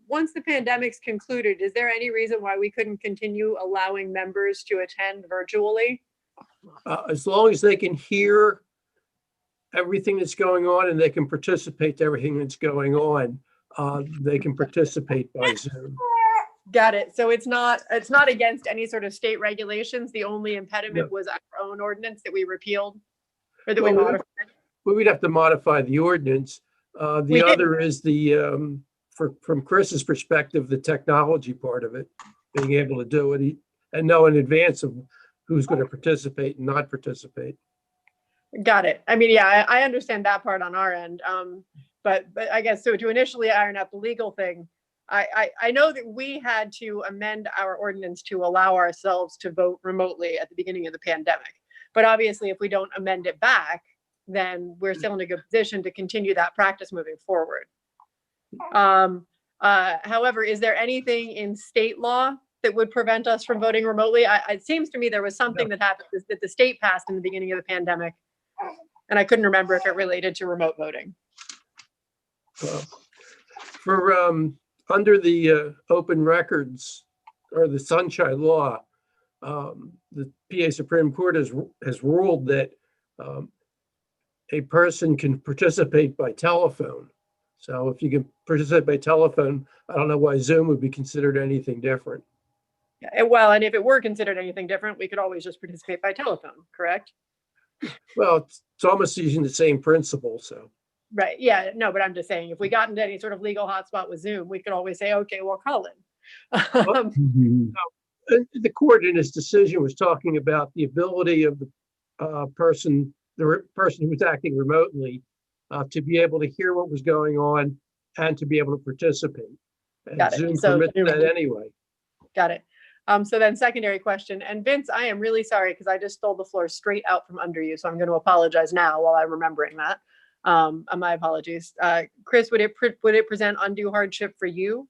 once the pandemic's concluded, is there any reason why we couldn't continue allowing members to attend virtually? As long as they can hear everything that's going on and they can participate to everything that's going on, they can participate by Zoom. Got it. So it's not against any sort of state regulations. The only impediment was our own ordinance that we repealed or that we modified. We would have to modify the ordinance. The other is the, from Chris's perspective, the technology part of it, being able to do it and know in advance of who's going to participate and not participate. Got it. I mean, yeah, I understand that part on our end. But I guess so to initially iron out the legal thing, I know that we had to amend our ordinance to allow ourselves to vote remotely at the beginning of the pandemic. But obviously, if we don't amend it back, then we're still in a good position to continue that practice moving forward. However, is there anything in state law that would prevent us from voting remotely? It seems to me there was something that happened that the state passed in the beginning of the pandemic, and I couldn't remember if it related to remote voting. For under the open records or the Sunshine Law, the PA Supreme Court has ruled that a person can participate by telephone. So if you can participate by telephone, I don't know why Zoom would be considered anything different. Yeah, well, and if it were considered anything different, we could always just participate by telephone, correct? Well, it's almost using the same principle, so. Right, yeah, no, but I'm just saying, if we got into any sort of legal hotspot with Zoom, we could always say, okay, well, call in. The court in its decision was talking about the ability of the person who was acting remotely to be able to hear what was going on and to be able to participate. And Got it. Zoom So- permits that anyway. Got it. So then secondary question, and Vince, I am really sorry because I just stole the floor straight out from under you. So I'm going to apologize now while I'm remembering that. My apologies. Chris, would it present undue hardship for you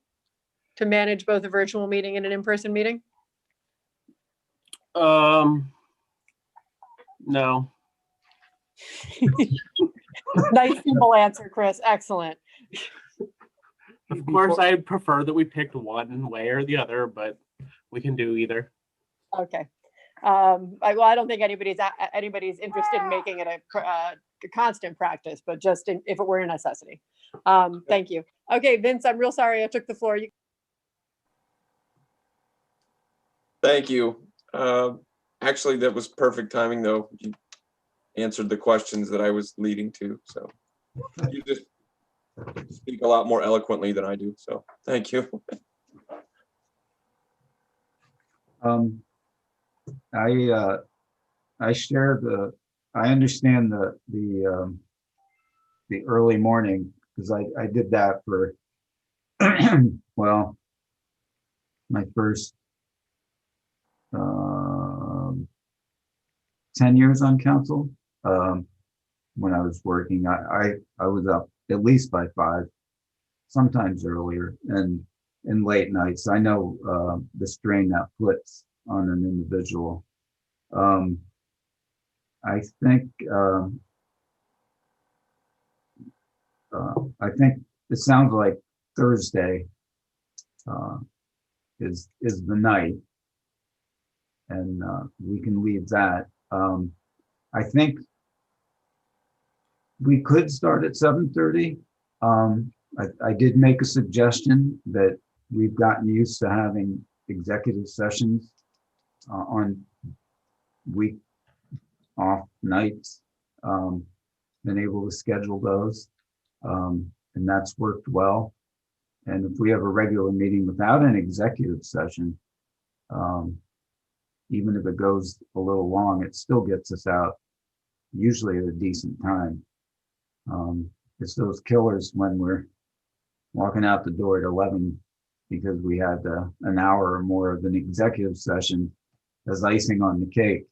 to manage both a virtual meeting and an in-person meeting? No. Nice simple answer, Chris. Excellent. Of course, I prefer that we picked one way or the other, but we can do either. Okay. I don't think anybody's interested in making it a constant practice, but just if it were a necessity. Thank you. Okay, Vince, I'm real sorry I took the floor. Thank you. Actually, that was perfect timing, though. You answered the questions that I was leading to. So you just speak a lot more eloquently than I do. So thank you. I share I understand the early morning because I did that for well, my first 10 years on council. When I was working, I was up at least by 5, sometimes earlier, and late nights. I know the strain that puts on an individual. I think it sounds like Thursday is the night, and we can leave that. I think we could start at 7:30. I did make a suggestion that we've gotten used to having executive sessions on week off nights, been able to schedule those, and that's worked well. And if we have a regular meeting without an executive session, even if it goes a little long, it still gets us out usually at a decent time. It's those killers when we're walking out the door at 11 because we had an hour or more of an executive session as icing on the cake.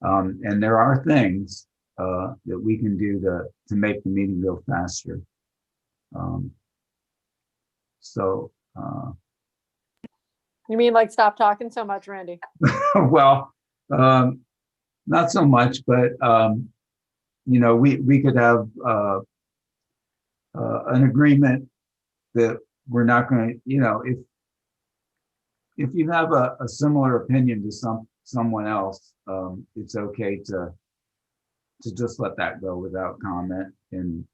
And there are things that we can do to make the meeting go faster. You mean like stop talking so much, Randy? Well, not so much, but we could have an agreement that we're not going to, if you have a similar opinion to someone else, it's okay to just let that go without comment and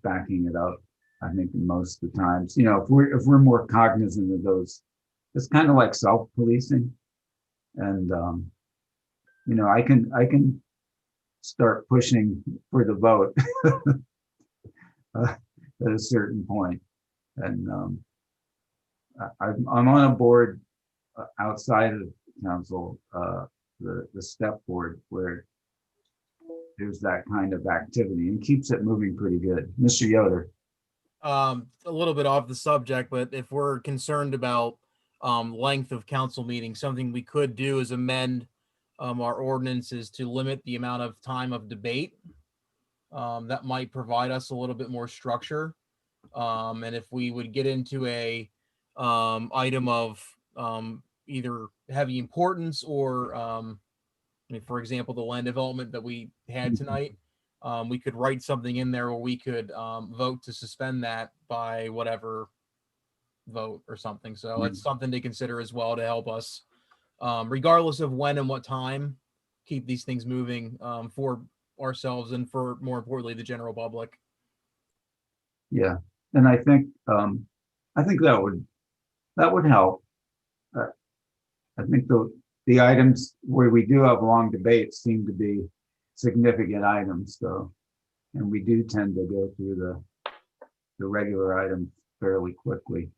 backing it up. I think most of the times, if we're more cognizant of those, it's kind of like self-policing, and I can start pushing for the vote at a certain point, and I'm on a board outside of council, the step board, where there's that kind of activity and keeps it moving pretty good. Mr. Yoder. A little bit off the subject, but if we're concerned about length of council meetings, something we could do is amend our ordinances to limit the amount of time of debate. That might provide us a little bit more structure. And if we would get into a item of either heavy importance or, for example, the land development that we had tonight, we could write something in there where we could vote to suspend that by whatever vote or something. So it's something to consider as well to help us, regardless of when and what time, keep these things moving for ourselves and for, more importantly, the general public. Yeah, and I think that would help. I think the items where we do have long debates seem to be significant items, though, and we do tend to go through the regular items fairly quickly.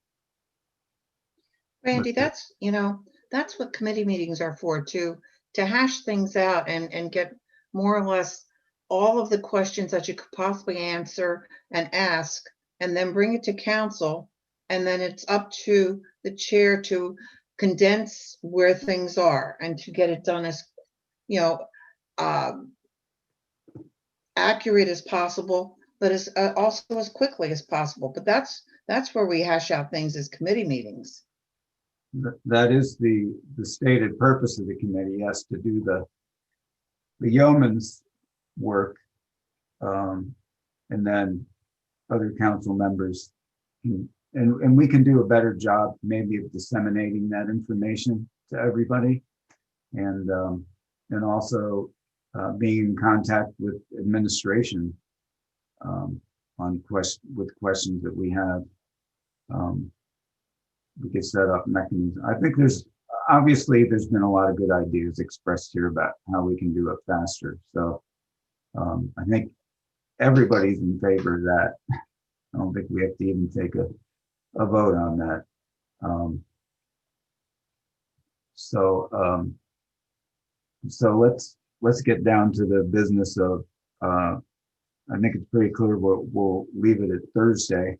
Randy, that's what committee meetings are for, to hash things out and get more or less all of the questions that you could possibly answer and ask, and then bring it to council. And then it's up to the chair to condense where things are and to get it done as, accurate as possible, but as also as quickly as possible. But that's where we hash out things as committee meetings. That is the stated purpose of the committee, yes, to do the yeoman's work, and then other council members and we can do a better job maybe of disseminating that information to everybody, and also being in contact with administration with questions that we have. We could set up mechanisms. I think there's been a lot of good ideas expressed here about how we can do it faster. So I think everybody's in favor of that. I don't think we have to even take a vote on that. So let's get down to the business of, I think it's pretty clear we'll leave it at Thursday,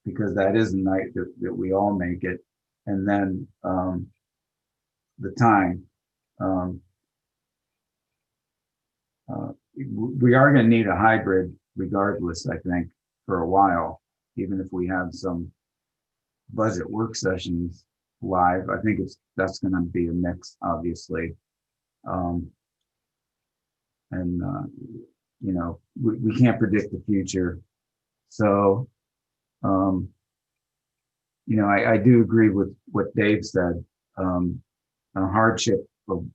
because that is a night that we all make it. And then the time, we are going to need a hybrid regardless, I think, for a while, even if we have some budget work sessions live. I think that's going to be a mix, obviously. You know, we can't predict the future. So, you know, I do agree with what Dave said. A hardship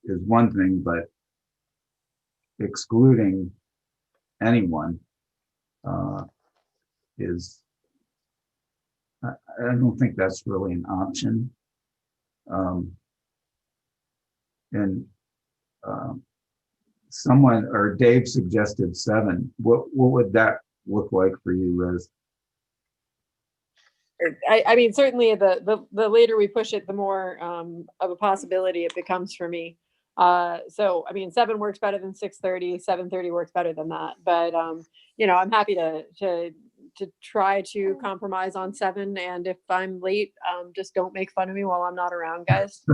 is one thing, but excluding anyone is, I don't think that's really an option. Someone or Dave suggested 7. What would that look like for you, Liz? I mean, certainly the later we push it, the more of a possibility it becomes for me. So, I mean, 7 works better than 6:30, 7:30 works better than that. But, you know, I'm happy to try to compromise on 7. And if I'm late, just don't make fun of me while I'm not around, guys.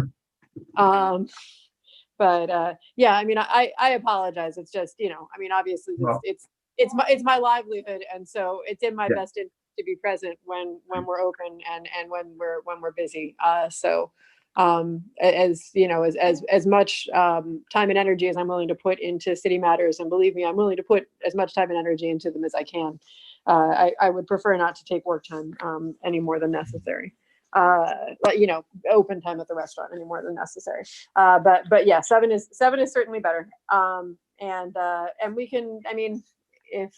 But yeah, I mean, I apologize. It's just, you know, I mean, obviously it's my livelihood. And so it's in my best interest to be present when we're open and when we're busy. So as you know, as much time and energy as I'm willing to put into city matters, and believe me, I'm willing to put as much time and energy into them as I can. I would prefer not to take work time any more than necessary. But you know, open time at the restaurant any more than necessary. But yeah, 7 is certainly better. And we can, I mean, if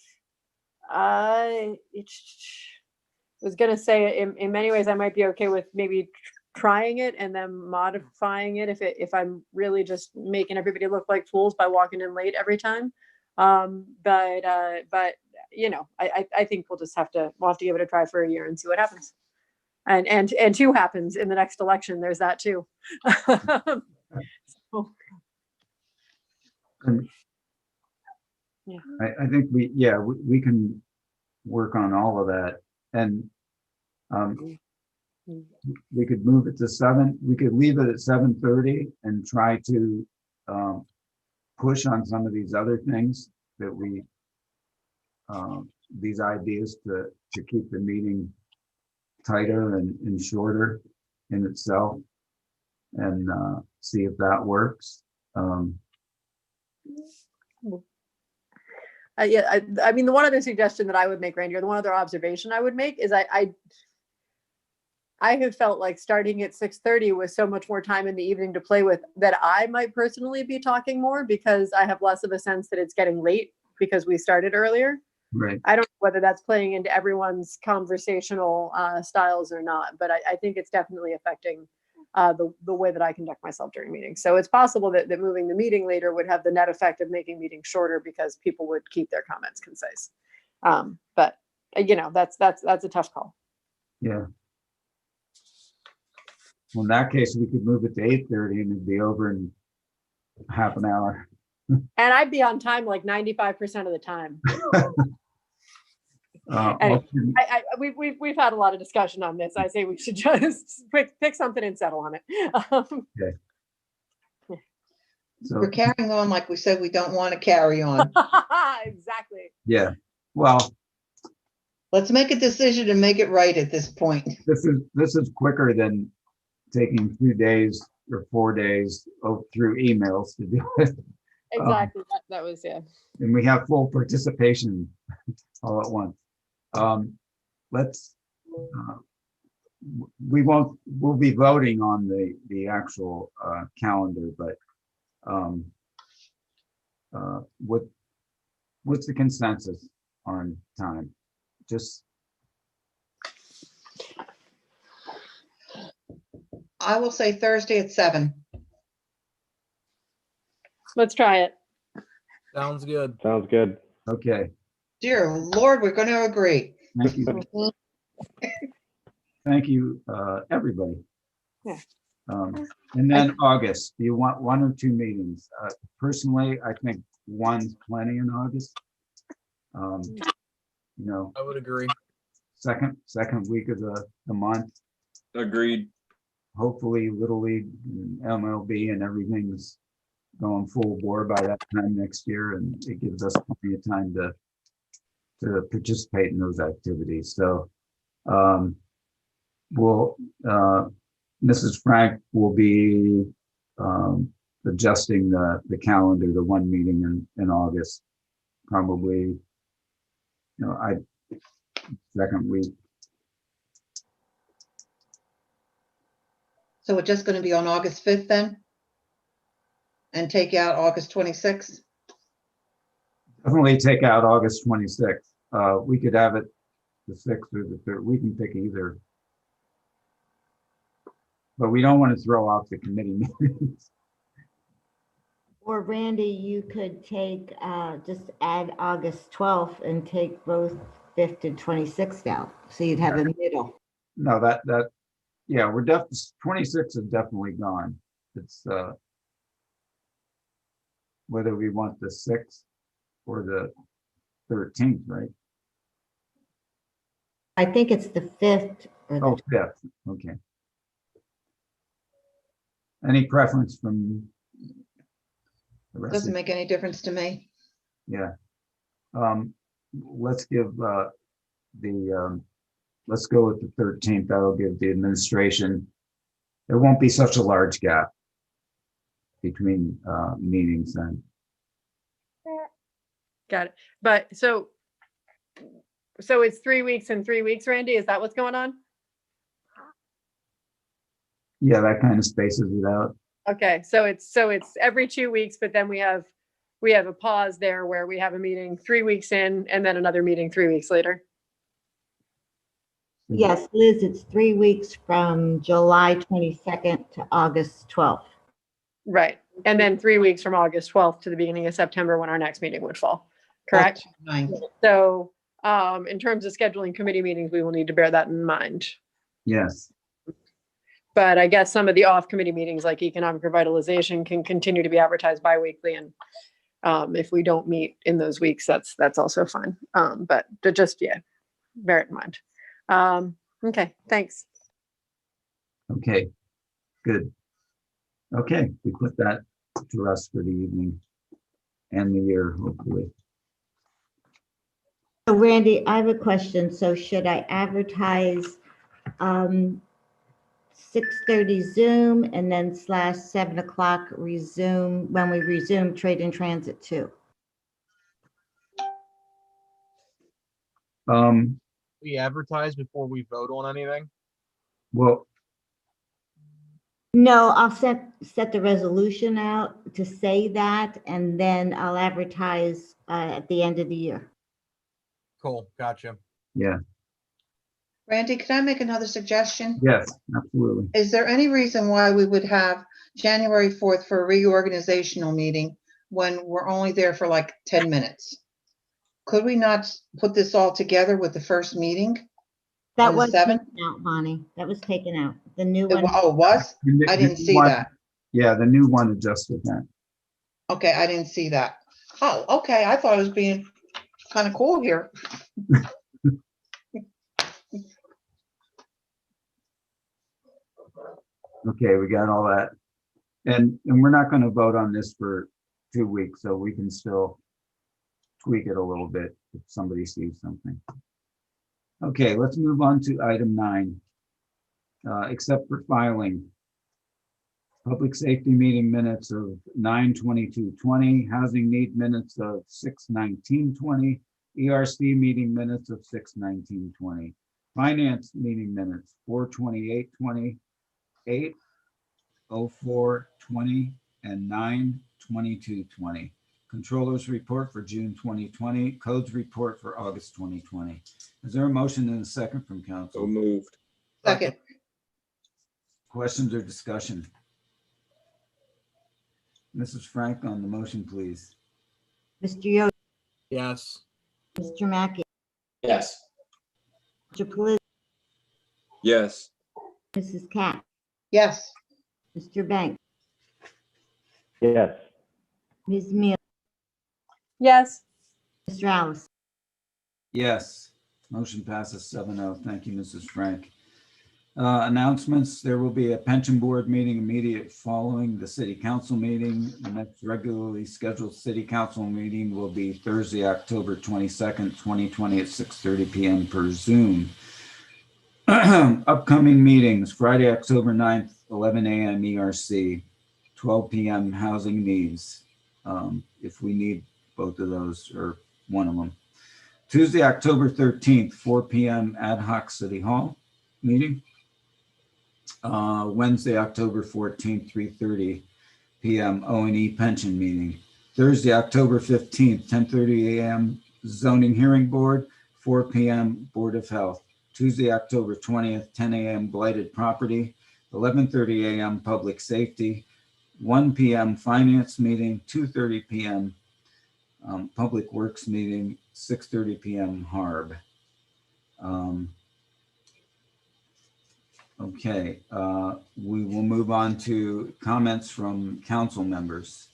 I was gonna say in many ways I might be okay with maybe trying it and then modifying it if I'm really just making everybody look like fools by walking in late every time. But you know, I think we'll have to give it a try for a year and see what happens. And 2 happens in the next election. There's that too. So, yeah. I think we can work on all of that, and we could move it to 7. We could leave it at 7:30 and try to push on some of these other things that these ideas to keep the meeting tighter and shorter in itself, and see if that works. Yeah, I mean, the one other suggestion that I would make, Randy, or the one other observation I would make is I have felt like starting at 6:30 with so much more time in the evening to play with that I might personally be talking more because I have less of a sense that it's getting late because we started earlier. Right. I don't know whether that's playing into everyone's conversational styles or not, but I think it's definitely affecting the way that I conduct myself during meetings. So it's possible that moving the meeting later would have the net effect of making meetings shorter because people would keep their comments concise. But you know, that's a tough call. Yeah. Well, in that case, we could move it to 8:30 and it'd be over in half an hour. And I'd be on time like 95% of the time. Anyway, we've had a lot of discussion on this. I say we should just pick something and settle on it. Okay. So, we're carrying on like we said we don't want to carry on. Exactly. Yeah. Well, let's make a decision and make it right at this point. This is quicker than taking 2 days or 4 days through emails to do it. Exactly. That was, yeah. And we have full participation all at once. We'll be voting on the actual calendar, but what's the consensus on time? Just I will say Thursday at 7. Let's try it. Sounds good. Sounds good. Okay. Dear Lord, we're going to agree. Thank you. Thank you, everybody. Yeah. And then August, do you want 1 or 2 meetings? Personally, I think 1's plenty in August. You know, I would agree. Second week of the month. Agreed. Hopefully Little League and MLB and everything's going full bore by that time next year, and it gives us plenty of time to to participate in those activities. So Mrs. Frank will be adjusting the calendar to one meeting in August, probably, second week. So we're just going to be on August 5th then? And take out August 26th? Definitely take out August 26th. We could have it the 6th or the 3rd. We can pick either. But we don't want to throw out the committee meetings. Or Randy, you could take, just add August 12th and take both 5th and 26th out. So you'd have a middle. No, yeah, we're 26 is definitely gone. It's whether we want the 6th or the 13th, right? I think it's the 5th. Or Oh, 5th, okay. Any preference from the rest? Doesn't make any difference to me. Yeah. Let's give let's go with the 13th. That'll give the administration, there won't be such a large gap between meetings then. Got it. But so it's 3 weeks and 3 weeks, Randy? Is that what's going on? Yeah, that kind of spaces it out. Okay, so it's every 2 weeks, but then we have a pause there where we have a meeting 3 weeks in and then another meeting 3 weeks later. Yes, Liz, it's 3 weeks from July 22nd to August 12th. Right. And then 3 weeks from August 12th to the beginning of September when our next meeting would fall. Correct? So in terms of scheduling committee meetings, we will need to bear that in mind. Yes. But I guess some of the off committee meetings like economic revitalization can continue to be advertised bi-weekly. And if we don't meet in those weeks, that's also fine. But to just, yeah, bear it in mind. Okay, thanks. Okay, good. Okay, we put that to rest for the evening and the year, hopefully. So Randy, I have a question. So should I advertise 6:30 Zoom and then /7 o'clock resume when we resume trade and transit too? We advertise before we vote on anything? Well, No, I'll set the resolution out to say that, and then I'll advertise at the end of the year. Cool, gotcha. yeah, Randy, can I make another suggestion? yes, absolutely. Is there any reason why we would have January 4th for a reorganizational meeting when we're only there for like 10 minutes? Could we not put this all together with the first meeting? That on the was 7th? taken out, Bonnie. That was taken out. The new It one. wa- Oh, it was? I The didn't new see one- that. Yeah, the new one adjusted that. Okay, I didn't see that. Oh, okay, I thought it was being kind of cool here. Okay, we got all that. And we're not going to vote on this for 2 weeks, so we can still tweak it a little bit if somebody sees something. Okay, let's move on to item 9. Except for filing. Public safety meeting minutes of 9/22/20, housing need minutes of 6/19/20, ERC meeting minutes of 6/19/20, finance meeting minutes 4/28/20, 8/04/20, and 9/22/20. Controllers report for June 2020, codes report for August 2020. Is there a motion and a second from council? So moved. Second. Questions or discussion? Mrs. Frank on the motion, please. Mr. Yoder, Yes. Mr. Mackey, Yes. Mr. Pelisi, Yes. Mrs. Katz, Yes. Mr. Banks, Yes. Ms. Mealy, Yes. Mr. Alice. Yes, motion passes 7-0. Thank you, Mrs. Frank. Announcements, there will be a pension board meeting immediate following the city council meeting. The next regularly scheduled city council meeting will be Thursday, October 22nd, 2020 at 6:30 p.m. per Zoom. Upcoming meetings, Friday, October 9th, 11 a.m. ERC, 12 p.m. housing needs, if we need both of those or one of them. Tuesday, October 13th, 4 p.m. ad hoc city hall meeting. Wednesday, October 14th, 3:30 p.m. O&E pension meeting. Thursday, October 15th, 10:30 a.m. zoning hearing board, 4 p.m. Board of Health. Tuesday, October 20th, 10 a.m. blighted property, 11:30 a.m. public safety, 1 p.m. finance meeting, 2:30 p.m. Public works meeting, 6:30 p.m. HARB. Okay, we will move on to comments from council members.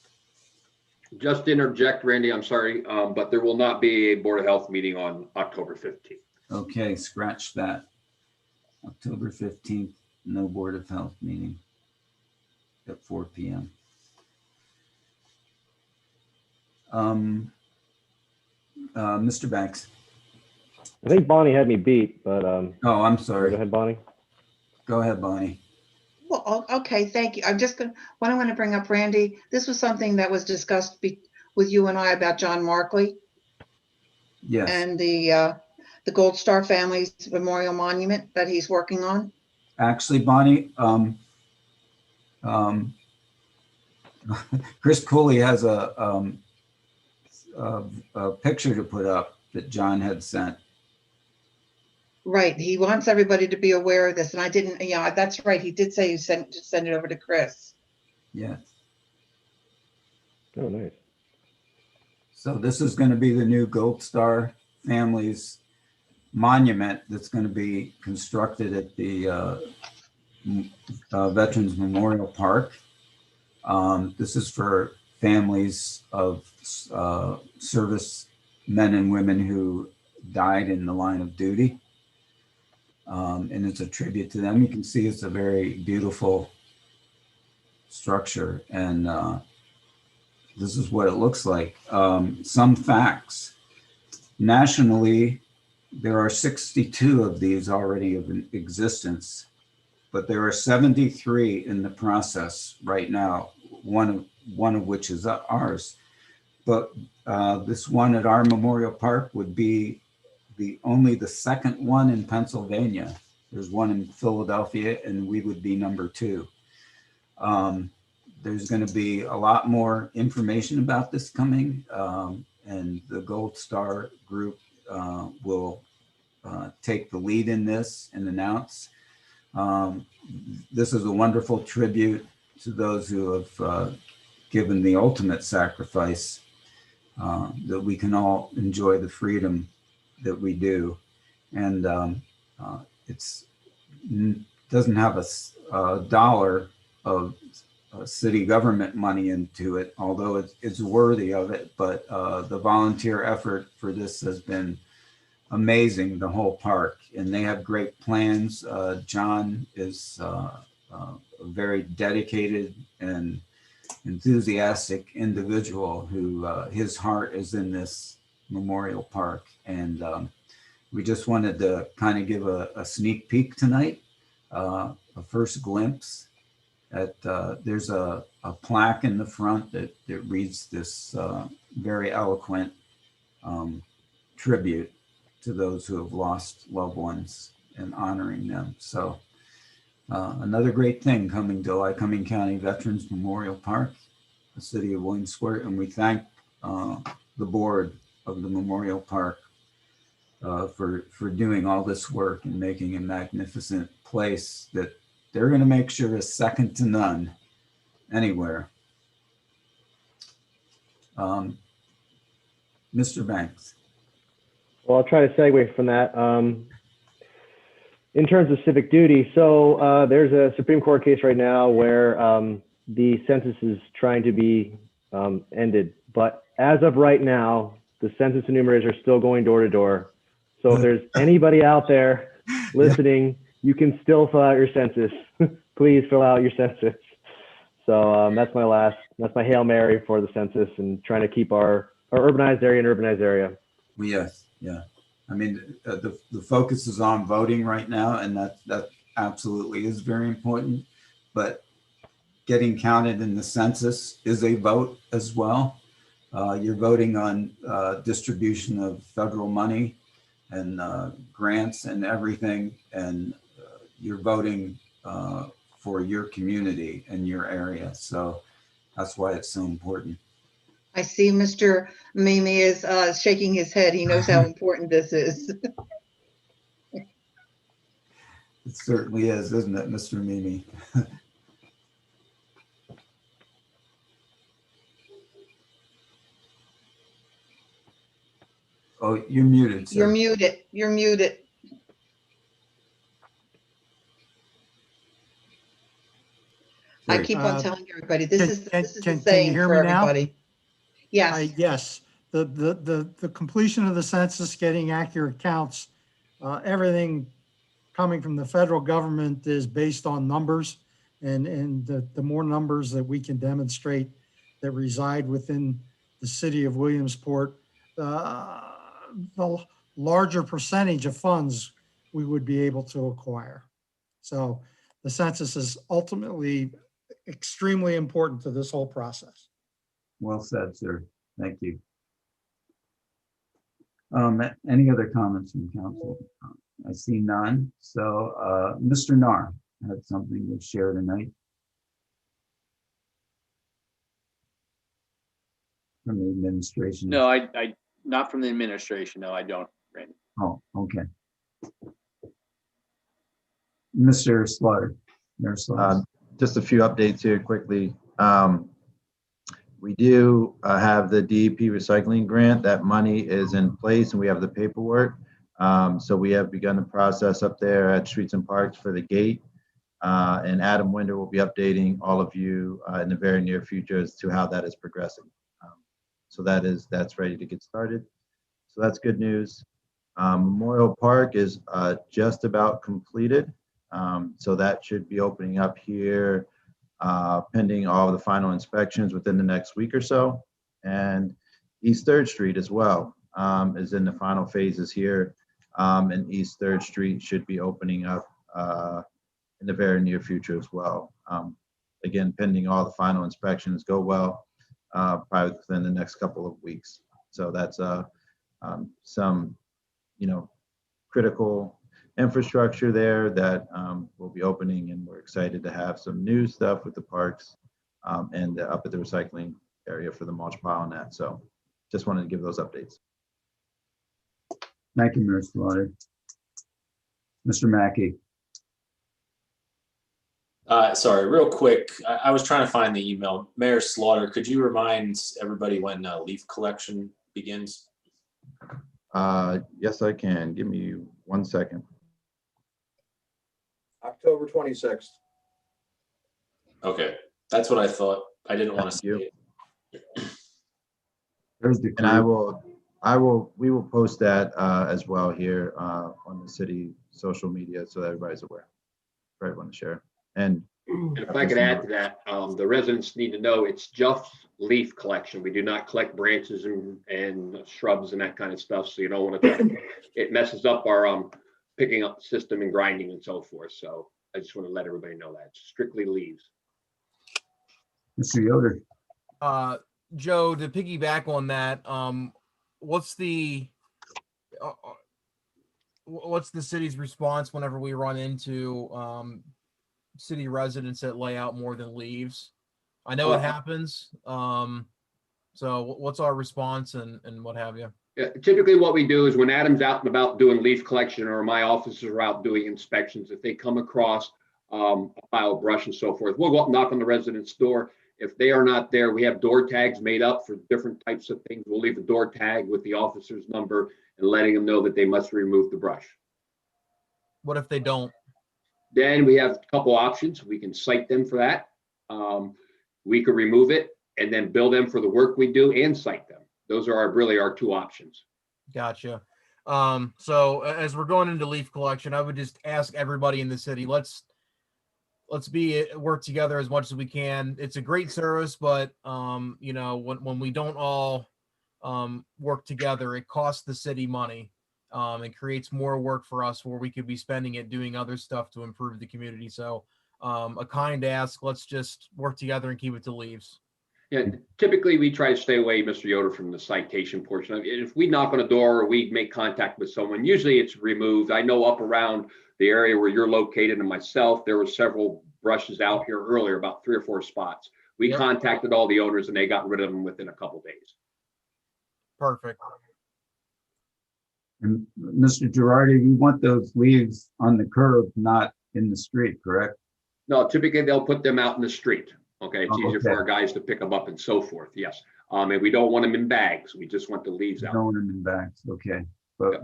Just to interject, Randy, I'm sorry, but there will not be a Board of Health meeting on October 15th. Okay, scratch that. October 15th, no Board of Health meeting at 4 p.m. Mr. Banks. I think Bonnie had me beat, but oh, I'm sorry. Go ahead, Bonnie. Go ahead, Bonnie. Well, okay, thank you. I'm just going to, what I want to bring up, Randy, this was something that was discussed with you and I about John Markley. Yes. And the Gold Star Family's Memorial Monument that he's working on. Actually, Bonnie, Chris Cooley has a picture to put up that John had sent. Right. He wants everybody to be aware of this. And I didn't, yeah, that's right. He did say you send it over to Chris. Yes. Oh, nice. So this is going to be the new Gold Star Family's monument that's going to be constructed at the Veterans Memorial Park. This is for families of service men and women who died in the line of duty. And it's a tribute to them. You can see it's a very beautiful structure, and this is what it looks like. Some facts. Nationally, there are 62 of these already in existence, but there are 73 in the process right now, one of which is ours. But this one at our Memorial Park would be only the second one in Pennsylvania. There's one in Philadelphia, and we would be number 2. There's going to be a lot more information about this coming, and the Gold Star Group will take the lead in this and announce. This is a wonderful tribute to those who have given the ultimate sacrifice, that we can all enjoy the freedom that we do. And it's doesn't have a dollar of city government money into it, although it's worthy of it. But the volunteer effort for this has been amazing, the whole park, and they have great plans. John is a very dedicated and enthusiastic individual who his heart is in this memorial park. And we just wanted to kind of give a sneak peek tonight, a first glimpse at, there's a plaque in the front that reads this very eloquent tribute to those who have lost loved ones and honoring them. So another great thing coming to Lycoming County Veterans Memorial Park, the city of Williamsport, and we thank the board of the Memorial Park for doing all this work and making a magnificent place that they're going to make sure is second to none anywhere. Mr. Banks. Well, I'll try to segue from that. In terms of civic duty, so there's a Supreme Court case right now where the census is trying to be ended. But as of right now, the census enumerators are still going door to door. So if there's anybody out there listening you can still fill out your census. Please fill out your census. So that's my Hail Mary for the census and trying to keep our urbanized area an urbanized area. Well, yes, yeah. I mean, the focus is on voting right now, and that absolutely is very important. But getting counted in the census is a vote as well. You're voting on distribution of federal money and grants and everything, and you're voting for your community and your area. So that's why it's so important. I see Mr. Mimi is shaking his head. He knows how important this is. It certainly is, isn't it, Mr. Mimi? Oh, you're muted, sir. You're muted. You're muted. I keep on telling everybody, this is the saying for everybody. Yes. Yes, the completion of the census, getting accurate counts, everything coming from the federal government is based on numbers, and the more numbers that we can demonstrate that reside within the city of Williamsport, the larger percentage of funds we would be able to acquire. So the census is ultimately extremely important to this whole process. Well said, sir. Thank you. Any other comments from council? I see none. So Mr. Nar had something to share tonight from the administration. No, I not from the administration. No, I don't, Randy. Oh, okay. Mr. Slaughter. Just a few updates here quickly. We do have the DEP recycling grant. That money is in place and we have the paperwork. So we have begun the process up there at Streets and Parks for the gate. And Adam Winder will be updating all of you in the very near future as to how that is progressing. So that's ready to get started. So that's good news. Memorial Park is just about completed. So that should be opening up here pending all of the final inspections within the next week or so. And East 3rd Street as well is in the final phases here. And East 3rd Street should be opening up in the very near future as well. Again, pending all the final inspections go well, probably within the next couple of weeks. So that's some, critical infrastructure there that will be opening, and we're excited to have some new stuff with the parks and up at the recycling area for the mulch pile and that. So just wanted to give those updates. Thank you, Mr. Slaughter. Mr. Mackey. Sorry, real quick. I was trying to find the email. Mayor Slaughter, could you remind everybody when leaf collection begins? Yes, I can. Give me 1 second. October 26th. Okay, that's what I thought. I didn't want to see it. There's the and we will post that as well here on the city social media so that everybody's aware for everyone to share. And if I could add to that, the residents need to know it's just leaf collection. We do not collect branches and shrubs and that kind of stuff. So you don't want to, it messes up our picking up system and grinding and so forth. So I just want to let everybody know that it's strictly leaves. Mr. Yoder. Joe, to piggyback on that, what's the city's response whenever we run into city residents that lay out more than leaves? I know it happens. So what's our response and what have you? Yeah, typically what we do is when Adam's out and about doing leaf collection or my officers are out doing inspections, if they come across a pile of brush and so forth, we'll go up and knock on the resident's door. If they are not there, we have door tags made up for different types of things. We'll leave a door tag with the officer's number and letting them know that they must remove the brush. What if they don't? Then we have a couple options. We can cite them for that. We could remove it and then bill them for the work we do and cite them. Those are really our two options. Gotcha. So as we're going into leaf collection, I would just ask everybody in the city, let's work together as much as we can. It's a great service, but you know, when we don't all work together, it costs the city money. It creates more work for us where we could be spending it doing other stuff to improve the community. So a kind ask, let's just work together and keep it to leaves. Yeah, typically we try to stay away, Mr. Yoder, from the citation portion of it. If we knock on a door or we make contact with someone, usually it's removed. I know up around the area where you're located and myself, there were several brushes out here earlier, about 3 or 4 spots. We contacted all the owners and they got rid of them within a couple days. Perfect. And Mr. Girardi, you want those leaves on the curb, not in the street, correct? No, typically they'll put them out in the street. Okay, it's easier for Okay. our guys to pick them up and so forth. Yes. And we don't want them in bags. We just want the leaves out. Don't want them in bags, okay. But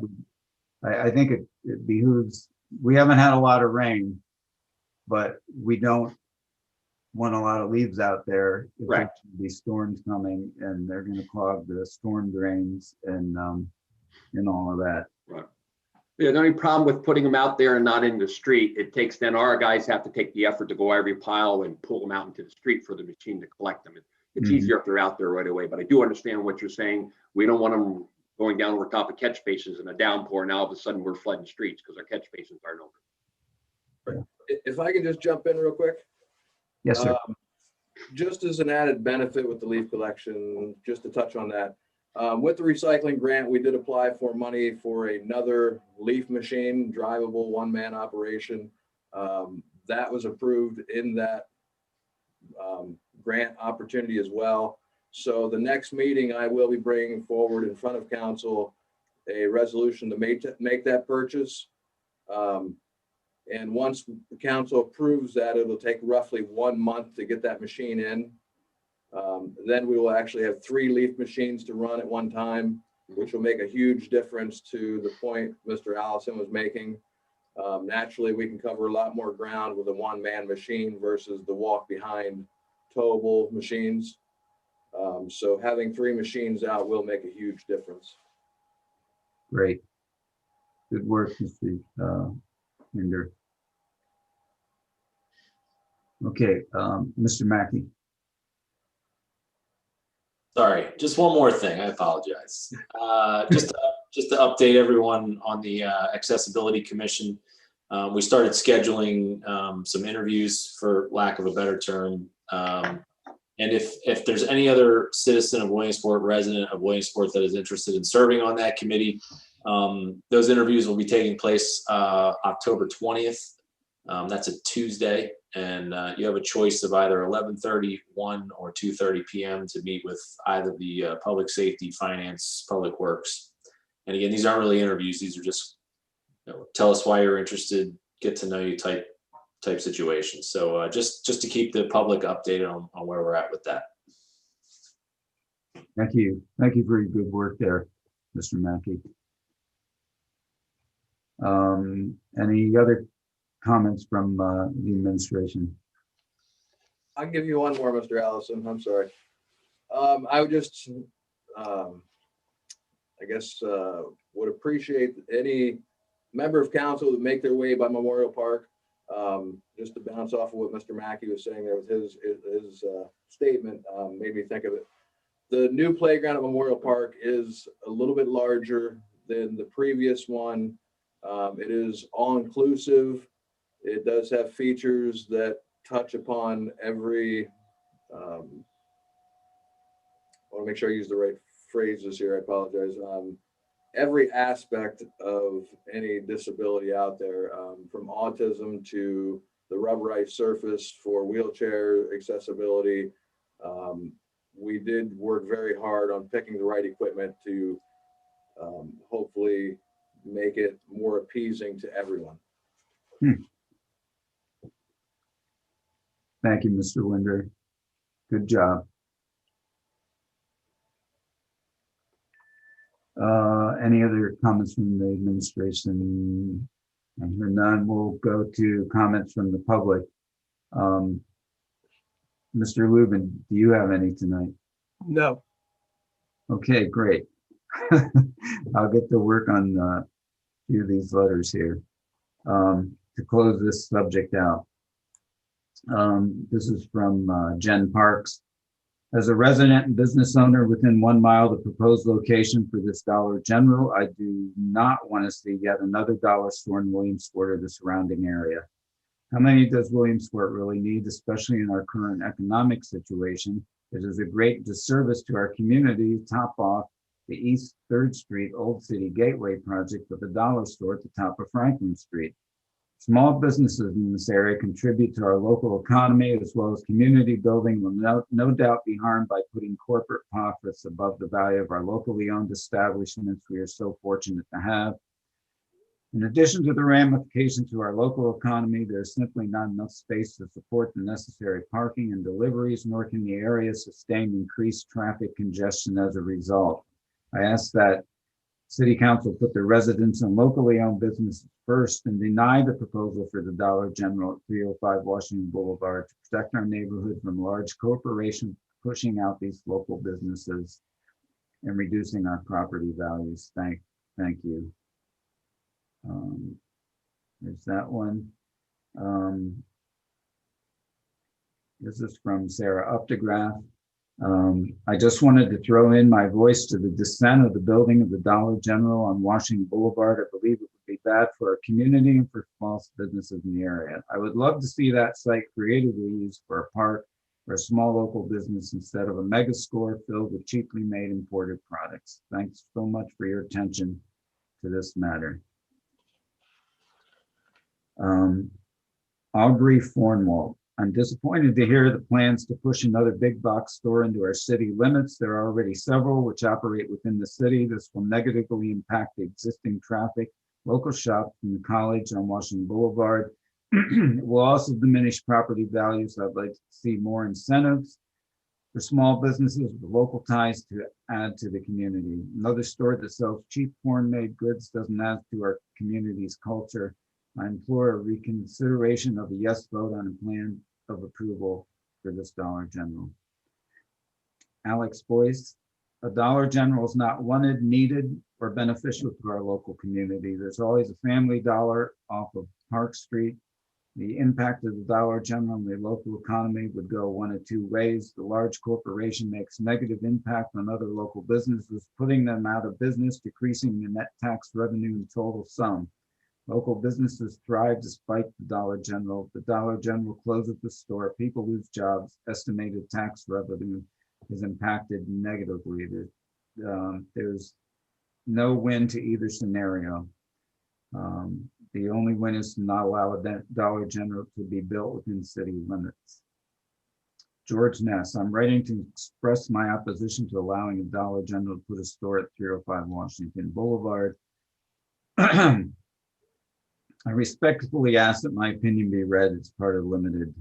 I think it behooves, we haven't had a lot of rain, but we don't want a lot of leaves out there. If Right. there's gonna be storms coming and they're gonna clog the storm drains and all of that. Right. Yeah, the only problem with putting them out there and not in the street, it takes, then our guys have to take the effort to go every pile and pull them out into the street for the machine to collect them. It's easier if they're out there right away, but I do understand what you're saying. We don't want them going down over top of catch basins in a downpour. Now all of a sudden we're flooding streets because our catch basins aren't open. If I can just jump in real quick. Yes, sir. Just as an added benefit with the leaf collection, just to touch on that, with the recycling grant, we did apply for money for another leaf machine, drivable one-man operation. That was approved in that grant opportunity as well. So the next meeting, I will be bringing forward in front of council a resolution to make that purchase. And once the council approves that, it'll take roughly 1 month to get that machine in. Then we will actually have 3 leaf machines to run at one time, which will make a huge difference to the point Mr. Allison was making. Naturally, we can cover a lot more ground with a one-man machine versus the walk-behind towable machines. So having 3 machines out will make a huge difference. Great. Good work, Mr. Hinder. Okay, Mr. Mackey. Sorry, just one more thing. I apologize. Just to update everyone on the Accessibility Commission. We started scheduling some interviews, for lack of a better term. And if there's any other citizen of Williamsport, resident of Williamsport that is interested in serving on that committee, those interviews will be taking place October 20th. That's a Tuesday, and you have a choice of either 11:30, 1, or 2:30 p.m. to meet with either the Public Safety, Finance, Public Works. And again, these aren't really interviews; these are just, tell us why you're interested, get to know you type situations. So just to keep the public updated on where we're at with that. Thank you. Thank you for your good work there, Mr. Mackey. Any other comments from the administration? I'll give you one more, Mr. Allison. I'm sorry. I would just, I guess, would appreciate any member of council that make their way by Memorial Park. Just to bounce off of what Mr. Mackey was saying there with his statement, made me think of it. The new playground at Memorial Park is a little bit larger than the previous one. It is all-inclusive. It does have features that touch upon every, I want to make sure I use the right phrases here, I apologize. Every aspect of any disability out there, from autism to the rubberized surface for wheelchair accessibility. We did work very hard on picking the right equipment to hopefully make it more appeasing to everyone. Thank you, Mr. Winder. Good job. Any other comments from the administration? I hear none. We'll go to comments from the public. Mr. Lubin, do you have any tonight? No. Okay, great. I'll get to work on a few of these letters here to close this subject out. This is from Jen Parks. As a resident and business owner within 1 mile of the proposed location for this Dollar General, I do not want to see yet another dollar store in Williamsport or the surrounding area. How many does Williamsport really need, especially in our current economic situation? It is a great disservice to our community to top off the East 3rd Street Old City Gateway project with a dollar store at the top of Franklin Street. Small businesses in this area contribute to our local economy as well as community building will no doubt be harmed by putting corporate profits above the value of our locally owned establishments we are so fortunate to have. In addition to the ramifications to our local economy, there's simply not enough space to support the necessary parking and deliveries, nor can the area sustain increased traffic congestion as a result. I ask that City Council put the residents and locally owned businesses first and deny the proposal for the Dollar General at 305 Washington Boulevard to protect our neighborhood from large corporations pushing out these local businesses and reducing our property values. Thank you. There's that one. This is from Sarah Updegraff. I just wanted to throw in my voice to the dissent of the building of the Dollar General on Washington Boulevard. I believe it would be bad for our community and for small businesses in the area. I would love to see that site creatively used for a park or a small local business instead of a mega store filled with cheaply made imported products. Thanks so much for your attention to this matter. Aubrey Fornwall. I'm disappointed to hear the plans to push another big box store into our city limits. There are already several which operate within the city. This will negatively impact the existing traffic, local shops from the college on Washington Boulevard. It will also diminish property values. I'd like to see more incentives for small businesses with local ties to add to the community. Another store that sells cheap foreign-made goods doesn't add to our community's culture. I implore a reconsideration of a yes vote on a plan of approval for this Dollar General. Alex Boyce, a Dollar General is not wanted, needed, or beneficial to our local community. There's always a Family Dollar off of Park Street. The impact of the Dollar General on the local economy would go one of two ways. The large corporation makes negative impact on other local businesses, putting them out of business, decreasing the net tax revenue in total sum. Local businesses thrive despite the Dollar General. The Dollar General closes the store, people lose jobs, estimated tax revenue is impacted negatively. There's no win to either scenario. The only win is to not allow a Dollar General to be built within city limits. George Ness, I'm writing to express my opposition to allowing a Dollar General to put a store at 305 Washington Boulevard. I respectfully ask that my opinion be read as part of limited.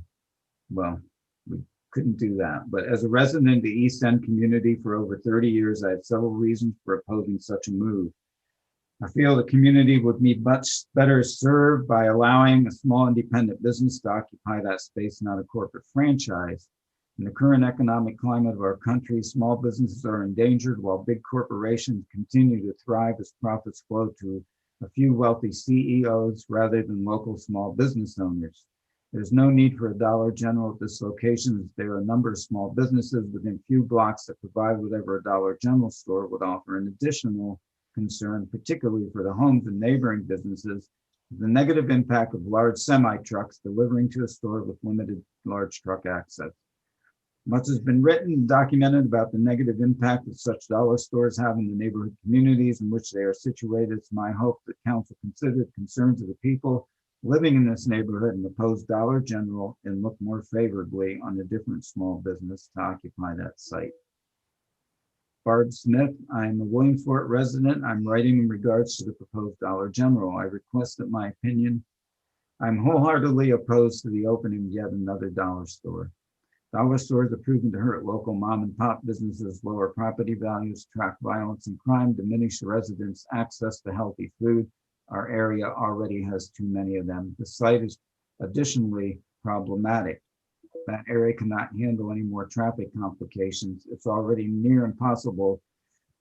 Well, we couldn't do that. But as a resident of the East End community for over 30 years, I have several reasons for opposing such a move. I feel the community would be much better served by allowing a small independent business to occupy that space, not a corporate franchise. In the current economic climate of our country, small businesses are endangered while big corporations continue to thrive as profits flow to a few wealthy CEOs rather than local small business owners. There's no need for a Dollar General at this location as there are a number of small businesses within few blocks that provide whatever a Dollar General store would offer. An additional concern, particularly for the homes and neighboring businesses, the negative impact of large semi-trucks delivering to a store with limited large truck access. Much has been written and documented about the negative impact that such dollar stores have in the neighborhood communities in which they are situated. It's my hope that council consider the concerns of the people living in this neighborhood and oppose Dollar General and look more favorably on a different small business to occupy that site. Barb Smith, I'm a Williamsport resident. I'm writing in regards to the proposed Dollar General. I request that my opinion, I'm wholeheartedly opposed to the opening of yet another dollar store. Dollar stores are proven to hurt local mom and pop businesses, lower property values, attract violence and crime, diminish residents' access to healthy food. Our area already has too many of them. The site is additionally problematic. That area cannot handle any more traffic complications. It's already near impossible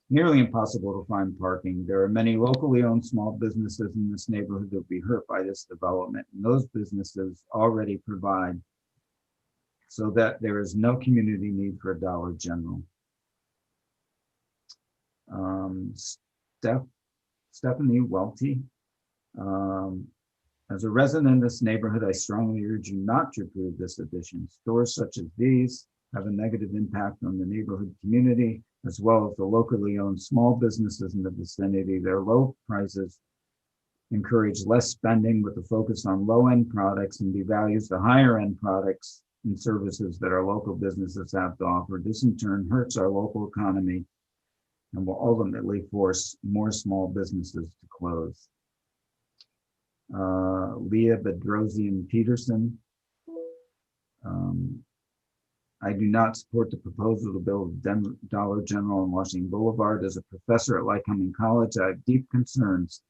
nearly impossible to find parking. There are many locally owned small businesses in this neighborhood that will be hurt by this development, and those businesses already provide so that there is no community need for a Dollar General. Stephanie Welty. As a resident in this neighborhood, I strongly urge you not to approve this addition. Stores such as these have a negative impact on the neighborhood community, as well as the locally owned small businesses in the vicinity. Their low prices encourage less spending with a focus on low-end products and devalues the higher-end products and services that our local businesses have to offer. This in turn hurts our local economy and will ultimately force more small businesses to close. Leah Bedrosian Peterson. I do not support the proposal to build a Dollar General on Washington Boulevard. As a professor at Lycoming College, I have deep concerns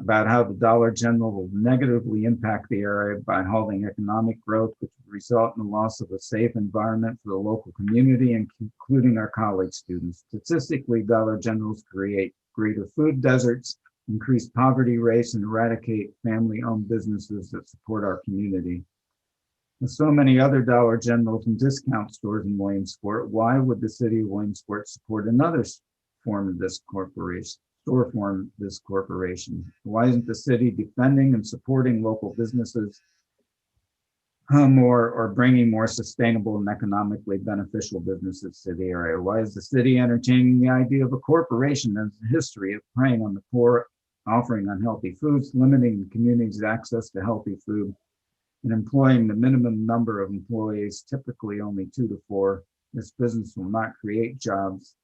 about how the Dollar General will negatively impact the area by halting economic growth, which would result in the loss of a safe environment for the local community, including our college students. Statistically, Dollar Generals create greater food deserts, increase poverty rates, and eradicate family-owned businesses that support our community. With so many other Dollar Generals and discount stores in Williamsport, why would the city of Williamsport support another form of this corporation? Why isn't the city defending and supporting local businesses more, or bringing more sustainable and economically beneficial businesses to the area? Why is the city entertaining the idea of a corporation that has a history of preying on the poor, offering unhealthy foods, limiting the community's access to healthy food, and employing the minimum number of employees, typically only 2 to 4? This business will not create jobs.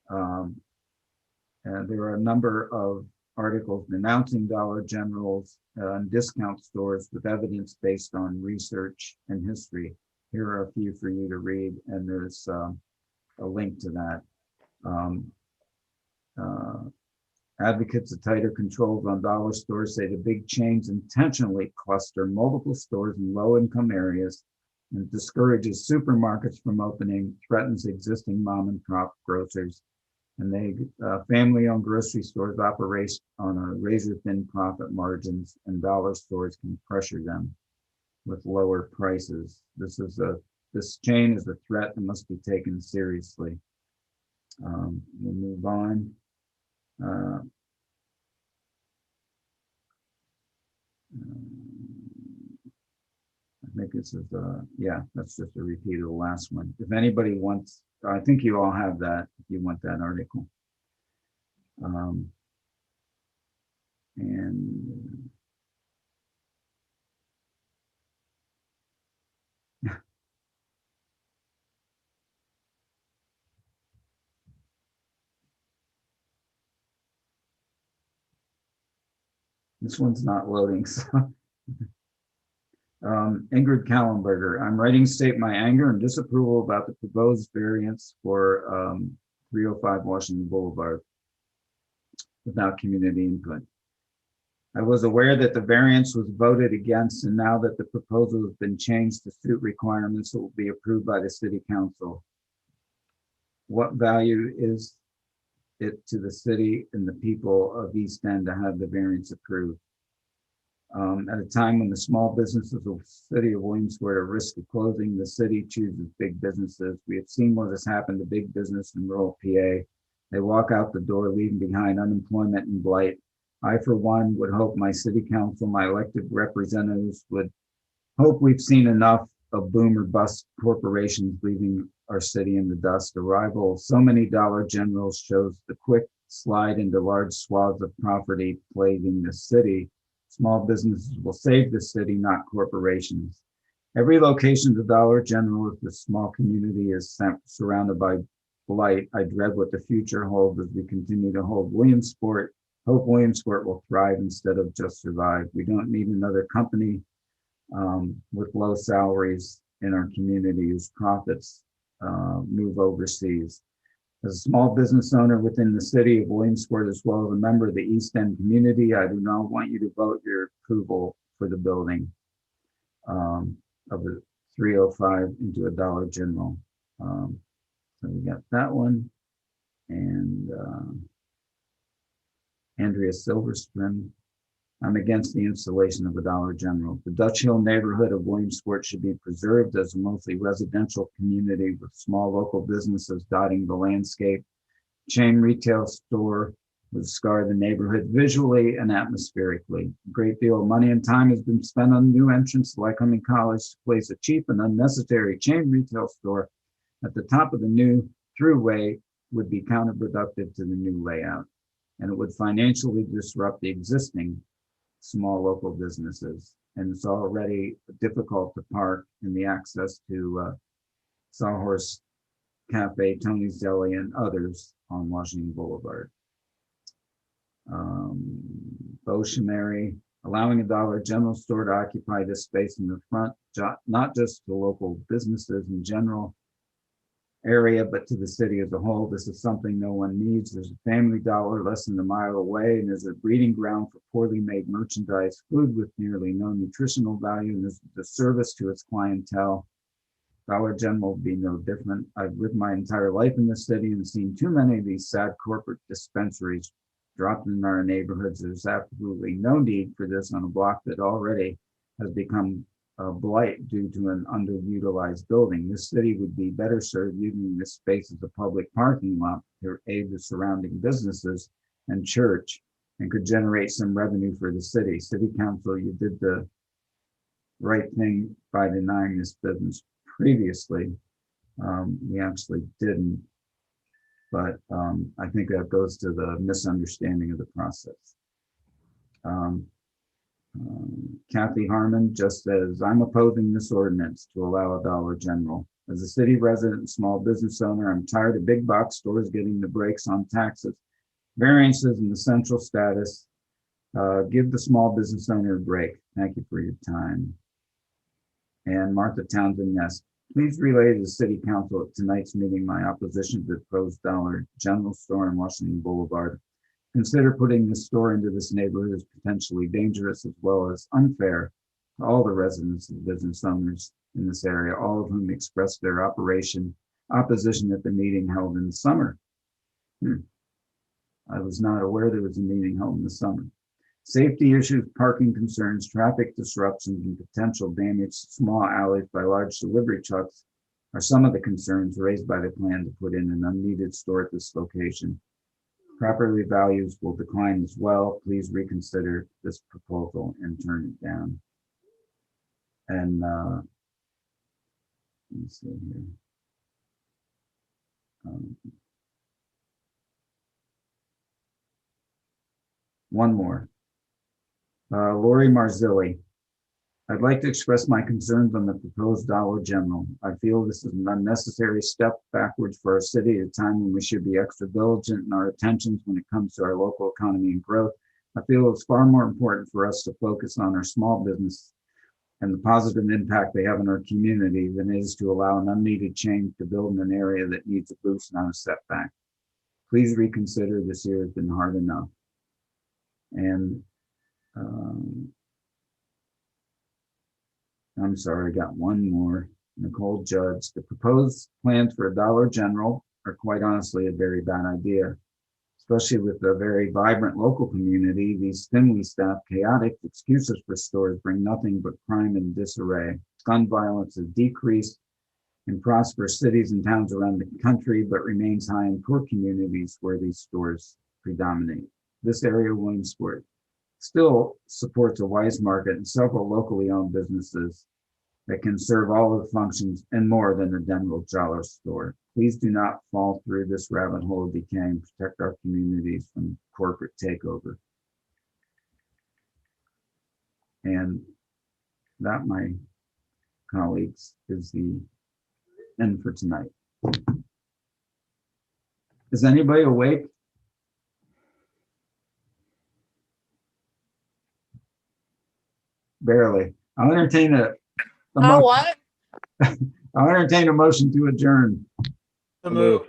There are a number of articles denouncing Dollar Generals and discount stores with evidence based on research and history. Here are a few for you to read, and there's a link to that. Advocates of tighter controls on dollar stores say the big chains intentionally cluster multiple stores in low-income areas and discourages supermarkets from opening, threatens existing mom and pop grocers. And they family-owned grocery stores operate on a razor-thin profit margins, and dollar stores can pressure them with lower prices. This chain is a threat and must be taken seriously. We'll move on. I think this is yeah, that's just a repeat of the last one. If anybody wants, I think you all have that if you want that article. And this one's not loading, so. Ingrid Kallenberger, I'm writing to state my anger and disapproval about the proposed variance for 305 Washington Boulevard without community input. I was aware that the variance was voted against, and now that the proposal has been changed to suit requirements that will be approved by the city council. What value is it to the city and the people of East End to have the variance approved? At a time when the small businesses of the city of Williamsport are at risk of closing, the city chooses big businesses. We have seen what has happened to big business in rural PA. They walk out the door, leaving behind unemployment and blight. I, for one, would hope my city council, my elected representatives would hope we've seen enough of boom or bust corporations leaving our city in the dust. Arrival of so many Dollar Generals shows the quick slide into large swaths of property plaguing the city. Small businesses will save the city, not corporations. Every location of the Dollar General, if the small community is surrounded by blight, I dread what the future holds as we continue to hold Williamsport. Hope Williamsport will thrive instead of just survive. We don't need another company with low salaries in our community whose profits move overseas. As a small business owner within the city of Williamsport, as well as a member of the East End community, I do not want you to vote your approval for the building of the 305 into a Dollar General. So we got that one. And Andrea Silverstone. I'm against the installation of a Dollar General. The Dutch Hill neighborhood of Williamsport should be preserved as a mostly residential community with small local businesses dotting the landscape. Chain retail store would scar the neighborhood visually and atmospherically. A great deal of money and time has been spent on new entrants like Lycoming College to place a cheap and unnecessary chain retail store at the top of the new throughway would be counterproductive to the new layout, and it would financially disrupt the existing small local businesses. And it's already difficult to park in the access to Sawhorse Cafe, Tony's Deli, and others on Washington Boulevard. Beauchemery, allowing a Dollar General store to occupy this space in the front, not just to local businesses in general area, but to the city as a whole. This is something no one needs. There's a Family Dollar less than a mile away and is a breeding ground for poorly made merchandise, food with nearly no nutritional value, and is a disservice to its clientele. Dollar General will be no different. I've lived my entire life in this city and seen too many of these sad corporate dispensaries dropped in our neighborhoods. There's absolutely no need for this on a block that already has become a blight due to an underutilized building. This city would be better served using this space as a public parking lot to aid the surrounding businesses and church, and could generate some revenue for the city. City Council, you did the right thing by denying this business previously. We actually didn't, but I think that goes to the misunderstanding of the process. Kathy Harmon just says, I'm opposing this ordinance to allow a Dollar General. As a city resident and small business owner, I'm tired of big box stores getting the brakes on taxes, variances, and the central status. Give the small business owner a break. Thank you for your time. And Martha Townsend Nest, please relay to the City Council at tonight's meeting my opposition to the proposed Dollar General store on Washington Boulevard. Consider putting this store into this neighborhood as potentially dangerous as well as unfair to all the residents and business owners in this area, all of whom expressed their opposition at the meeting held in the summer. I was not aware there was a meeting held in the summer. Safety issues, parking concerns, traffic disruptions, and potential damage to small alleys by large delivery trucks are some of the concerns raised by the plan to put in an unneeded store at this location. Property values will decline as well. Please reconsider this proposal and turn it down. And let me see here. One more. Lori Marzilli. I'd like to express my concerns on the proposed Dollar General. I feel this is an unnecessary step backwards for our city at a time when we should be extra diligent in our attentions when it comes to our local economy and growth. I feel it's far more important for us to focus on our small business and the positive impact they have in our community than it is to allow an unneeded change to build in an area that needs a boost, not a setback. Please reconsider. This year has been hard enough. And I'm sorry, I got one more. Nicole Judge. The proposed plans for a Dollar General are quite honestly a very bad idea, especially with a very vibrant local community. These thinly staffed, chaotic excuses for stores bring nothing but crime and disarray. Gun violence has decreased in prosperous cities and towns around the country, but remains high in poor communities where these stores predominate. This area of Williamsport still supports a wise market and several locally owned businesses that can serve all of the functions and more than a general dollar store. Please do not fall through this rabbit hole of decay and protect our communities from corporate takeover. And that, my colleagues, is the end for tonight. Is anybody awake? Barely. I'll entertain a motion. What? I'll entertain a motion to adjourn. So moved.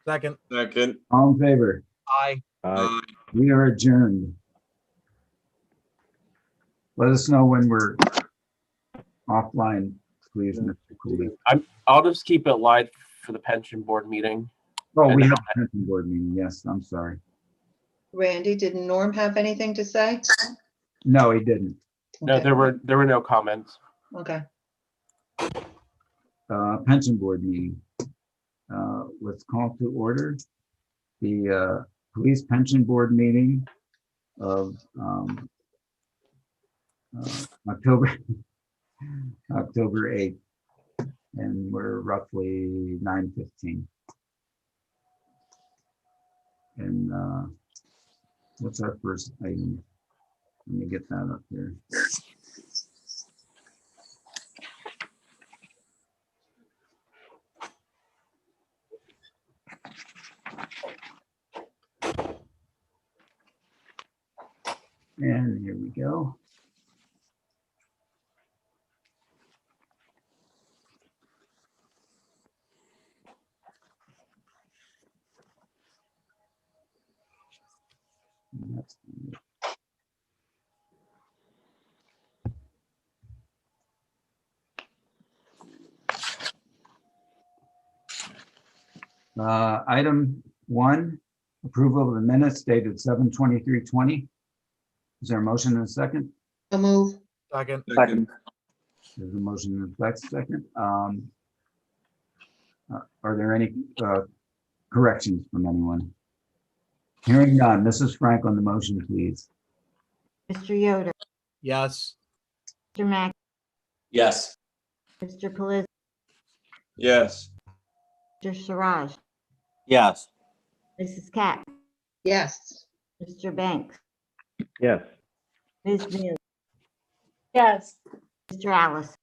Second. Second. All in favor? Aye. Aye. We are adjourned. Let us know when we're offline, please, Mr. Cooley. I'll just keep it live for the pension board meeting. Oh, And we then have a pension board meeting. Yes, I'm sorry. Randy, did Norm have anything to say? No, he didn't. No, Okay. there were no comments. Okay. Pension board meeting. Let's call to order the police pension board meeting of October 8th, and we're roughly 9:15. And what's our first item? Let me get that up here. And here we go. Item 1, approval of the minutes dated 7/23/20. Is there a motion and a second? So move. Second. There's a motion and a second. Are there any corrections from anyone? Hearing none. Mrs. Frank on the motion, please. Mr. Yoder, Yes. Mr. Mack, Yes. Mr. Pelisi, Yes. Mr. Siraj, Yes. Mrs. Katz, Yes. Mr. Banks, Yes. Ms. Neely, Yes. Mr. Alice.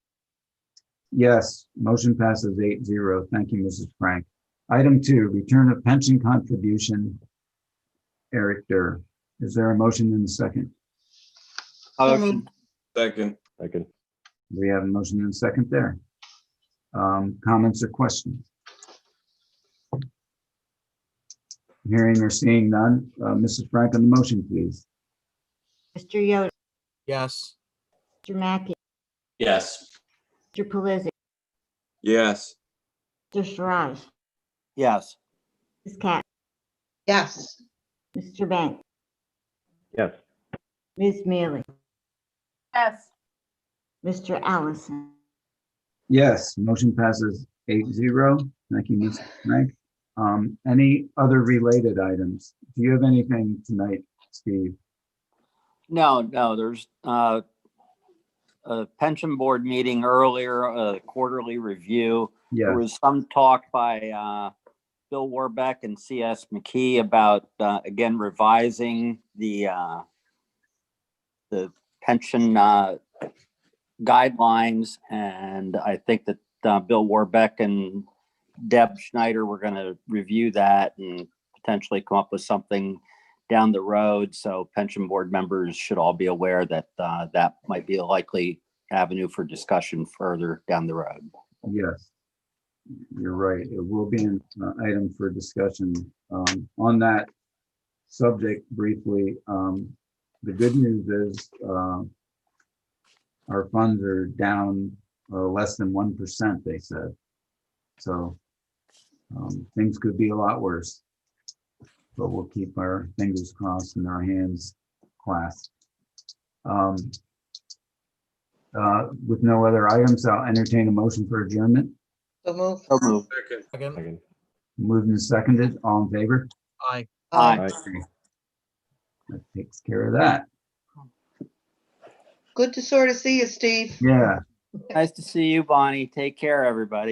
Yes, motion passes 8-0. Thank you, Mrs. Frank. Item 2, return of pension contribution. Eric Durr. Is there a motion and a second? So moved. Second. Second. We have a motion and a second there. Comments or questions? Hearing or seeing none. Mrs. Frank on the motion, please. Mr. Yoder, Yes. Mr. Mackey, Yes. Mr. Pelisi, Yes. Mr. Siraj, Yes. Ms. Katz, Yes. Mr. Banks, Yes. Ms. Mealy, Yes. Mr. Allison. Yes, motion passes 8-0. Thank you, Mrs. Frank. Any other related items? Do you have anything tonight, Steve? No, there's a pension board meeting earlier, a quarterly review. Yeah. There was some talk by Bill Warbeck and C.S. McKee about again revising the pension guidelines, and I think that Bill Warbeck and Deb Schneider were going to review that and potentially come up with something down the road. So pension board members should all be aware that that might be a likely avenue for discussion further down the road. Yes, you're right. It will be an item for discussion. On that subject briefly, the good news is our funds are down less than 1%, they said. So things could be a lot worse, but we'll keep our fingers crossed and our hands clasped. With no other items, I'll entertain a motion for adjournment. So move. So moved. Second. Second. Moved and seconded. All in favor? Aye. Aye. That takes care of that. Good to sort of see you, Steve. Yeah. Nice to see you, Bonnie. Take care, everybody.